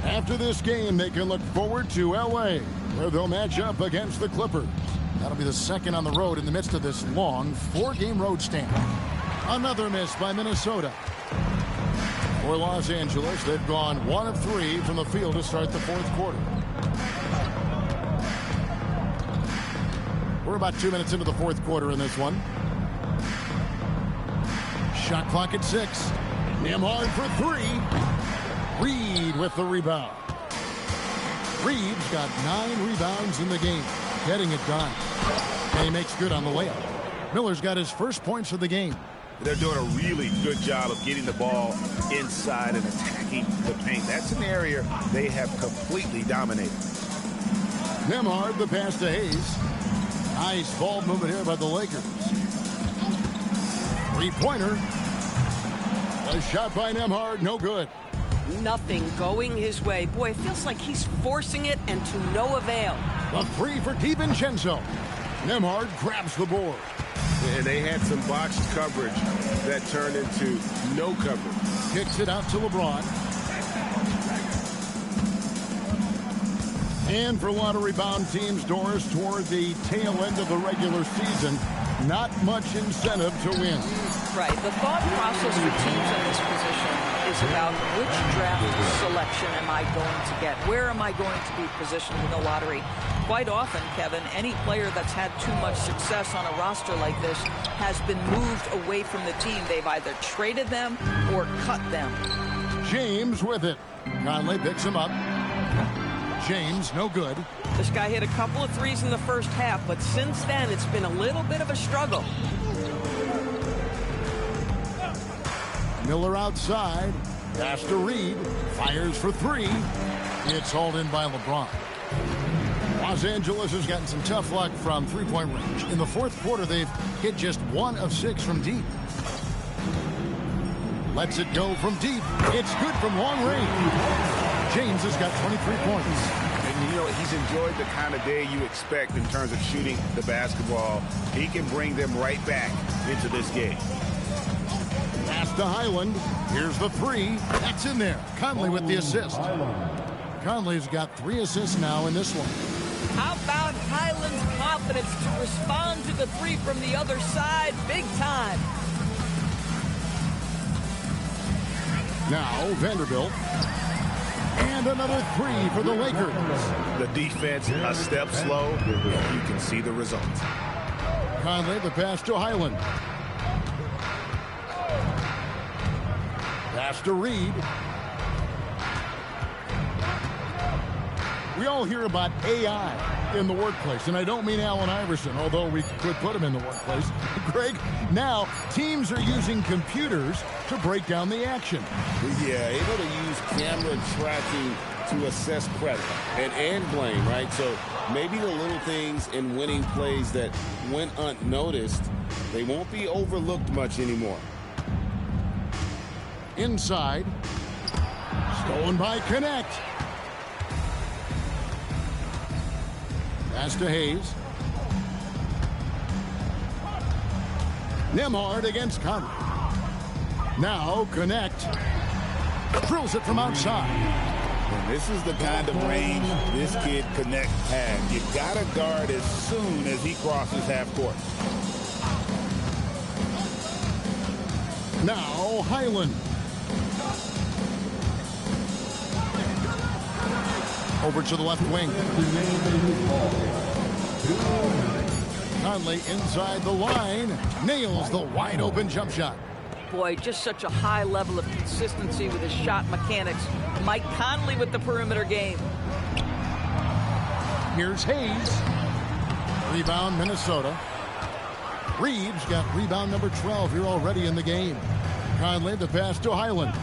After this game, they can look forward to L.A., where they'll match up against the Clippers. That'll be the second on the road in the midst of this long 4-game road stand. Another miss by Minnesota. For Los Angeles, they've gone 1 of 3 from the field to start the fourth quarter. We're about 2 minutes into the fourth quarter in this one. Shot clock at 6. Nembhard for 3. Reed with the rebound. Reed's got 9 rebounds in the game, getting it done. And he makes good on the layup. Miller's got his first points of the game. They're doing a really good job of getting the ball inside and attacking the paint. That's an area they have completely dominated. Nembhard, the pass to Hayes. Nice ball movement here by the Lakers. 3-pointer. A shot by Nembhard, no good. Nothing going his way. Boy, it feels like he's forcing it and to no avail. A 3 for DiVincenzo. Nembhard grabs the board. And they had some box coverage that turned into no coverage. Kicks it out to LeBron. And for a lot of rebound teams, Doris, toward the tail end of the regular season, not much incentive to win. Right. The thought process for teams in this position is about which draft selection am I going to get? Where am I going to be positioned in the lottery? Quite often, Kevin, any player that's had too much success on a roster like this has been moved away from the team. They've either traded them or cut them. James with it. Conley picks him up. James, no good. This guy hit a couple of threes in the first half, but since then, it's been a little bit of a struggle. Miller outside. Pass to Reed. Fires for 3. It's hauled in by LeBron. Los Angeles has gotten some tough luck from 3-point range. In the fourth quarter, they've hit just 1 of 6 from deep. Lets it go from deep. It's good from long range. James has got 23 points. And, you know, he's enjoyed the kind of day you expect in terms of shooting the basketball. He can bring them right back into this game. Pass to Hyland. Here's the 3. That's in there. Conley with the assist. Conley's got 3 assists now in this one. How about Hyland's confidence to respond to the 3 from the other side? Big time. Now Vanderbilt. And another 3 for the Lakers. The defense a step slow. You can see the results. Conley, the pass to Hyland. Pass to Reed. We all hear about AI in the workplace, and I don't mean Allen Iverson, although we could put him in the workplace. Greg, now teams are using computers to break down the action. Yeah, able to use camera tracking to assess credit and blame, right? So maybe the little things in winning plays that went unnoticed, they won't be overlooked much anymore. Inside. Stolen by Connect. Pass to Hayes. Nembhard against Conley. Now Connect. Drills it from outside. And this is the kind of range this kid Connect has. You got to guard as soon as he crosses half court. Now Highland. Over to the left wing. Conley inside the line. Nails the wide open jump shot. Boy, just such a high level of consistency with his shot mechanics. Mike Conley with the perimeter game. Here's Hayes. Rebound, Minnesota. Reeves got rebound number 12 here already in the game. Conley the pass to Highland.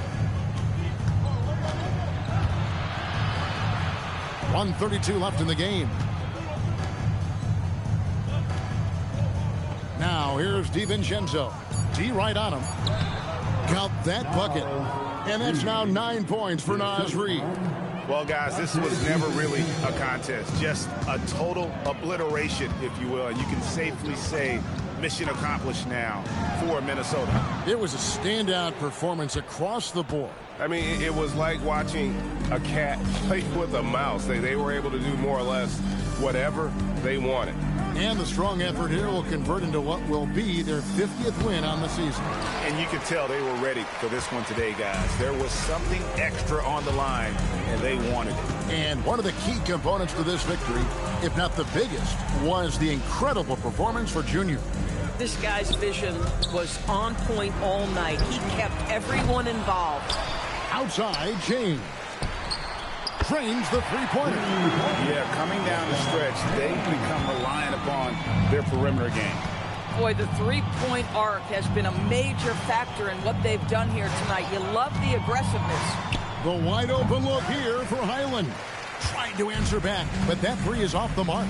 1:32 left in the game. Now here's DiVincenzo. D right on him. Count that bucket. And that's now 9 points for Naz Reid. Well, guys, this was never really a contest. Just a total obliteration, if you will. And you can safely say mission accomplished now for Minnesota. It was a standout performance across the board. I mean, it was like watching a cat play with a mouse. They were able to do more or less whatever they wanted. And the strong effort here will convert into what will be their 50th win on the season. And you could tell they were ready for this one today, guys. There was something extra on the line, and they wanted it. And one of the key components to this victory, if not the biggest, was the incredible performance for Junior. This guy's vision was on point all night. He kept everyone involved. Outside, James. Trains the three-pointer. Yeah, coming down the stretch, they've become reliant upon their perimeter game. Boy, the three-point arc has been a major factor in what they've done here tonight. You love the aggressiveness. The wide open look here for Highland. Tried to answer back, but that three is off the mark.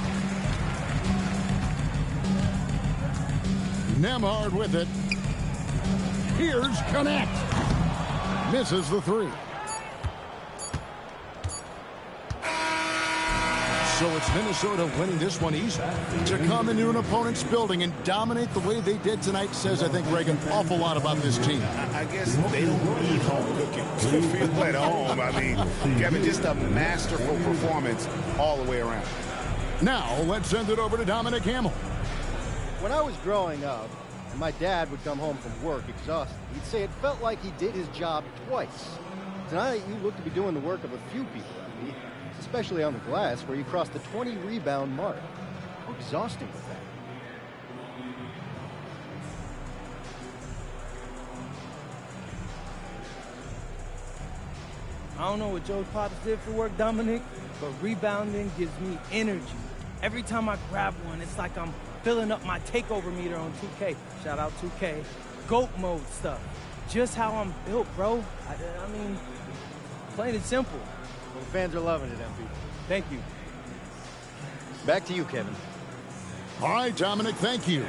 Nembhard with it. Here's Connect. Misses the three. So it's Minnesota winning this one easy. To come into an opponent's building and dominate the way they did tonight says, I think, Greg, an awful lot about this team. I guess they don't need home cooking to feel at home. I mean, Kevin, just a masterful performance all the way around. Now, let's send it over to Dominic Hamill. When I was growing up, and my dad would come home from work exhausted, he'd say it felt like he did his job twice. Tonight, you look to be doing the work of a few people, Andy, especially on the glass, where you crossed the 20-rebound mark. How exhausting was that? I don't know what Joe Pops did for work, Dominic, but rebounding gives me energy. Every time I grab one, it's like I'm filling up my takeover meter on 2K. Shout out 2K. GOAT mode stuff. Just how I'm built, bro. I mean, plain and simple. Well, the fans are loving it, MP. Thank you. Back to you, Kevin. All right, Dominic, thank you.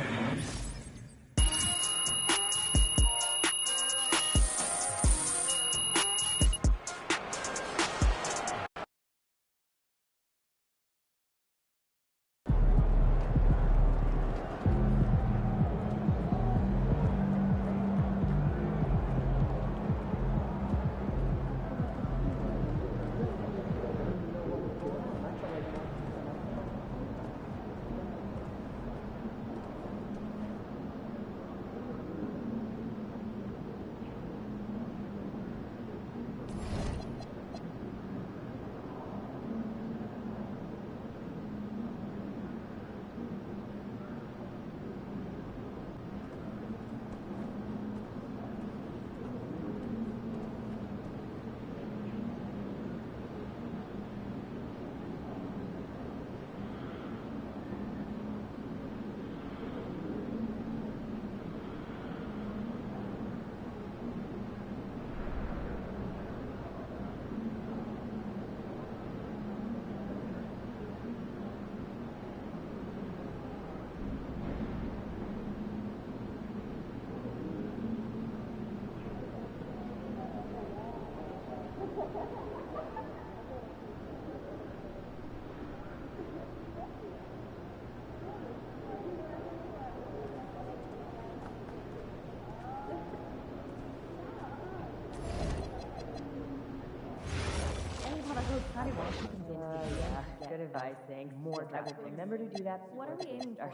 Thanks. More travel. Remember to do that. What are we aiming for?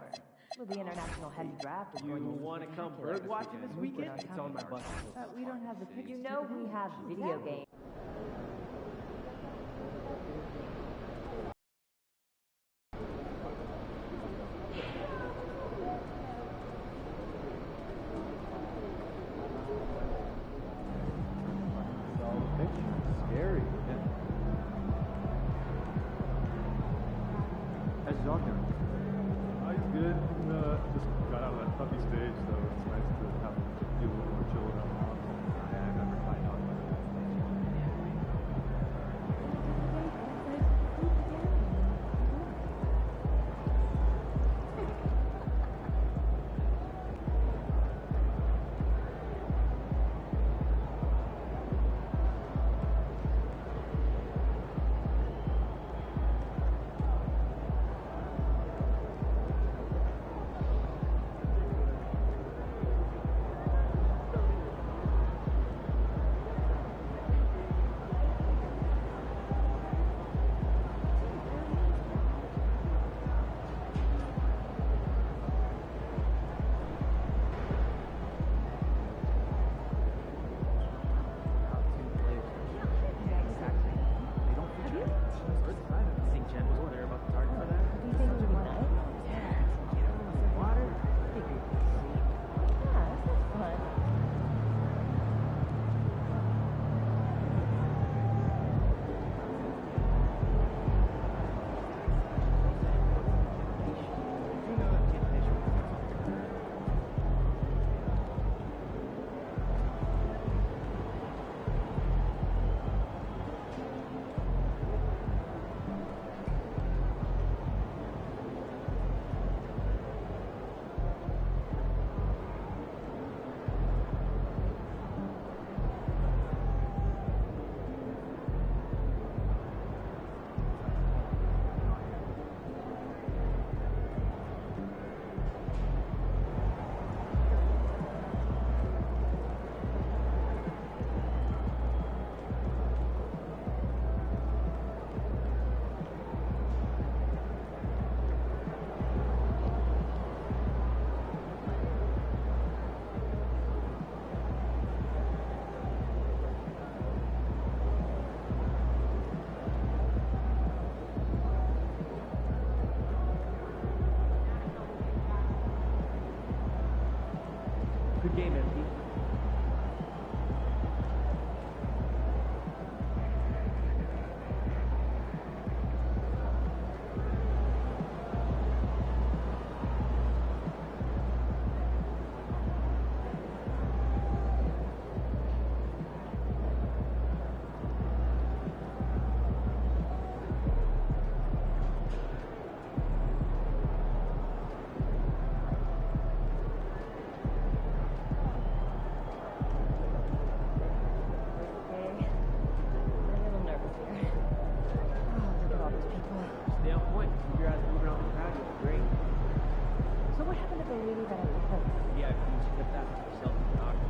Well, the international heavy draft is going to be want to come bird watching this weekend? It's on my bucket list. we don't have the pictures. You know we have video games. Scary. How's your dog doing? He's good. Just got out of that puppy stage, so it's nice to have him be a little more chill around the house. I remember my dog. Good game, MP. Stay on point. Keep your eyes moving on the crowd. You're great. So what happened to the lady that I replaced? Yeah, you should get that for yourself and the doctor.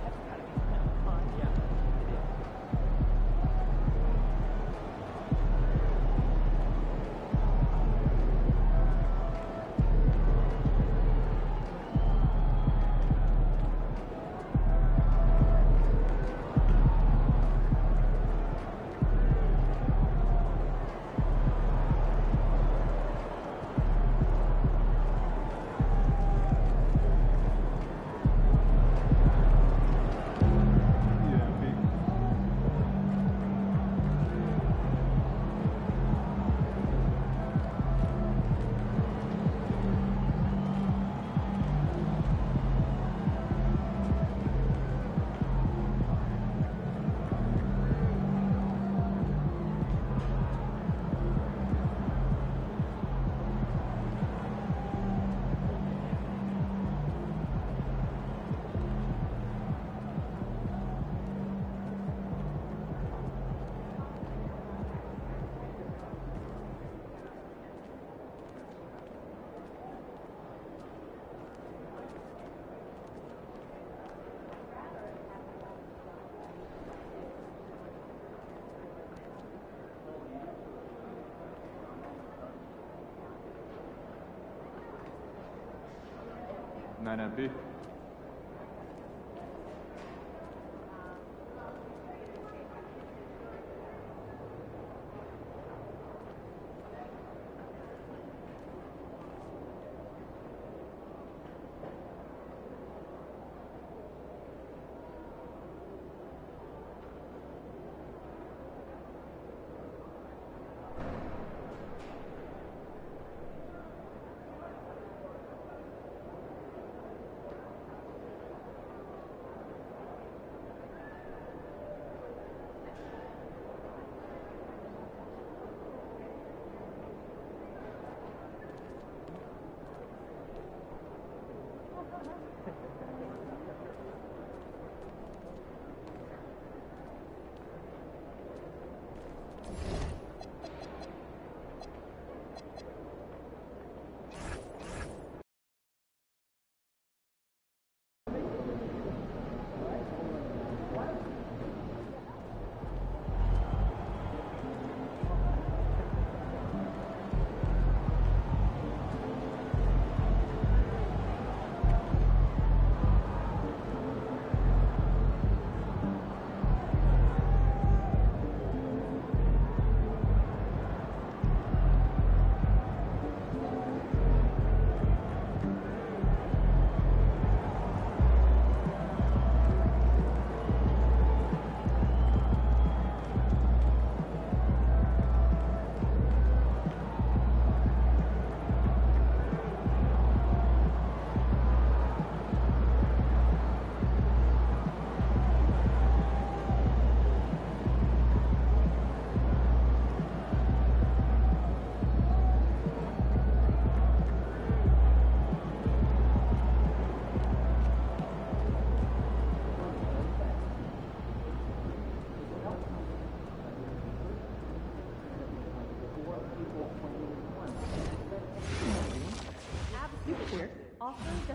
That's gotta be fun. Yeah, it is. 9 MP.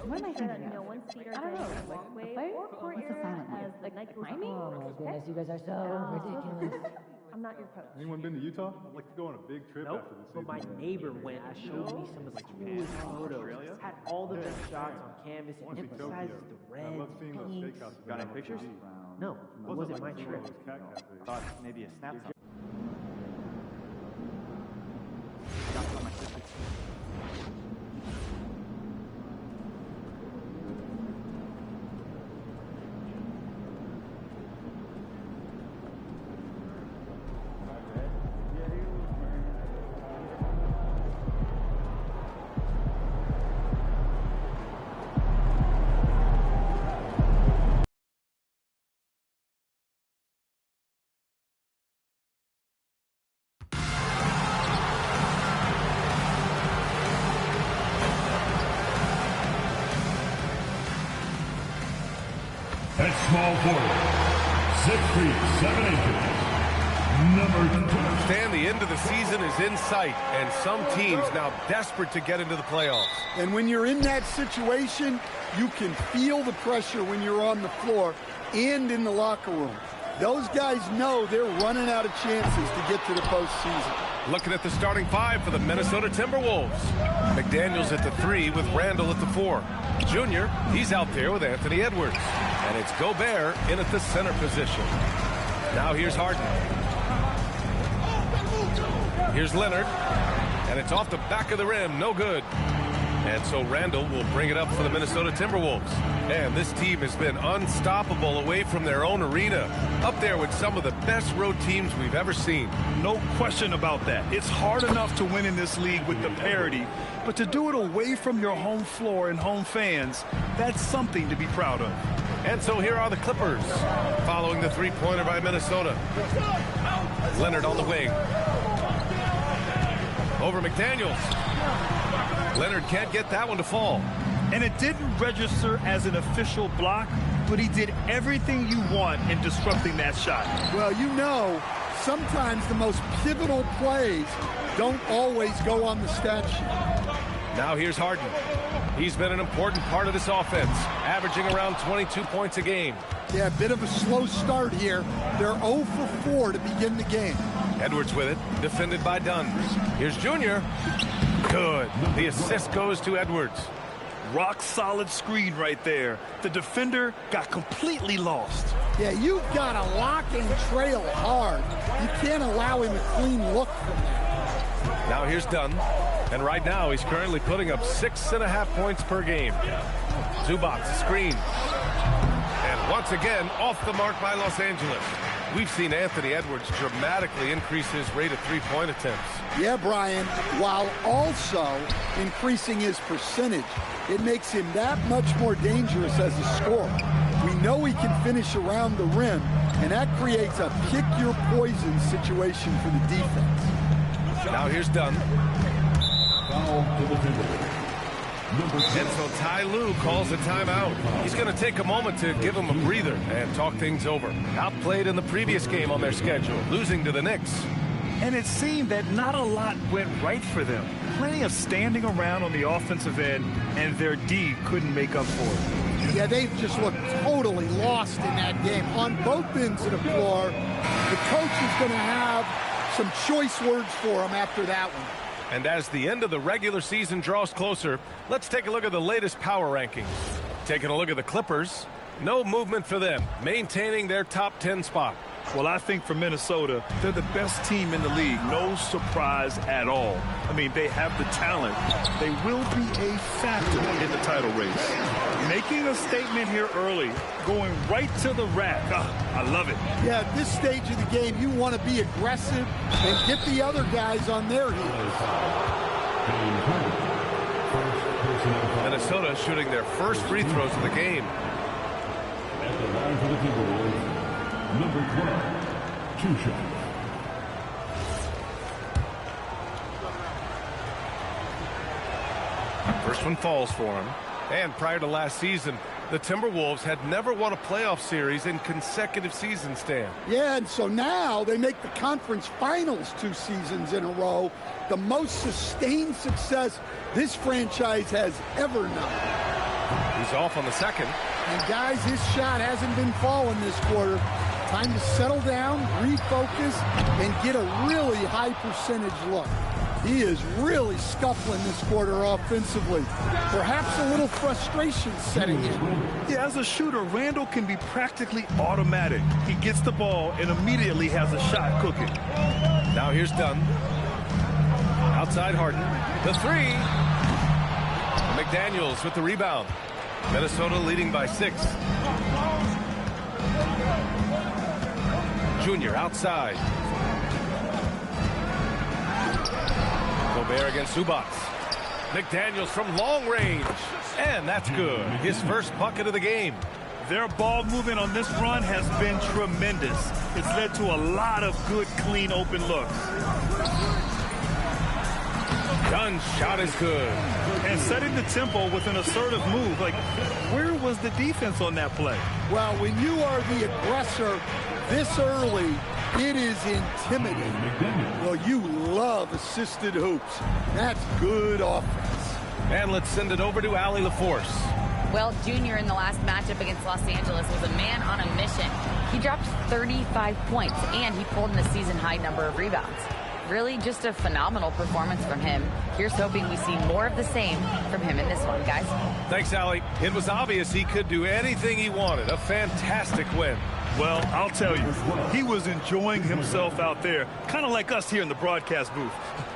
What am I thinking of? I don't know. Like, a fight? What's a silent like climbing? Oh my goodness, you guys are so ridiculous. I'm not your coach. Anyone been to Utah? I'd like to go on a big trip after this season. But my neighbor went and showed me some of the coolest photos. Had all the best shots on canvas and emphasizes the reds, pinks. Got any pictures? No, it wasn't my trip. Thought maybe a snapshot. At small forward, 6 feet 7 inches, number 2. Stan, the end of the season is in sight, and some teams now desperate to get into the playoffs. And when you're in that situation, you can feel the pressure when you're on the floor and in the locker room. Those guys know they're running out of chances to get to the postseason. Looking at the starting five for the Minnesota Timberwolves. McDaniels at the 3 with Randall at the 4. Junior, he's out there with Anthony Edwards. And it's Gobert in at the center position. Now here's Harden. Here's Leonard. And it's off the back of the rim. No good. And so Randall will bring it up for the Minnesota Timberwolves. And this team has been unstoppable away from their own arena. Up there with some of the best road teams we've ever seen. No question about that. It's hard enough to win in this league with the parity, but to do it away from your home floor and home fans, that's something to be proud of. And so here are the Clippers, following the three-pointer by Minnesota. Leonard on the wing. Over McDaniels. Leonard can't get that one to fall. And it didn't register as an official block, but he did everything you want in disrupting that shot. Well, you know, sometimes the most pivotal plays don't always go on the stat sheet. Now here's Harden. He's been an important part of this offense, averaging around 22 points a game. Yeah, a bit of a slow start here. They're 0 for 4 to begin the game. Edwards with it, defended by Dunn. Here's Junior. Good. The assist goes to Edwards. Rock solid screen right there. The defender got completely lost. Yeah, you've got to lock and trail hard. You can't allow him a clean look from that. Now here's Dunn. And right now he's currently putting up 6.5 points per game. Zubac screen. And once again, off the mark by Los Angeles. We've seen Anthony Edwards dramatically increase his rate of three-point attempts. Yeah, Brian, while also increasing his percentage. It makes him that much more dangerous as a scorer. We know he can finish around the rim, and that creates a pick-your-poison situation for the defense. Now here's Dunn. And so Ty Lue calls a timeout. He's going to take a moment to give him a breather and talk things over. Outplayed in the previous game on their schedule, losing to the Knicks. And it seemed that not a lot went right for them. Plenty of standing around on the offensive end, and their D couldn't make up for it. Yeah, they just looked totally lost in that game. On both ends of the floor, the coach is going to have some choice words for them after that one. And as the end of the regular season draws closer, let's take a look at the latest power rankings. Taking a look at the Clippers, no movement for them, maintaining their top 10 spot. Well, I think for Minnesota, they're the best team in the league. No surprise at all. I mean, they have the talent. They will be a factor in the title race. Making a statement here early, going right to the rack. I love it. Yeah, at this stage of the game, you want to be aggressive and get the other guys on their heels. Minnesota shooting their first free throws of the game. At the line for the Timberwolves, number 12, two shots. First one falls for him. And prior to last season, the Timberwolves had never won a playoff series in consecutive seasons, Stan. Yeah, and so now they make the conference finals 2 seasons in a row. The most sustained success this franchise has ever known. He's off on the second. And guys, his shot hasn't been falling this quarter. Time to settle down, refocus, and get a really high percentage look. He is really scuffling this quarter offensively. Perhaps a little frustration setting in. Yeah, as a shooter, Randall can be practically automatic. He gets the ball and immediately has a shot cooking. Now here's Dunn. Outside Harden. The three. McDaniels with the rebound. Minnesota leading by 6. Junior outside. Gobert against Zubac. McDaniels from long range. And that's good. His first bucket of the game. Their ball movement on this run has been tremendous. It's led to a lot of good, clean, open looks. Dunn's shot is good. And setting the tempo with an assertive move. Like, where was the defense on that play? Well, when you are the aggressor this early, it is intimidating. Well, you love assisted hoops. That's good offense. And let's send it over to Allie LaForce. Well, Junior in the last matchup against Los Angeles was a man on a mission. He dropped 35 points, and he pulled in a season-high number of rebounds. Really just a phenomenal performance from him. Here's hoping we see more of the same from him in this one, guys. Thanks, Allie. It was obvious he could do anything he wanted. A fantastic win. Well, I'll tell you, he was enjoying himself out there, kind of like us here in the broadcast booth.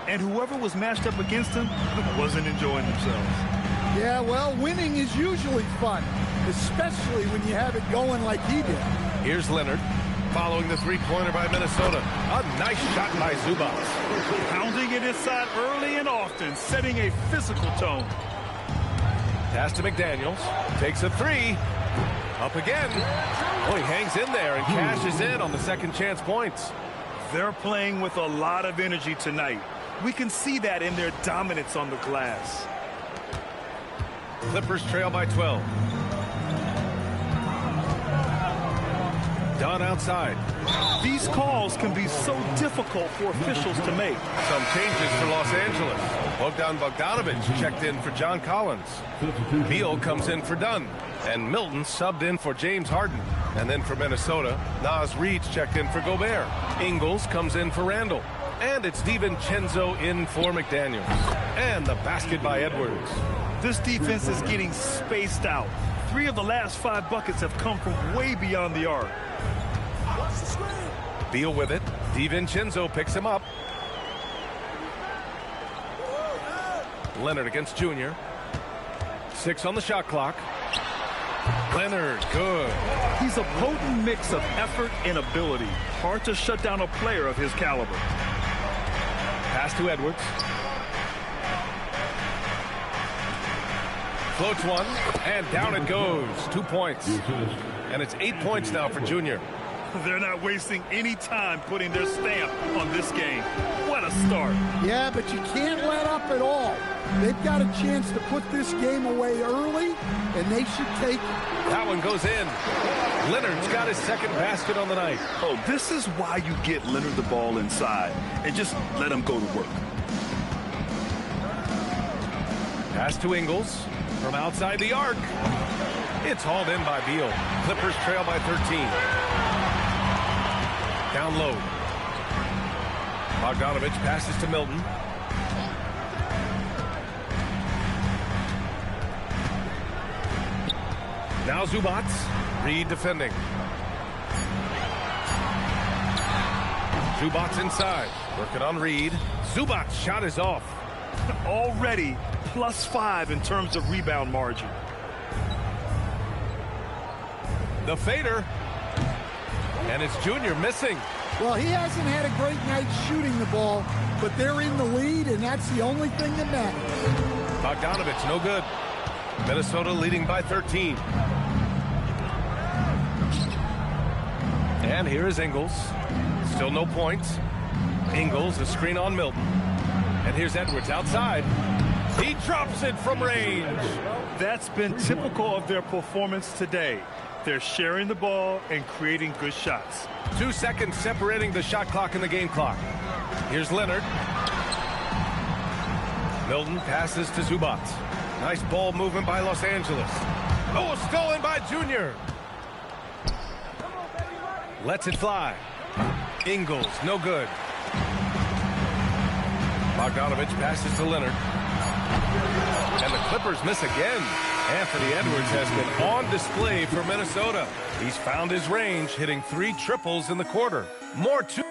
And whoever was matched up against him wasn't enjoying themselves. Yeah, well, winning is usually fun, especially when you have it going like he did. Here's Leonard, following the three-pointer by Minnesota. A nice shot by Zubac. Pounding it inside early and often, setting a physical tone. Pass to McDaniels. Takes a three. Up again. Oh, he hangs in there and cashes in on the second chance points. They're playing with a lot of energy tonight. We can see that in their dominance on the glass. Clippers trail by 12. Dunn outside. These calls can be so difficult for officials to make. Some changes for Los Angeles. Bogdan Bogdanovic checked in for John Collins. Beal comes in for Dunn. And Milton subbed in for James Harden. And then for Minnesota, Naz Reid's checked in for Gobert. Ingles comes in for Randall. And it's DiVincenzo in for McDaniels. And the basket by Edwards. This defense is getting spaced out. 3 of the last 5 buckets have come from way beyond the arc. Beal with it. DiVincenzo picks him up. Leonard against Junior. 6 on the shot clock. Leonard, good. He's a potent mix of effort and ability. Hard to shut down a player of his caliber. Pass to Edwards. Floats one, and down it goes. 2 points. And it's 8 points now for Junior. They're not wasting any time putting their stamp on this game. What a start. Yeah, but you can't let up at all. They've got a chance to put this game away early, and they should take it. That one goes in. Leonard's got his second basket on the night. Oh, this is why you get Leonard the ball inside and just let him go to work. Pass to Ingles from outside the arc. It's hauled in by Beal. Clippers trail by 13. Down low. Bogdanovich passes to Milton. Now Zubac. Reed defending. Zubac inside. Working on Reed. Zubac shot is off. Already +5 in terms of rebound margin. The fader. And it's Junior missing. Well, he hasn't had a great night shooting the ball, but they're in the lead, and that's the only thing that matters. Bogdanovich, no good. Minnesota leading by 13. And here is Ingles. Still no points. Ingles, a screen on Milton. And here's Edwards outside. He drops it from range. That's been typical of their performance today. They're sharing the ball and creating good shots. 2 seconds separating the shot clock and the game clock. Here's Leonard. Milton passes to Zubac. Nice ball movement by Los Angeles. Oh, stolen by Junior. Lets it fly. Ingles, no good. Bogdanovich passes to Leonard. And the Clippers miss again. Anthony Edwards has been on display for Minnesota. He's found his range, hitting 3 triples in the quarter. More to...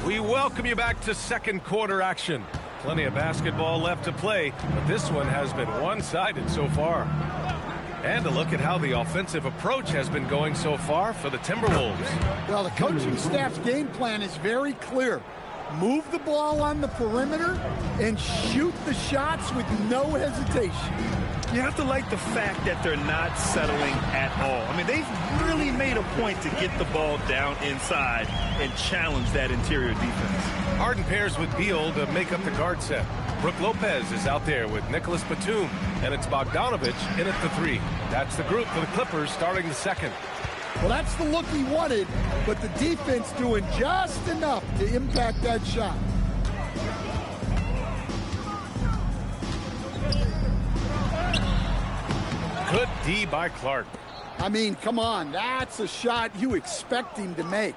We welcome you back to second quarter action. Plenty of basketball left to play, but this one has been one-sided so far. And a look at how the offensive approach has been going so far for the Timberwolves. Well, the coaching staff's game plan is very clear. Move the ball on the perimeter and shoot the shots with no hesitation. You have to like the fact that they're not settling at all. I mean, they've really made a point to get the ball down inside and challenge that interior defense. Harden pairs with Beal to make up the guard set. Brook Lopez is out there with Nicholas Batum, and it's Bogdanovich in at the 3. That's the group for the Clippers starting the second. Well, that's the look he wanted, but the defense doing just enough to impact that shot. Good D by Clark. I mean, come on, that's a shot you expect him to make.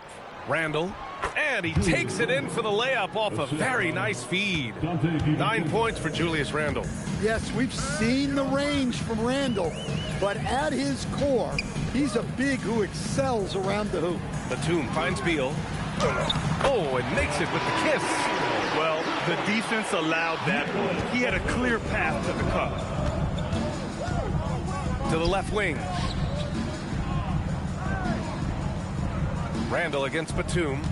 Randall, and he takes it in for the layup off a very nice feed. 9 points for Julius Randle. Yes, we've seen the range from Randall, but at his core, he's a big who excels around the hoop. Batum finds Beal. Oh, and makes it with the kiss. Well, the defense allowed that one. He had a clear path to the cup. To the left wing. Randall against Batum.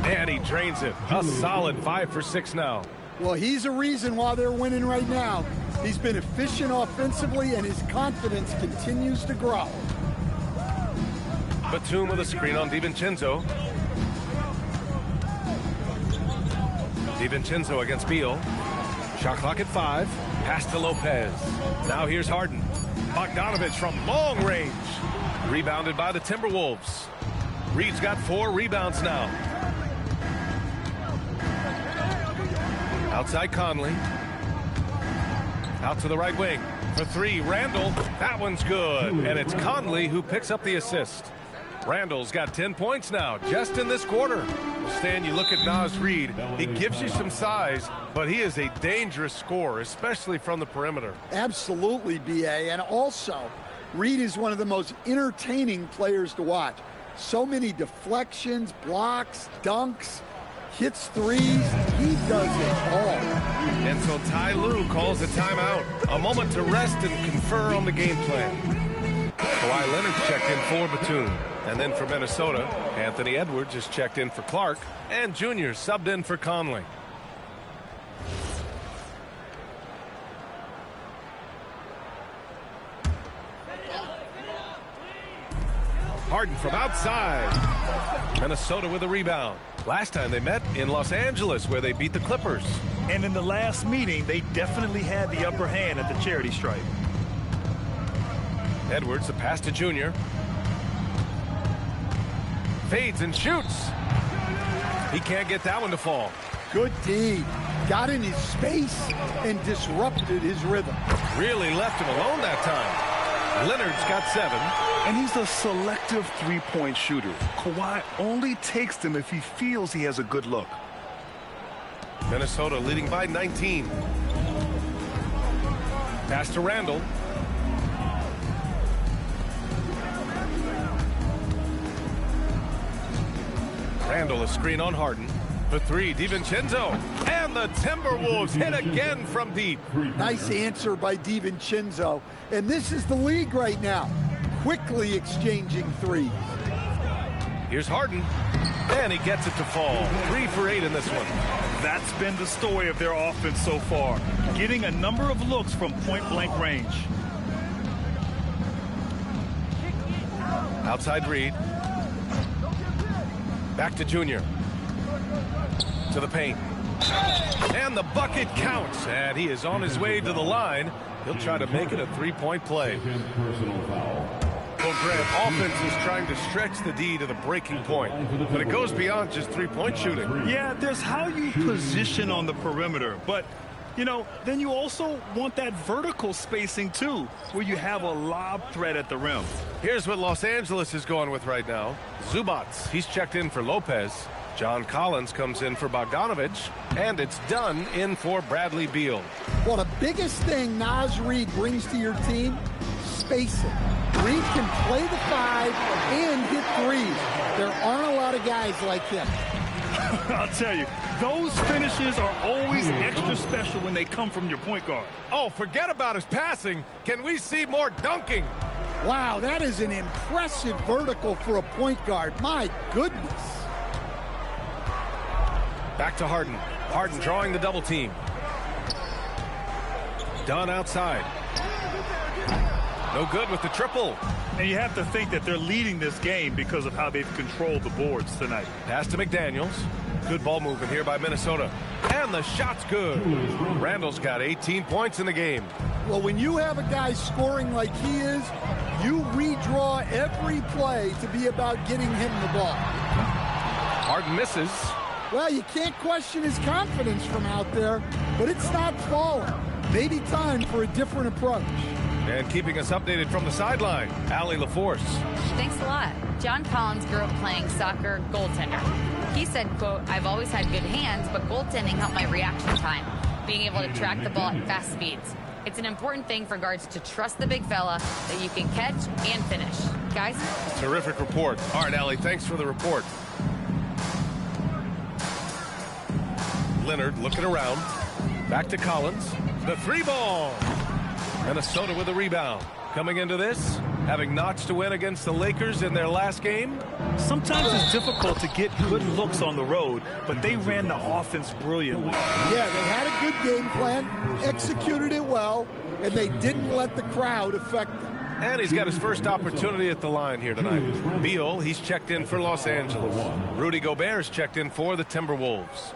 And he drains it. A solid 5 for 6 now. Well, he's a reason why they're winning right now. He's been efficient offensively, and his confidence continues to grow. Batum with a screen on DiVincenzo. DiVincenzo against Beal. Shot clock at 5. Pass to Lopez. Now here's Harden. Bogdanovich from long range. Rebounded by the Timberwolves. Reed's got 4 rebounds now. Outside Conley. Out to the right wing. For 3, Randall. That one's good. And it's Conley who picks up the assist. Randall's got 10 points now, just in this quarter. Stan, you look at Naz Reid, he gives you some size, but he is a dangerous scorer, especially from the perimeter. Absolutely, B.A. And also, Reid is one of the most entertaining players to watch. So many deflections, blocks, dunks, hits threes. He does it all. And so Ty Lue calls a timeout. A moment to rest and confer on the game plan. Kawhi Leonard checked in for Batum. And then for Minnesota, Anthony Edwards is checked in for Clark. And Junior subbed in for Conley. Harden from outside. Minnesota with a rebound. Last time they met in Los Angeles, where they beat the Clippers. And in the last meeting, they definitely had the upper hand at the charity stripe. Edwards, a pass to Junior. Fades and shoots. He can't get that one to fall. Good D. Got in his space and disrupted his rhythm. Really left him alone that time. Leonard's got 7. And he's a selective three-point shooter. Kawhi only takes them if he feels he has a good look. Minnesota leading by 19. Pass to Randall. Randall, a screen on Harden. For 3, DiVincenzo. And the Timberwolves hit again from deep. Nice answer by DiVincenzo. And this is the league right now. Quickly exchanging threes. Here's Harden. And he gets it to fall. 3 for 8 in this one. That's been the story of their offense so far. Getting a number of looks from point-blank range. Outside Reid. Back to Junior. To the paint. And the bucket counts. And he is on his way to the line. He'll try to make it a 3-point play. Well, Grant, offense is trying to stretch the D to the breaking point. But it goes beyond just 3-point shooting. Yeah, there's how you position on the perimeter. But, you know, then you also want that vertical spacing, too, where you have a lob threat at the rim. Here's what Los Angeles is going with right now. Zubats, he's checked in for Lopez. John Collins comes in for Bogdanovich, and it's done in for Bradley Beal. Well, the biggest thing Naz Reid brings to your team, spacing. Reid can play the 5 and hit threes. There aren't a lot of guys like him. I'll tell you, those finishes are always extra special when they come from your point guard. Oh, forget about his passing. Can we see more dunking? Wow, that is an impressive vertical for a point guard. My goodness. Back to Harden. Harden drawing the double team. Dunn outside. No good with the triple. And you have to think that they're leading this game because of how they've controlled the boards tonight. Pass to McDaniels. Good ball movement here by Minnesota. And the shot's good. Randall's got 18 points in the game. Well, when you have a guy scoring like he is, you redraw every play to be about getting him the ball. Harden misses. Well, you can't question his confidence from out there, but it's not falling. Maybe time for a different approach. And keeping us updated from the sideline, Allie LaForce. Thanks a lot. John Collins grew up playing soccer goaltender. He said, quote, "I've always had good hands, but goaltending helped my reaction time, being able to track the ball at fast speeds. It's an important thing for guards to trust the big fella that you can catch and finish." Guys? Terrific report. All right, Allie, thanks for the report. Leonard looking around. Back to Collins. The 3-ball. Minnesota with a rebound. Coming into this, having notched a win against the Lakers in their last game. Sometimes it's difficult to get good looks on the road, but they ran the offense brilliantly. Yeah, they had a good game plan, executed it well, and they didn't let the crowd affect them. And he's got his first opportunity at the line here tonight. Beal, he's checked in for Los Angeles. Rudy Gobert's checked in for the Timberwolves.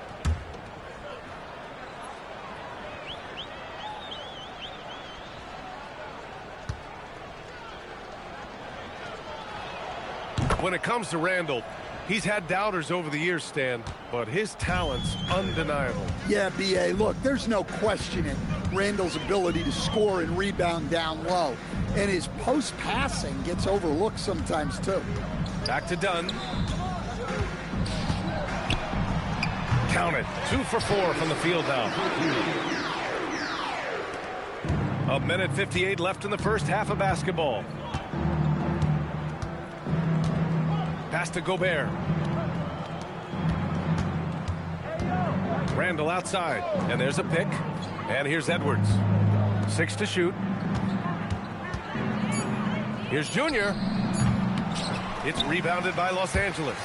When it comes to Randall, he's had doubters over the years, Stan, but his talent's undeniable. Yeah, B.A., look, there's no questioning Randall's ability to score and rebound down low. And his post-passing gets overlooked sometimes, too. Back to Dunn. Count it. 2 for 4 from the field now. 1:58 left in the first half of basketball. Pass to Gobert. Randall outside. And there's a pick. And here's Edwards. 6 to shoot. Here's Junior. It's rebounded by Los Angeles.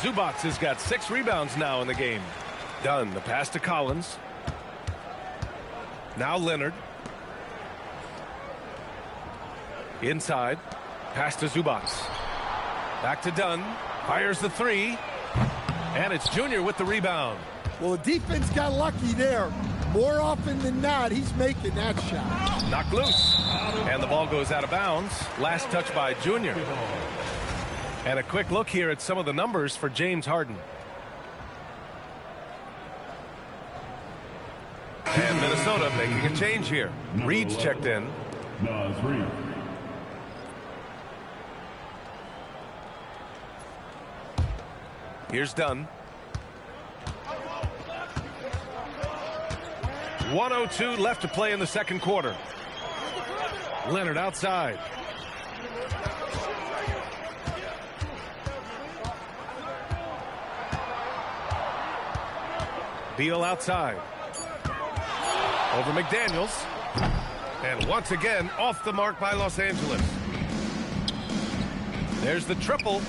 Zubac has got 6 rebounds now in the game. Dunn, the pass to Collins. Now Leonard. Inside. Pass to Zubac. Back to Dunn. Fires the 3. And it's Junior with the rebound. Well, the defense got lucky there. More often than not, he's making that shot. Knocked loose. And the ball goes out of bounds. Last touch by Junior. And a quick look here at some of the numbers for James Harden. And Minnesota making a change here. Reed's checked in. Here's Dunn. 1:02 left to play in the second quarter. Leonard outside. Beal outside. Over McDaniels. And once again, off the mark by Los Angeles. There's the triple.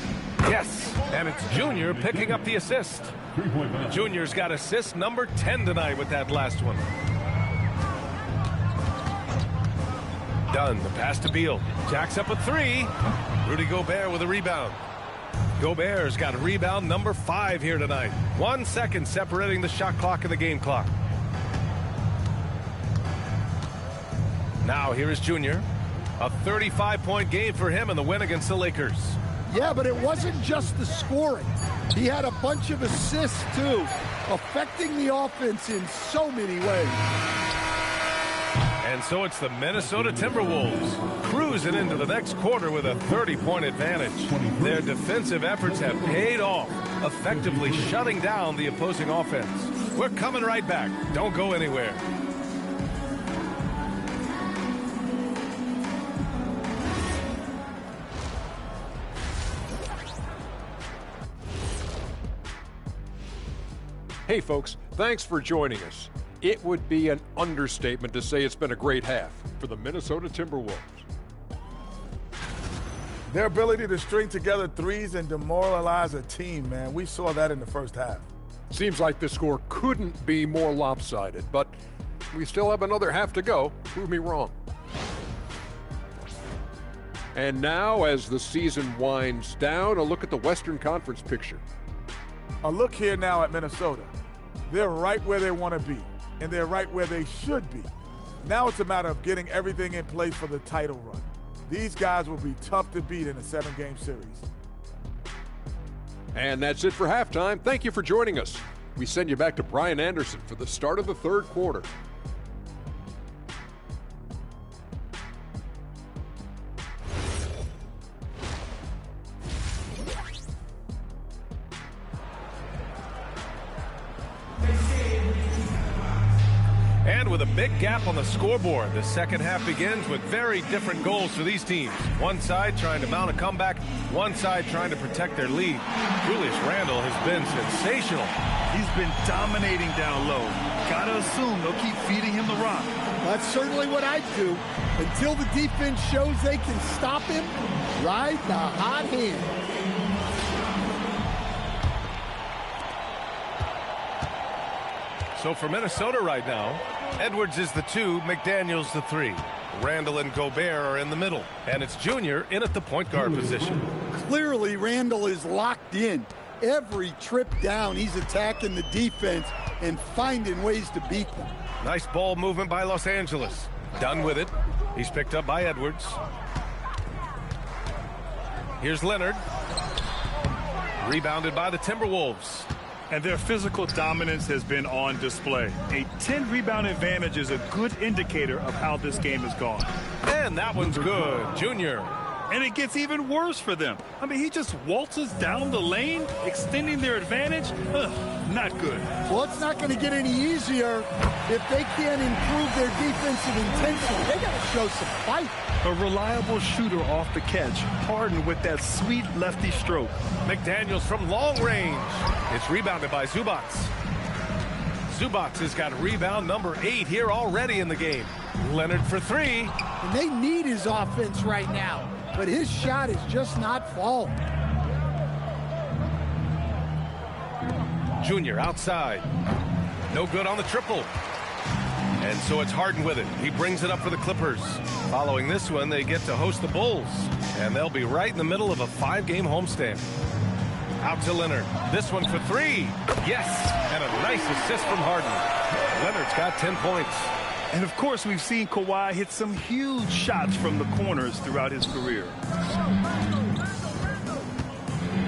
Yes, and it's Junior picking up the assist. Junior's got assist number 10 tonight with that last one. Dunn, the pass to Beal. Jacks up a 3. Rudy Gobert with a rebound. Gobert's got rebound number 5 here tonight. 1 second separating the shot clock and the game clock. Now here is Junior. A 35-point game for him in the win against the Lakers. Yeah, but it wasn't just the scoring. He had a bunch of assists, too, affecting the offense in so many ways. And so it's the Minnesota Timberwolves cruising into the next quarter with a 30-point advantage. Their defensive efforts have paid off, effectively shutting down the opposing offense. We're coming right back. Don't go anywhere. Hey folks, thanks for joining us. It would be an understatement to say it's been a great half for the Minnesota Timberwolves. Their ability to string together threes and demoralize a team, man. We saw that in the first half. Seems like the score couldn't be more lopsided, but we still have another half to go. Prove me wrong. And now, as the season winds down, a look at the Western Conference picture. A look here now at Minnesota. They're right where they want to be, and they're right where they should be. Now it's a matter of getting everything in place for the title run. These guys will be tough to beat in a 7-game series. And that's it for halftime. Thank you for joining us. We send you back to Brian Anderson for the start of the third quarter. And with a big gap on the scoreboard, the second half begins with very different goals for these teams. One side trying to mount a comeback, one side trying to protect their lead. Julius Randle has been sensational. He's been dominating down low. Gotta assume they'll keep feeding him the rock. That's certainly what I'd do. Until the defense shows they can stop him, ride the hot hand. So for Minnesota right now, Edwards is the 2, McDaniels the 3. Randle and Gobert are in the middle, and it's Junior in at the point guard position. Clearly, Randle is locked in. Every trip down, he's attacking the defense and finding ways to beat them. Nice ball movement by Los Angeles. Done with it. He's picked up by Edwards. Here's Leonard. Rebounded by the Timberwolves. And their physical dominance has been on display. A 10-rebound advantage is a good indicator of how this game has gone. And that one's good. Junior. And it gets even worse for them. I mean, he just waltzes down the lane, extending their advantage. Ugh, not good. Well, it's not going to get any easier if they can't improve their defensive intensity. They got to show some fight. A reliable shooter off the catch. Harden with that sweet lefty stroke. McDaniels from long range. It's rebounded by Zubac. Zubac has got rebound number 8 here already in the game. Leonard for 3. And they need his offense right now, but his shot is just not falling. Junior outside. No good on the triple. And so it's Harden with it. He brings it up for the Clippers. Following this one, they get to host the Bulls. And they'll be right in the middle of a 5-game homestand. Out to Leonard. This one for 3. Yes! And a nice assist from Harden. Leonard's got 10 points. And of course, we've seen Kawhi hit some huge shots from the corners throughout his career.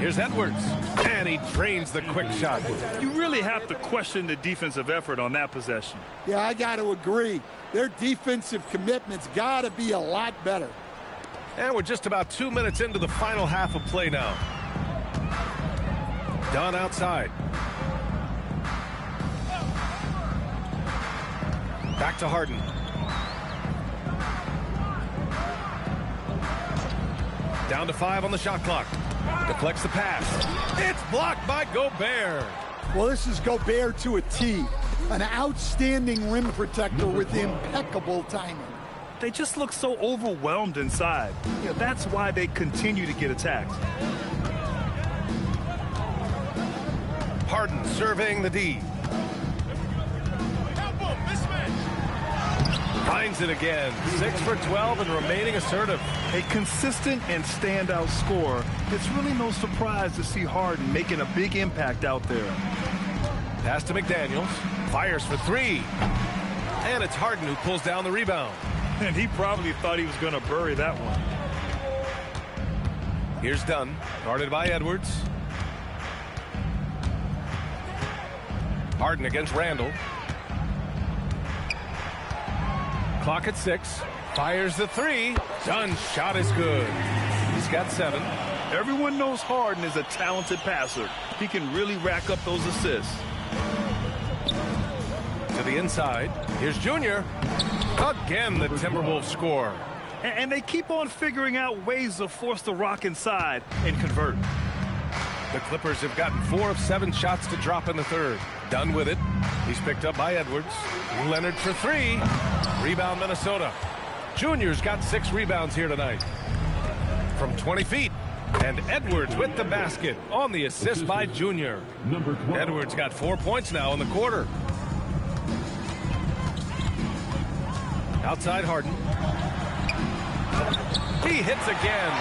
Here's Edwards. And he drains the quick shot. You really have to question the defensive effort on that possession. Yeah, I got to agree. Their defensive commitment's got to be a lot better. And we're just about 2 minutes into the final half of play now. Dunn outside. Back to Harden. Down to 5 on the shot clock. Deflects the pass. It's blocked by Gobert. Well, this is Gobert to a T. An outstanding rim protector with impeccable timing. They just look so overwhelmed inside. You know, that's why they continue to get attacked. Harden surveying the D. Finds it again. 6 for 12 and remaining assertive. A consistent and standout scorer. It's really no surprise to see Harden making a big impact out there. Pass to McDaniels. Fires for 3. And it's Harden who pulls down the rebound. And he probably thought he was going to bury that one. Here's Dunn. Guarded by Edwards. Harden against Randall. Clock at 6. Fires the 3. Dunn's shot is good. He's got 7. Everyone knows Harden is a talented passer. He can really rack up those assists. To the inside. Here's Junior. Again, the Timberwolves score. And they keep on figuring out ways to force the rock inside and convert. The Clippers have gotten 4 of 7 shots to drop in the third. Dunn with it. He's picked up by Edwards. Leonard for 3. Rebound Minnesota. Junior's got 6 rebounds here tonight. From 20 feet. And Edwards with the basket on the assist by Junior. Edwards got 4 points now in the quarter. Outside Harden. He hits again.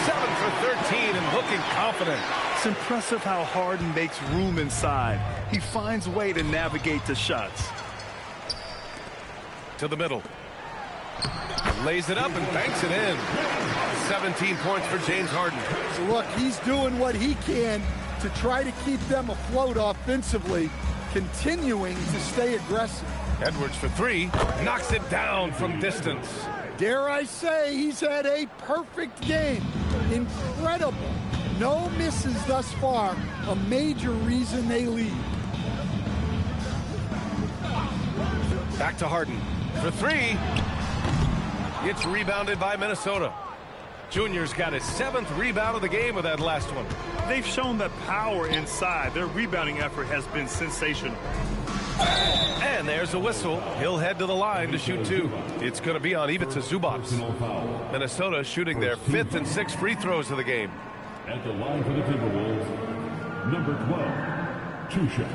7 for 13 and looking confident. It's impressive how Harden makes room inside. He finds a way to navigate the shots. To the middle. Lays it up and banks it in. 17 points for James Harden. So look, he's doing what he can to try to keep them afloat offensively, continuing to stay aggressive. Edwards for 3. Knocks it down from distance. Dare I say, he's had a perfect game. Incredible. No misses thus far. A major reason they lead. Back to Harden for 3. It's rebounded by Minnesota. Junior's got his 7th rebound of the game with that last one. They've shown that power inside. Their rebounding effort has been sensational. And there's a whistle. He'll head to the line to shoot 2. It's going to be on Ivica Zubac. Minnesota shooting their 5th and 6th free throws of the game. At the line for the Timberwolves, number 12, 2 shots.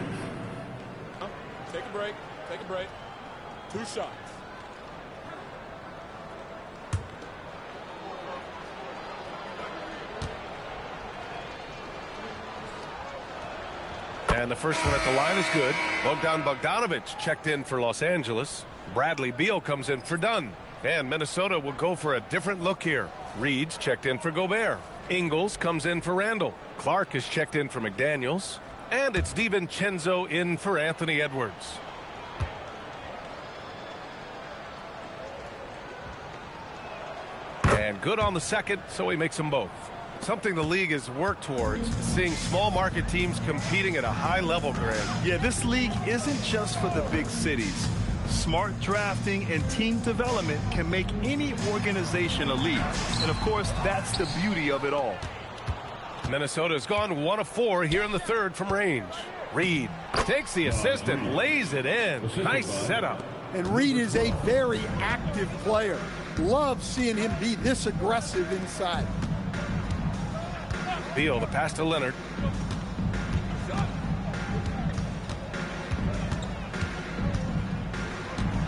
Take a break. Take a break. 2 shots. And the first one at the line is good. Bogdan Bogdanović checked in for Los Angeles. Bradley Beal comes in for Dunn. And Minnesota will go for a different look here. Reed's checked in for Gobert. Ingles comes in for Randall. Clark is checked in for McDaniels. And it's DiVincenzo in for Anthony Edwards. And good on the second, so he makes them both. Something the league has worked towards, seeing small market teams competing at a high level, Grant. Yeah, this league isn't just for the big cities. Smart drafting and team development can make any organization elite. And of course, that's the beauty of it all. Minnesota's gone 1 of 4 here in the third from range. Reed takes the assist and lays it in. Nice setup. And Reed is a very active player. Love seeing him be this aggressive inside. Beal, the pass to Leonard.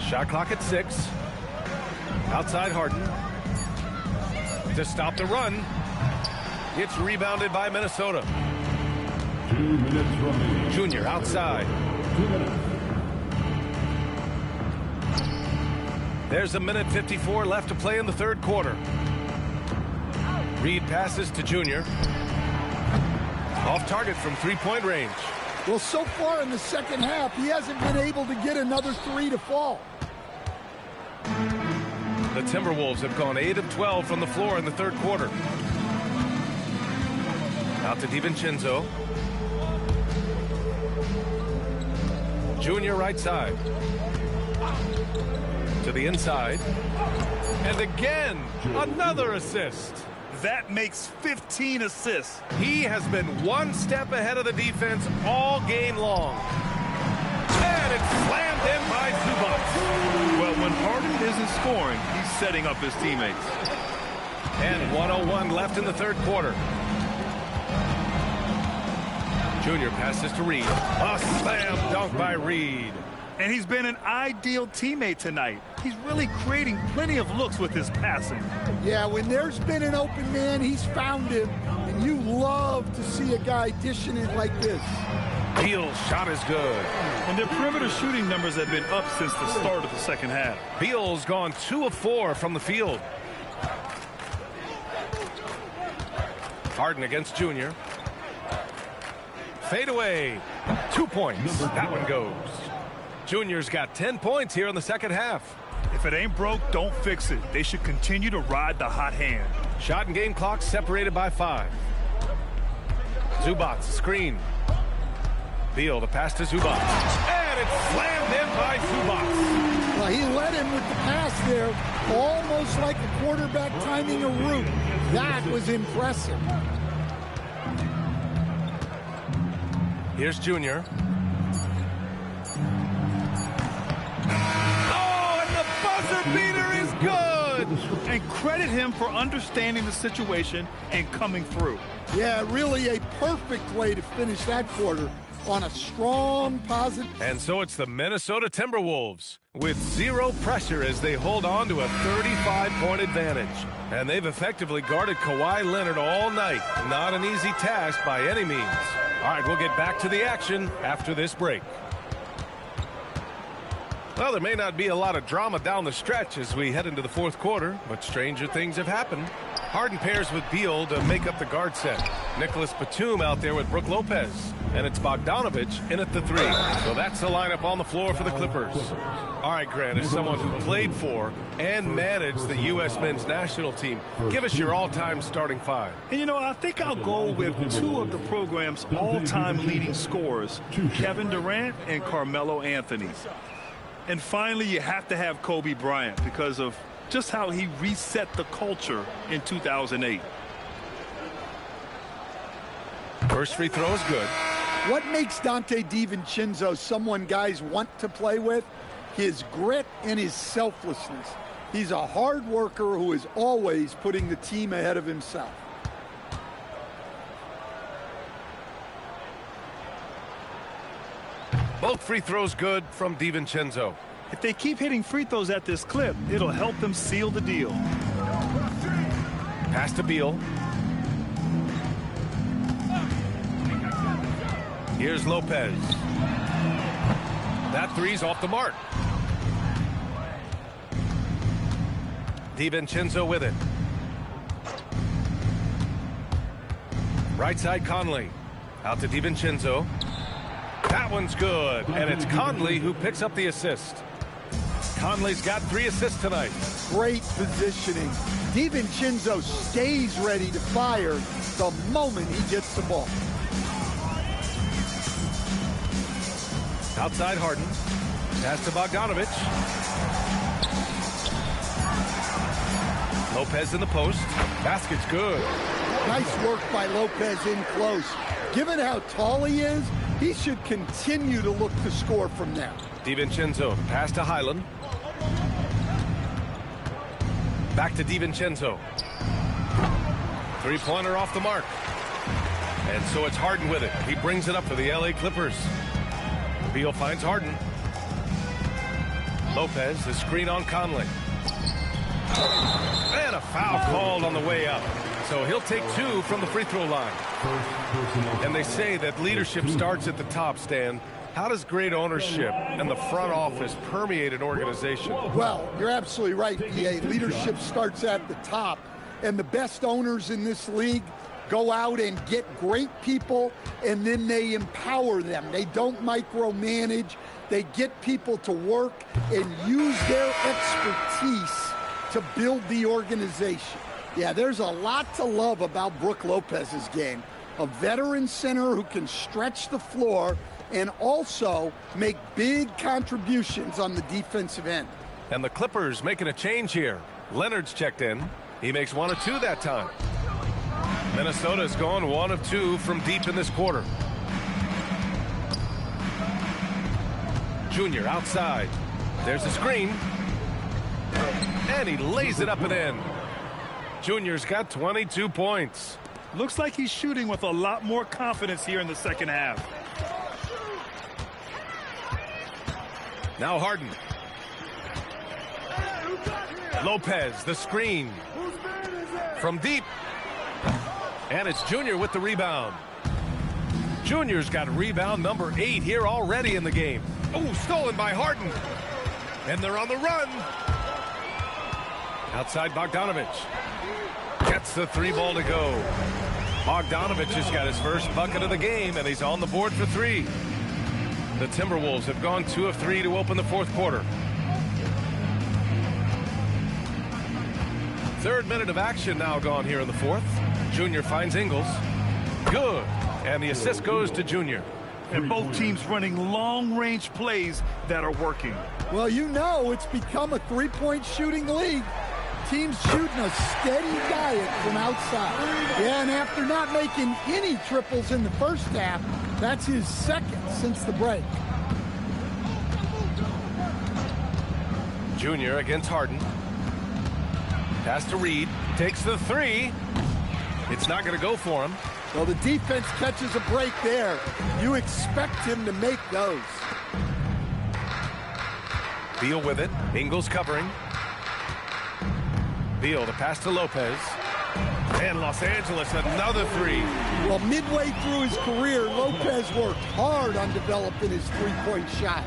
Shot clock at 6. Outside Harden. To stop the run. It's rebounded by Minnesota. 2 minutes remaining. Junior outside. 2 minutes. There's 1:54 left to play in the third quarter. Reed passes to Junior. Off target from three-point range. Well, so far in the second half, he hasn't been able to get another 3 to fall. The Timberwolves have gone 8 of 12 from the floor in the third quarter. Out to DiVincenzo. Junior right side. To the inside. And again, another assist. That makes 15 assists. He has been one step ahead of the defense all game long. And it's slammed in by Zubac. Well, when Harden isn't scoring, he's setting up his teammates. And 1:01 left in the third quarter. Junior passes to Reed. A slam dunk by Reed. And he's been an ideal teammate tonight. He's really creating plenty of looks with his passing. Yeah, when there's been an open man, he's found him. And you love to see a guy dishing it like this. Beal's shot is good. And their perimeter shooting numbers have been up since the start of the second half. Beal's gone 2 of 4 from the field. Harden against Junior. Fade away. 2 points. That one goes. Junior's got 10 points here in the second half. If it ain't broke, don't fix it. They should continue to ride the hot hand. Shot and game clock separated by 5. Zubac, screen. Beal, the pass to Zubac. And it's slammed in by Zubac. Well, he led him with the pass there, almost like a quarterback timing a route. That was impressive. Here's Junior. Buzzer beater is good. And credit him for understanding the situation and coming through. Yeah, really a perfect way to finish that quarter on a strong, positive. And so it's the Minnesota Timberwolves with 0 pressure as they hold on to a 35-point advantage. And they've effectively guarded Kawhi Leonard all night. Not an easy task by any means. All right, we'll get back to the action after this break. Well, there may not be a lot of drama down the stretch as we head into the fourth quarter, but stranger things have happened. Harden pairs with Beal to make up the guard set. Nicholas Batum out there with Brook Lopez. And it's Bogdanovich in at the 3. So that's the lineup on the floor for the Clippers. All right, Grant, as someone who played for and managed the U.S. men's national team, give us your all-time starting 5. And, you know, I think I'll go with 2 of the program's all-time leading scorers, Kevin Durant and Carmelo Anthony. And finally, you have to have Kobe Bryant because of just how he reset the culture in 2008. First free throw is good. What makes Donte DiVincenzo someone guys want to play with? His grit and his selflessness. He's a hard worker who is always putting the team ahead of himself. Both free throws good from DiVincenzo. If they keep hitting free throws at this clip, it'll help them seal the deal. Pass to Beal. Here's Lopez. That three's off the mark. DiVincenzo with it. Right side Conley. Out to DiVincenzo. That one's good, and it's Conley who picks up the assist. Conley's got 3 assists tonight. Great positioning. DiVincenzo stays ready to fire the moment he gets the ball. Outside Harden. Pass to Bogdanovic. Lopez in the post. Basket's good. Nice work by Lopez in close. Given how tall he is, he should continue to look to score from there. DiVincenzo. Pass to Highland. Back to DiVincenzo. Three-pointer off the mark. And so it's Harden with it. He brings it up for the LA Clippers. Beal finds Harden. Lopez, the screen on Conley. And a foul called on the way up. So he'll take 2 from the free throw line. And they say that leadership starts at the top, Stan. How does great ownership and the front office permeate an organization? Well, you're absolutely right, PA. Leadership starts at the top. And the best owners in this league go out and get great people, and then they empower them. They don't micromanage. They get people to work and use their expertise to build the organization. Yeah, there's a lot to love about Brook Lopez's game. A veteran center who can stretch the floor and also make big contributions on the defensive end. And the Clippers making a change here. Leonard's checked in. He makes 1 of 2 that time. Minnesota's gone 1 of 2 from deep in this quarter. Junior outside. There's a screen. And he lays it up and in. Junior's got 22 points. Looks like he's shooting with a lot more confidence here in the second half. Now Harden. Lopez, the screen. From deep. And it's Junior with the rebound. Junior's got rebound number 8 here already in the game. Oh, stolen by Harden. And they're on the run. Outside Bogdanovic. Gets the 3 ball to go. Bogdanovic has got his first bucket of the game, and he's on the board for 3. The Timberwolves have gone 2 of 3 to open the fourth quarter. 3rd minute of action now gone here in the fourth. Junior finds Ingles. Good. And the assist goes to Junior. And both teams running long-range plays that are working. Well, you know it's become a three-point shooting league. Teams shooting a steady diet from outside. Yeah, and after not making any triples in the first half, that's his second since the break. Junior against Harden. Pass to Reed. Takes the 3. It's not going to go for him. Well, the defense catches a break there. You expect him to make those. Beal with it. Ingles covering. Beal, the pass to Lopez. And Los Angeles, another 3. Well, midway through his career, Lopez worked hard on developing his three-point shot.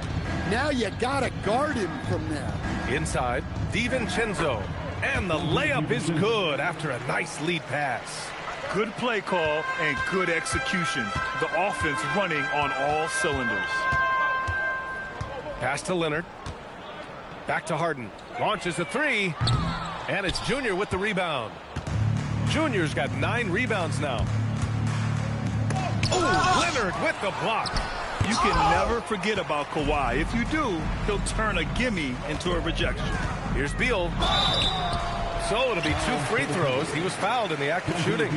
Now you got to guard him from there. Inside, DiVincenzo. And the layup is good after a nice lead pass. Good play call and good execution. The offense running on all cylinders. Pass to Leonard. Back to Harden. Launches a 3. And it's Junior with the rebound. Junior's got 9 rebounds now. Oh, Leonard with the block. You can never forget about Kawhi. If you do, he'll turn a gimme into a rejection. Here's Beal. So it'll be 2 free throws. He was fouled in the act of shooting.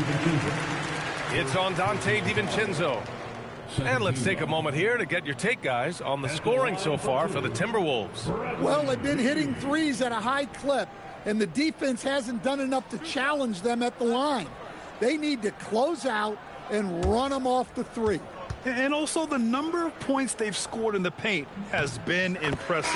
It's on Donte DiVincenzo. And let's take a moment here to get your take, guys, on the scoring so far for the Timberwolves. Well, they've been hitting threes at a high clip, and the defense hasn't done enough to challenge them at the line. They need to close out and run them off the 3. And also the number of points they've scored in the paint has been impressive.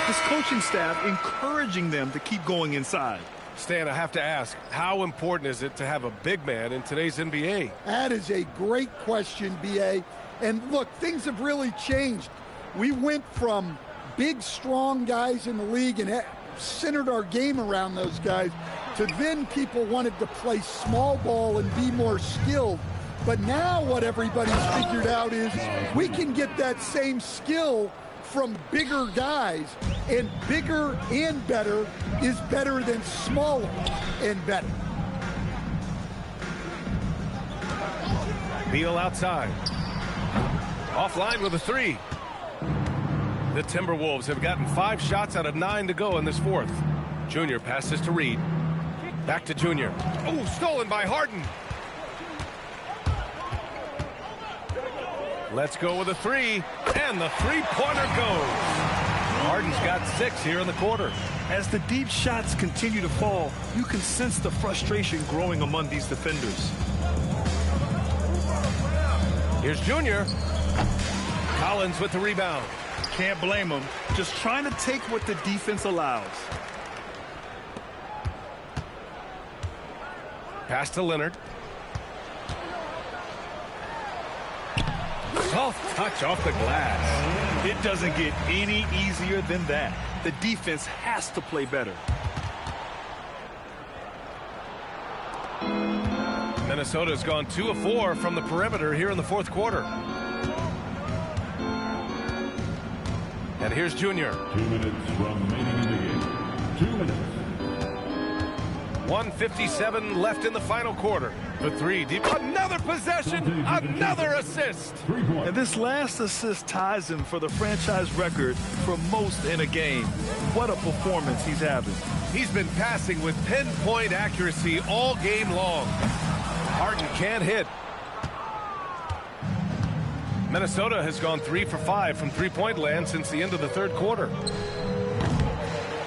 This coaching staff encouraging them to keep going inside. Stan, I have to ask, how important is it to have a big man in today's NBA? That is a great question, B.A. And look, things have really changed. We went from big, strong guys in the league and centered our game around those guys to then people wanted to play small ball and be more skilled. But now what everybody's figured out is we can get that same skill from bigger guys, and bigger and better is better than smaller and better. Beal outside. Offline with a 3. The Timberwolves have gotten 5 shots out of 9 to go in this fourth. Junior passes to Reed. Back to Junior. Oh, stolen by Harden. Let's go with a 3, and the three-pointer goes. Harden's got 6 here in the quarter. As the deep shots continue to fall, you can sense the frustration growing among these defenders. Here's Junior. Collins with the rebound. Can't blame him. Just trying to take what the defense allows. Pass to Leonard. Soft touch off the glass. It doesn't get any easier than that. The defense has to play better. Minnesota's gone 2 of 4 from the perimeter here in the fourth quarter. And here's Junior. 2 minutes remaining in the game. 2 minutes. 1:57 left in the final quarter. The 3 deep. Another possession. Another assist. And this last assist ties him for the franchise record for most in a game. What a performance he's having. He's been passing with pinpoint accuracy all game long. Harden can't hit. Minnesota has gone 3 for 5 from three-point land since the end of the third quarter.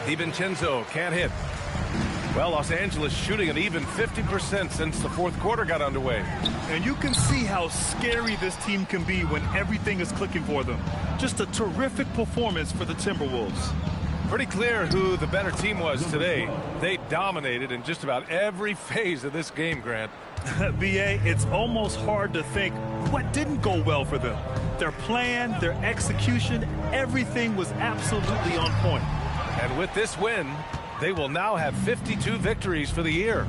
DiVincenzo can't hit. Well, Los Angeles shooting an even 50% since the fourth quarter got underway. And you can see how scary this team can be when everything is clicking for them. Just a terrific performance for the Timberwolves. Pretty clear who the better team was today. They dominated in just about every phase of this game, Grant. B.A., it's almost hard to think what didn't go well for them. Their plan, their execution, everything was absolutely on point. And with this win, they will now have 52 victories for the year.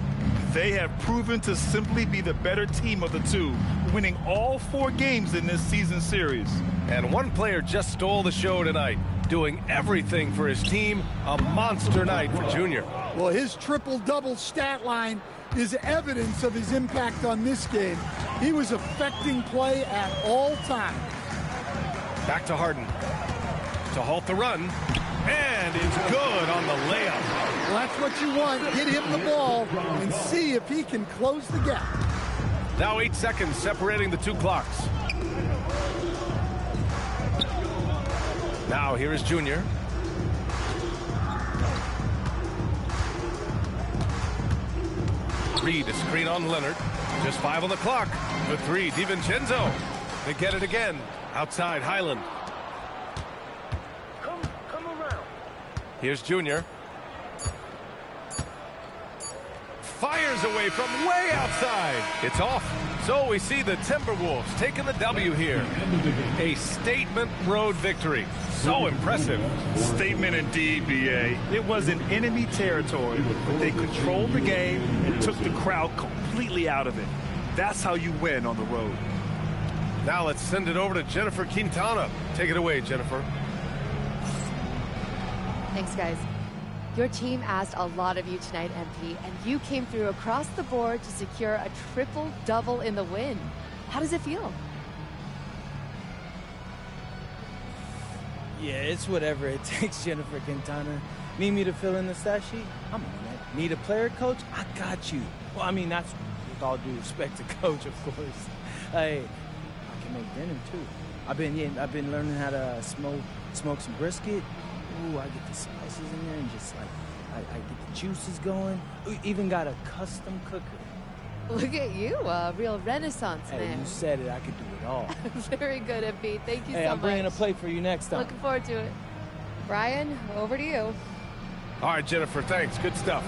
They have proven to simply be the better team of the two, winning all 4 games in this season series. And one player just stole the show tonight, doing everything for his team. A monster night for Junior. Well, his triple-double stat line is evidence of his impact on this game. He was affecting play at all times. Back to Harden to halt the run, and it's good on the layup. Well, that's what you want. Get him the ball and see if he can close the gap. Now 8 seconds separating the 2 clocks. Now here is Junior. Reed, a screen on Leonard. Just 5 on the clock. The 3, DiVincenzo. They get it again. Outside, Highland. Come around. Here's Junior. Fires away from way outside. It's off. So we see the Timberwolves taking the W here. A statement road victory. So impressive. Statement indeed, B.A. It was in enemy territory, but they controlled the game and took the crowd completely out of it. That's how you win on the road. Now let's send it over to Jennifer Quintana. Take it away, Jennifer. Thanks, guys. Your team asked a lot of you tonight, MP, and you came through across the board to secure a triple-double in the win. How does it feel? Yeah, it's whatever it takes, Jennifer Quintana. Need me to fill in the stat sheet? I'm on it. Need a player coach? I got you. Well, I mean, that's with all due respect to coach, of course. Hey, I can make dinner too. I've been learning how to smoke some brisket. Ooh, I get the spices in there and just like I get the juices going. We even got a custom cooker. Look at you, a real renaissance man. Hey, you said it. I could do it all. Very good, MP. Thank you so much. Hey, I'm bringing a plate for you next time. Looking forward to it. Brian, over to you. All right, Jennifer, thanks. Good stuff.